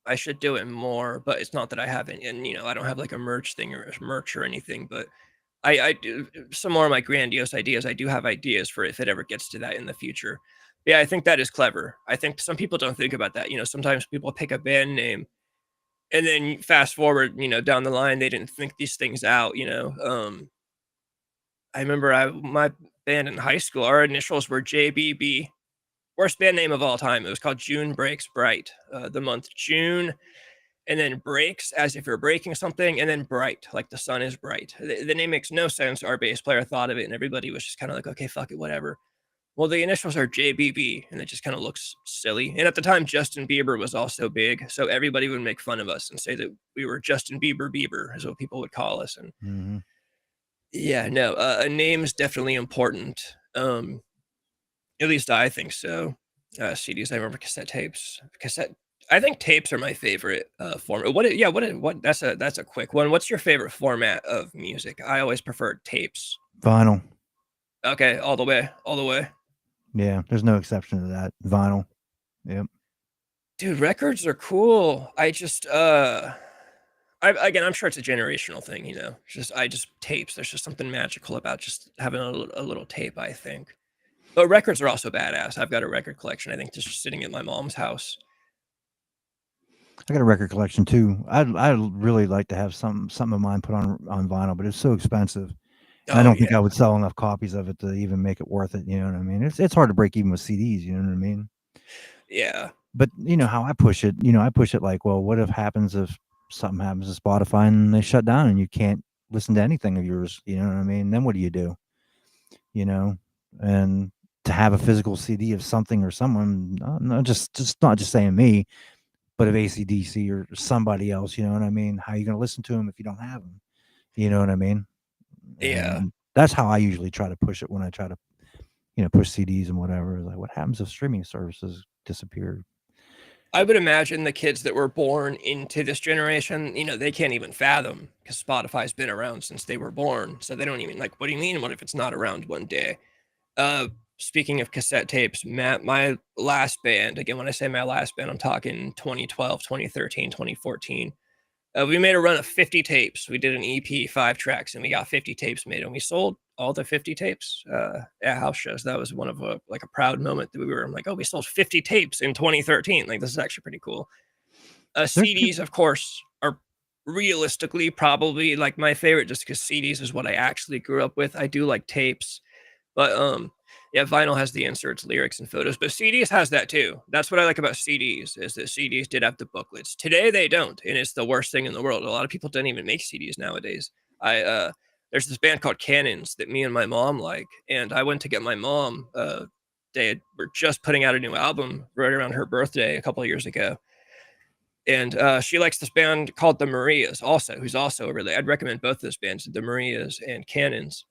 B: I should do it more, but it's not that I haven't. And I don't have like a merch thing or a merch or anything. But I do some more of my grandiose ideas. I do have ideas for if it ever gets to that in the future. Yeah, I think that is clever. I think some people don't think about that. Sometimes people pick a band name and then fast forward, down the line, they didn't think these things out. I remember my band in high school, our initials were JBB. Worst band name of all time. It was called June Breaks Bright. The month June, and then breaks as if you're breaking something, and then bright, like the sun is bright. The name makes no sense. Our bass player thought of it, and everybody was just kind of like, okay, fuck it, whatever. Well, the initials are JBB, and it just kind of looks silly. And at the time, Justin Bieber was also big, so everybody would make fun of us and say that we were Justin Bieber, is what people would call us. And yeah, no, a name is definitely important. At least I think so. CDs, I remember cassette tapes. I think tapes are my favorite format. What? That's a quick one. What's your favorite format of music? I always preferred tapes.
C: Vinyl.
B: Okay, all the way.
C: Yeah, there's no exception to that. Vinyl. Yep.
B: Dude, records are cool. I just I'm sure it's a generational thing, tapes. There's just something magical about just having a little tape, I think. But records are also badass. I've got a record collection, I think, just sitting at my mom's house.
C: I got a record collection too. I'd really like to have some of mine put on vinyl, but it's so expensive. And I
B: Oh
C: don't think
B: yeah,
C: I would sell enough copies of it to even make it worth it. You know what I mean? It's hard to break even with CDs. You know what I mean?
B: yeah.
C: But you know how I push it. You know, I push it like, well, what if happens if something happens to Spotify and they shut down and you can't listen to anything of yours? You know what I mean? Then what do you do? You know, and to have a physical CD of something or someone, no, just not just saying me, but of ACDC or somebody else. You know what I mean? How are you going to listen to them if you don't have them? You know what I mean?
B: Yeah.
C: And that's how I usually try to push it when I try to, push CDs and whatever. Like, what happens if streaming services disappear?
B: I would imagine the kids that were born into this generation, they can't even fathom because Spotify's been around since they were born. So they don't even like, what do you mean? What if it's not around one day? Uh, Speaking of cassette tapes, my last band, again, when I say my last band, I'm talking 2012, 2013, 2014. We made a run of 50 tapes. We did an EP, 5 tracks, and we got 50 tapes made, and we sold all the 50 tapes at house shows. That was one of a proud moment that I'm like, oh, we sold 50 tapes in 2013. Like, this is actually pretty cool.
C: There's peop-
B: CDs, of course, are realistically probably like my favorite, just because CDs is what I actually grew up with. I do like tapes, but yeah, vinyl has the inserts, lyrics, and photos, but CDs has that too. That's what I like about CDs, is that CDs did have the booklets. Today they don't, and it's the worst thing in the world. A lot of people don't even make CDs nowadays. There's this band called Cannons that me and my mom like, and I went to get my mom. Were just putting out a new album right around her birthday a couple of years ago, and she likes this band called the Marias, also, who's also really. I'd recommend both those bands, the Marias and Cannons.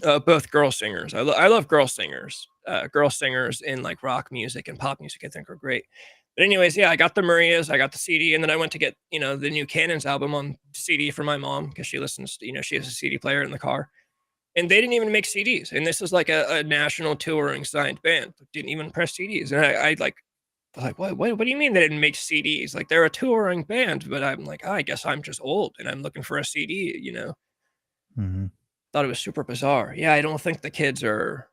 B: Both girl singers. I love girl singers. Girl singers in like rock music and pop music, I think, are great. But anyways, yeah, I got the Marias, I got the CD, and then I went to get the new Cannons album on CD for my mom because she listens. She has a CD player in the car, and they didn't even make CDs. And this is like a national touring signed band, didn't even press CDs. And I was like, what do you mean they didn't make CDs? Like, they're a touring band, but I'm like, I guess I'm just old and I'm looking for a CD.
C: Mhm.
B: Thought it was super bizarre. Yeah, I don't think the kids are,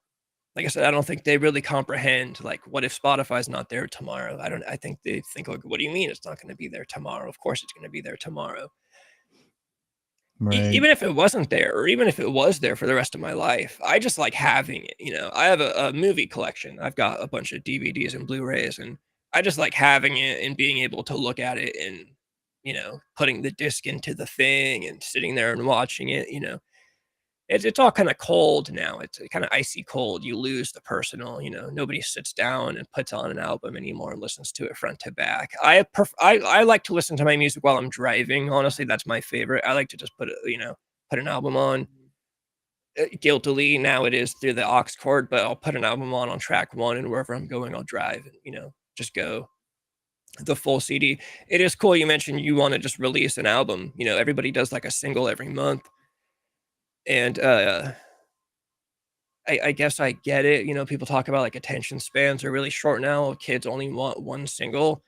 B: like I said, I don't think they really comprehend, like, what if Spotify's not there tomorrow? I think they think, like, what do you mean it's not going to be there tomorrow? Of course it's going to be there tomorrow.
C: Right.
B: Even if it wasn't there, or even if it was there for the rest of my life, I just like having it. I have a movie collection. I've got a bunch of DVDs and Blu-rays, and I just like having it and being able to look at it and, putting the disc into the thing and sitting there and watching it. It's all kind of cold now. It's kind of icy cold. You lose the personal. Nobody sits down and puts on an album anymore and listens to it front to back. I like to listen to my music while I'm driving. Honestly, that's my favorite. I like to just put an album on. Guiltily now it is through the aux cord, but I'll put an album on track one, and wherever I'm going, I'll drive and just go the full CD. It is cool. You mentioned you want to just release an album. Everybody does like a single every month, and I guess I get it. People talk about like attention spans are really short now. Kids only want one single.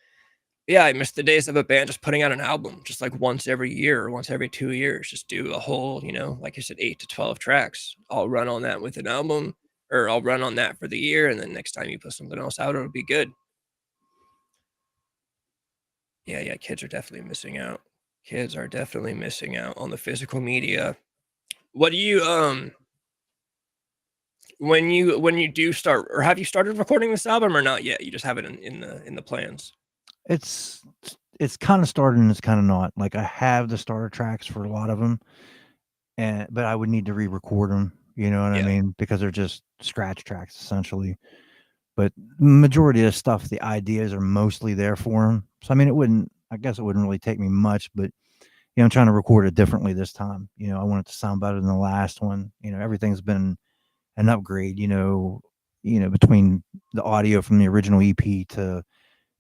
B: Yeah, I miss the days of a band just putting out an album just like once every year or once every 2 years. Just do a whole, like you said, 8 to 12 tracks. I'll run on that with an album, or I'll run on that for the year. And then next time you put something else out, it'll be good. Yeah, kids are definitely missing out. Kids are definitely missing out on the physical media. What do you, when you do start, or have you started recording this album or not yet? You just have it in the plans.
C: It's it's kind of started and it's kind of not. Like, I have the starter tracks for a lot of them, but I would need to re-record them. You know what I
B: Yeah.
C: mean? Because they're just scratch tracks essentially. But majority of the stuff, the ideas are mostly there for them. So I mean, I guess it wouldn't really take me much, but I'm trying to record it differently this time. I want it to sound better than the last one. Everything's been an upgrade. Between the audio from the original EP to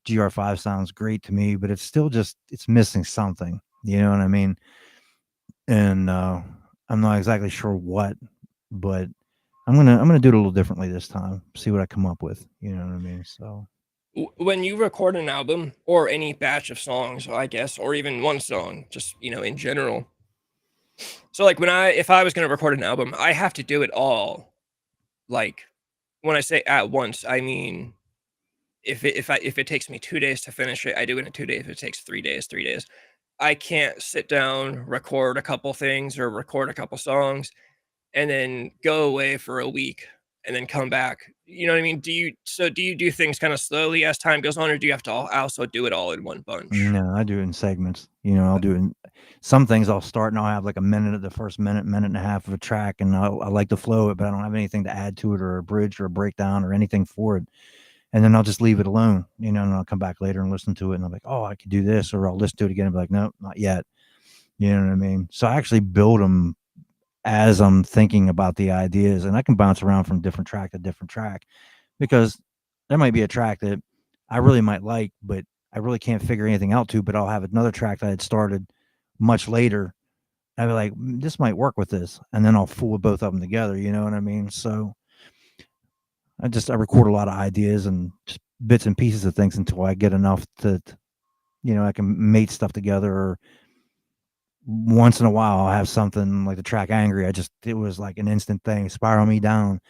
C: GR5 sounds great to me, but it's still it's missing something. You know what I mean? And I'm not exactly sure what, but I'm gonna do it a little differently this time. See what I come up with. You know what I mean? So
B: When you record an album or any batch of songs, I guess, or even one song, just in general. So like if I was going to record an album, I have to do it all like when I say at once, I mean if it takes me 2 days to finish it, I do it in 2 days. If it takes 3 days, 3 days. I can't sit down, record a couple things or record a couple songs and then go away for a week and then come back. You know what I mean? Do you do things kind of slowly as time goes on, or do you have to also do it all in one bunch?
C: No, I do it in segments. I'll do it in some things. I'll start and I'll have like a minute at the first minute, minute and a half of a track, and I like to flow it, but I don't have anything to add to it or a bridge or a breakdown or anything for it. And then I'll just leave it alone, and I'll come back later and listen to it, and I'm like, oh, I could do this, or I'll listen to it again and be like, no, not yet. You know what I mean? So I actually build them as I'm thinking about the ideas, and I can bounce around from different track to different track because there might be a track that I really might like, but I really can't figure anything out to. But I'll have another track that I had started much later. I'd be like, this might work with this, and then I'll fool both of them together. You know what I mean? So I record a lot of ideas and just bits and pieces of things until I get enough that I can mate stuff together. Or once in a while I'll have something like the track Angry. It was like an instant thing. Spiral Me Down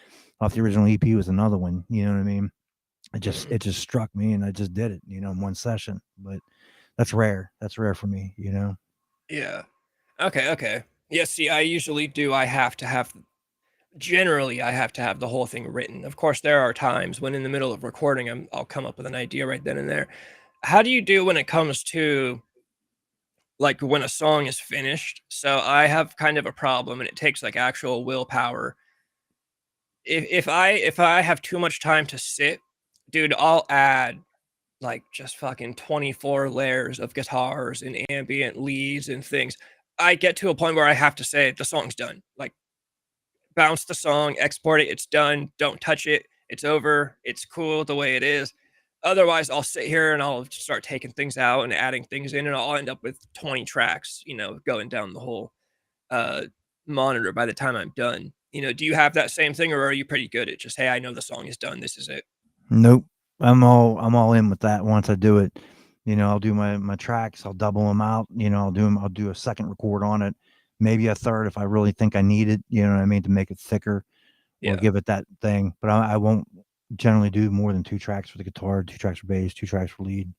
C: off the original EP was another one. You know what I mean? It just struck me and I just did it, in one session. But that's rare. That's rare for me.
B: Yeah. Okay. Yeah, see, I usually do. Generally, I have to have the whole thing written. Of course, there are times when in the middle of recording, I'll come up with an idea right then and there. How do you do when it comes to like when a song is finished? So I have kind of a problem, and it takes like actual willpower. If I have too much time to sit, dude, I'll add like just fucking 24 layers of guitars and ambient leads and things. I get to a point where I have to say the song's done. Like bounce the song, export it, it's done. Don't touch it. It's over. It's cool the way it is. Otherwise, I'll sit here and I'll start taking things out and adding things in, and I'll end up with 20 tracks, going down the whole uh, monitor by the time I'm done. Do you have that same thing, or are you pretty good at just, hey, I know the song is done. This is it.
C: Nope. I'm all in with that once I do it. I'll do my tracks, I'll double them out, I'll do a second record on it, maybe a third if I really think I need it, you know what I mean, to make it thicker or
B: Yeah.
C: give it that thing. But I won't generally do more than 2 tracks for the guitar, 2 tracks for bass, 2 tracks for lead.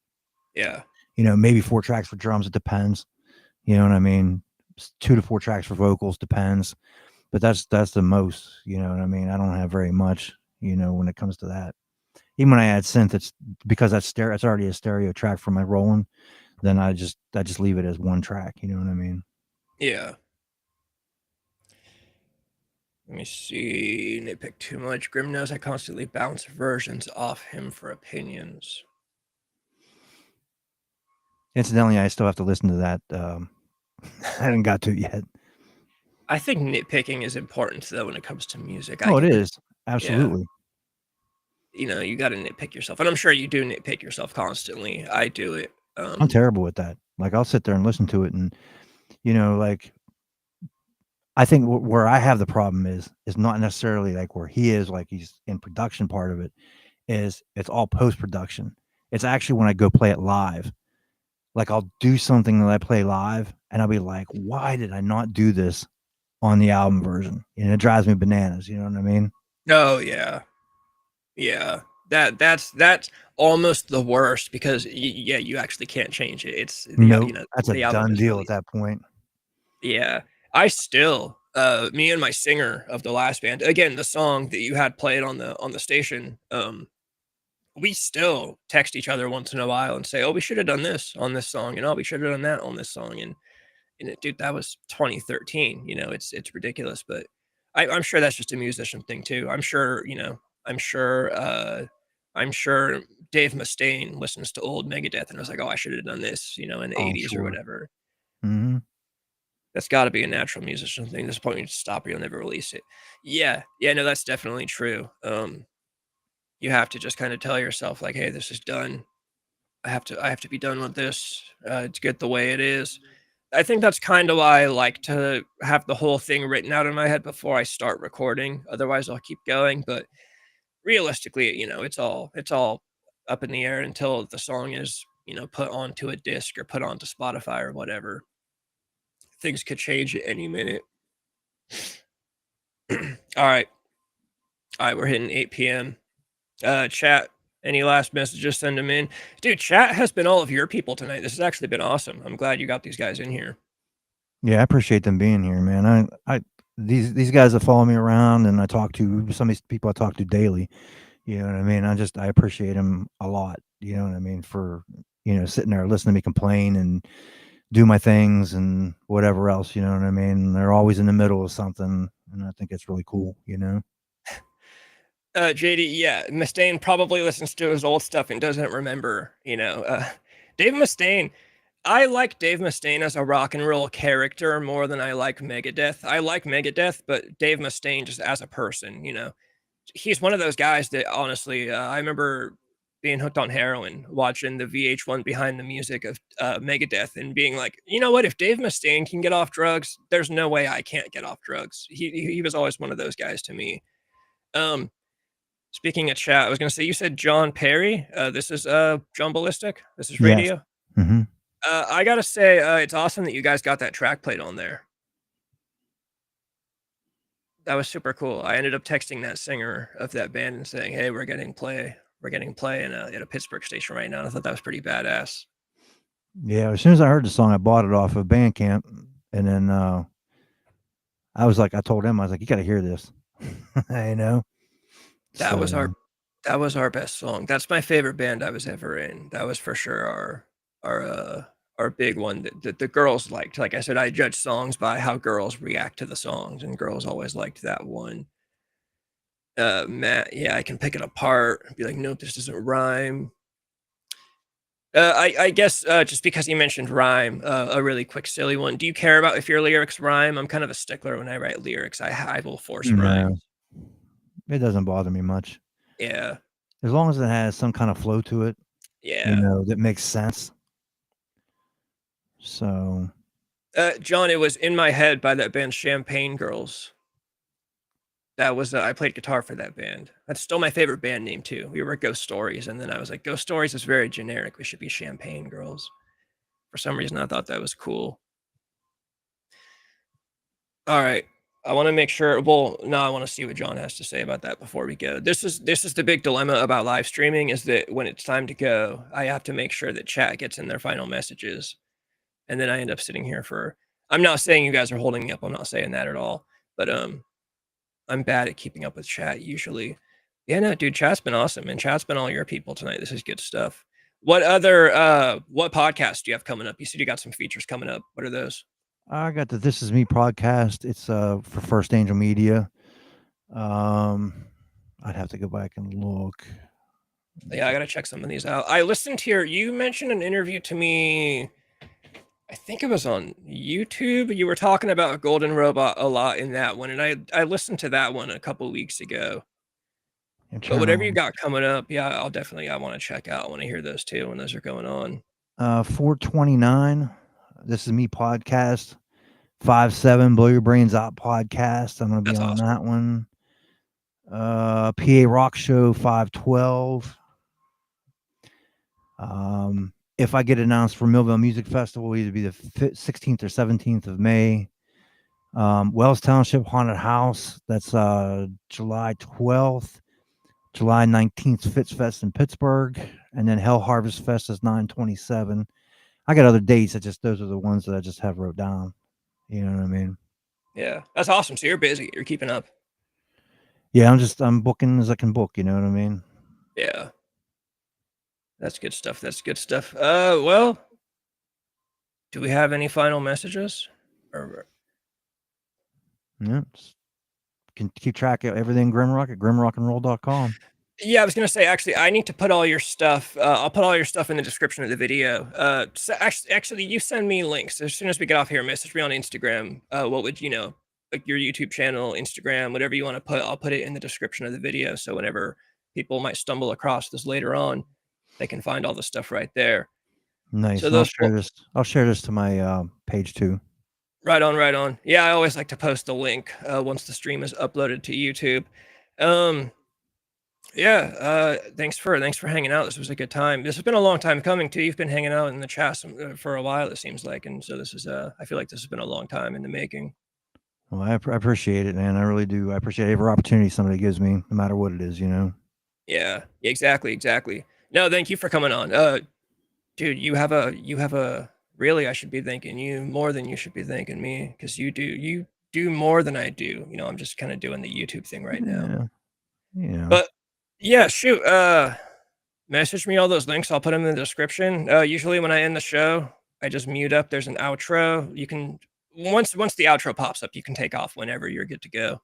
B: Yeah.
C: Maybe 4 tracks for drums, it depends. You know what I mean? 2 to 4 tracks for vocals, depends. But that's the most, you know what I mean? I don't have very much, when it comes to that. Even when I add synth, it's because it's already a stereo track for my rolling. Then I just leave it as one track. You know what I mean?
B: Yeah. Let me see. Nitpick too much. Grim knows I constantly bounce versions off him for opinions.
C: Incidentally, I still have to listen to that. I haven't got to it yet.
B: I think nitpicking is important though when it comes to music.
C: Oh, it is. Absolutely.
B: You got to nitpick yourself, and I'm sure you do nitpick yourself constantly. I do it.
C: I'm terrible with that. Like I'll sit there and listen to it, and like I think where I have the problem is not necessarily like where he is, like he's in production part of it. Is it's all post production. It's actually when I go play it live. Like I'll do something that I play live, and I'll be like, why did I not do this on the album version? It drives me bananas. You know what I mean?
B: Oh yeah. That's almost the worst because you actually can't change it. It's
C: No, that's a
B: the album
C: done
B: is
C: deal
B: released.
C: at that point.
B: Yeah. I still me and my singer of the last band, again, the song that you had played on the station, we still text each other once in a while and say, "Oh, we should have done this on this song," and "Oh, we should have done that on this song." And dude, that was 2013. It's ridiculous, but I'm sure that's just a musician thing too. I'm sure, I'm sure Dave Mustaine listens to old Megadeth and was like, "Oh, I should have done this," in the
C: Oh,
B: 80s or
C: sure.
B: whatever.
C: Mm-hmm.
B: That's got to be a natural musician thing. There's a point you just stop or you'll never release it. Yeah, no, that's definitely true. You have to just kind of tell yourself like, "Hey, this is done. I have to be done with this. It's good the way it is." I think that's kind of why I like to have the whole thing written out in my head before I start recording. Otherwise, I'll keep going. But realistically, it's all up in the air until the song is, put onto a disc or put onto Spotify or whatever. Things could change at any minute. All right. All right, we're hitting 8 p.m. Chat, any last messages? Send them in. Dude, chat has been all of your people tonight. This has actually been awesome. I'm glad you got these guys in here.
C: Yeah, I appreciate them being here, man. These guys that follow me around, and I talk to some of these people I talk to daily. You know what I mean? I appreciate them a lot. You know what I mean? For sitting there listening to me complain and do my things and whatever else. You know what I mean? They're always in the middle of something, and I think it's really cool.
B: JD, yeah, Mustaine probably listens to his old stuff and doesn't remember. Dave Mustaine. I like Dave Mustaine as a rock and roll character more than I like Megadeth. I like Megadeth, but Dave Mustaine just as a person, he's one of those guys that honestly, I remember being hooked on heroin, watching the VH1 behind the music of Megadeth and being like, you know what? If Dave Mustaine can get off drugs, there's no way I can't get off drugs. He was always one of those guys to me. Speaking of chat, I was going to say, you said John Perry. This is John Ballistic. This is
C: Yes.
B: radio.
C: Mm-hmm.
B: I got to say, it's awesome that you guys got that track played on there. That was super cool. I ended up texting that singer of that band and saying, hey, we're getting play at a Pittsburgh station right now. And I thought that was pretty badass.
C: Yeah, as soon as I heard the song, I bought it off of Bandcamp, and then I was like, I told him, I was like, you got to hear this.
B: That was our best song. That's my favorite band I was ever in. That was for sure our big one that the girls liked. Like I said, I judge songs by how girls react to the songs, and girls always liked that one. Matt, yeah, I can pick it apart and be like, nope, this doesn't rhyme. I guess just because you mentioned rhyme, a really quick silly one. Do you care about if your lyrics rhyme? I'm kind of a stickler when I write lyrics. I will force rhymes.
C: It doesn't bother me much.
B: Yeah.
C: As long as it has some kind of flow to it.
B: Yeah.
C: That makes sense. So.
B: John, it was In My Head by that band Champagne Girls. That was I played guitar for that band. That's still my favorite band name too. We were Ghost Stories, and then I was like, Ghost Stories is very generic. We should be Champagne Girls. For some reason, I thought that was cool. All right, I want to make sure. Well, no, I want to see what John has to say about that before we go. This is the big dilemma about live streaming, is that when it's time to go, I have to make sure that chat gets in their final messages, and then I end up sitting here for. I'm not saying you guys are holding me up. I'm not saying that at all. But I'm bad at keeping up with chat usually. Yeah, no, dude, chat's been awesome, and chat's been all your people tonight. This is good stuff. What other what podcasts do you have coming up? You said you got some features coming up. What are those?
C: I got the This Is Me podcast. It's for First Angel Media. I'd have to go back and look.
B: Yeah, I gotta check some of these out. I listened to you mentioned an interview to me. I think it was on YouTube. You were talking about Golden Robot a lot in that one, and I listened to that one a couple weeks ago. But whatever you got coming up, yeah, I want to check out. I want to hear those too when those are going on.
C: 429. This Is Me podcast. 57 Blow Your Brains Out podcast. I'm going to be on awesome. That one. PA Rock Show 512. If I get announced for Millville Music Festival, it'll be the 16th or 17th of May. Wells Township Haunted House. That's July 12th. July 19th, Fitz Fest in Pittsburgh. And then Hell Harvest Fest is 9/27. I got other dates. Those are the ones that I just have wrote down. You know what I mean?
B: Yeah, that's awesome. So you're busy. You're keeping up.
C: Yeah, I'm booking as I can book. You know what I mean?
B: Yeah. That's good stuff. Well, do we have any final messages?
C: Yeah, can keep track of everything GrimRock at grimrockandroll.com.
B: Yeah, I was gonna say, actually, I need to put all your stuff. I'll put all your stuff in the description of the video. So actually, you send me links as soon as we get off here. Message me on Instagram. What would like your YouTube channel, Instagram, whatever you want to put. I'll put it in the description of the video. So whenever people might stumble across this later on, they can find all the stuff right there.
C: Nice. So I'll share this to my page too.
B: Right on. Yeah, I always like to post the link once the stream is uploaded to YouTube. Yeah, thanks for hanging out. This was a good time. This has been a long time coming too. You've been hanging out in the chat for a while, it seems like, and so this is I feel like this has been a long time in the making.
C: Well, I appreciate it, man. I really do. I appreciate every opportunity somebody gives me, no matter what it is, you know.
B: Yeah, exactly. No, thank you for coming on. Dude, you have a really, I should be thanking you more than you should be thanking me, because you do more than I do. You know, I'm just kind of doing the YouTube thing right now.
C: Yeah, yeah.
B: But yeah, shoot. Message me all those links. I'll put them in the description. Usually when I end the show, I just mute up. There's an outro. You can once the outro pops up, you can take off whenever you're good to go.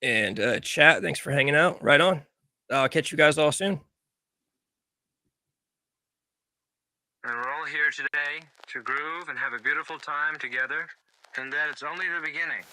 B: And chat, thanks for hanging out. Right on. I'll catch you guys all soon.
D: And we're all here today to groove and have a beautiful time together, and that it's only the beginning.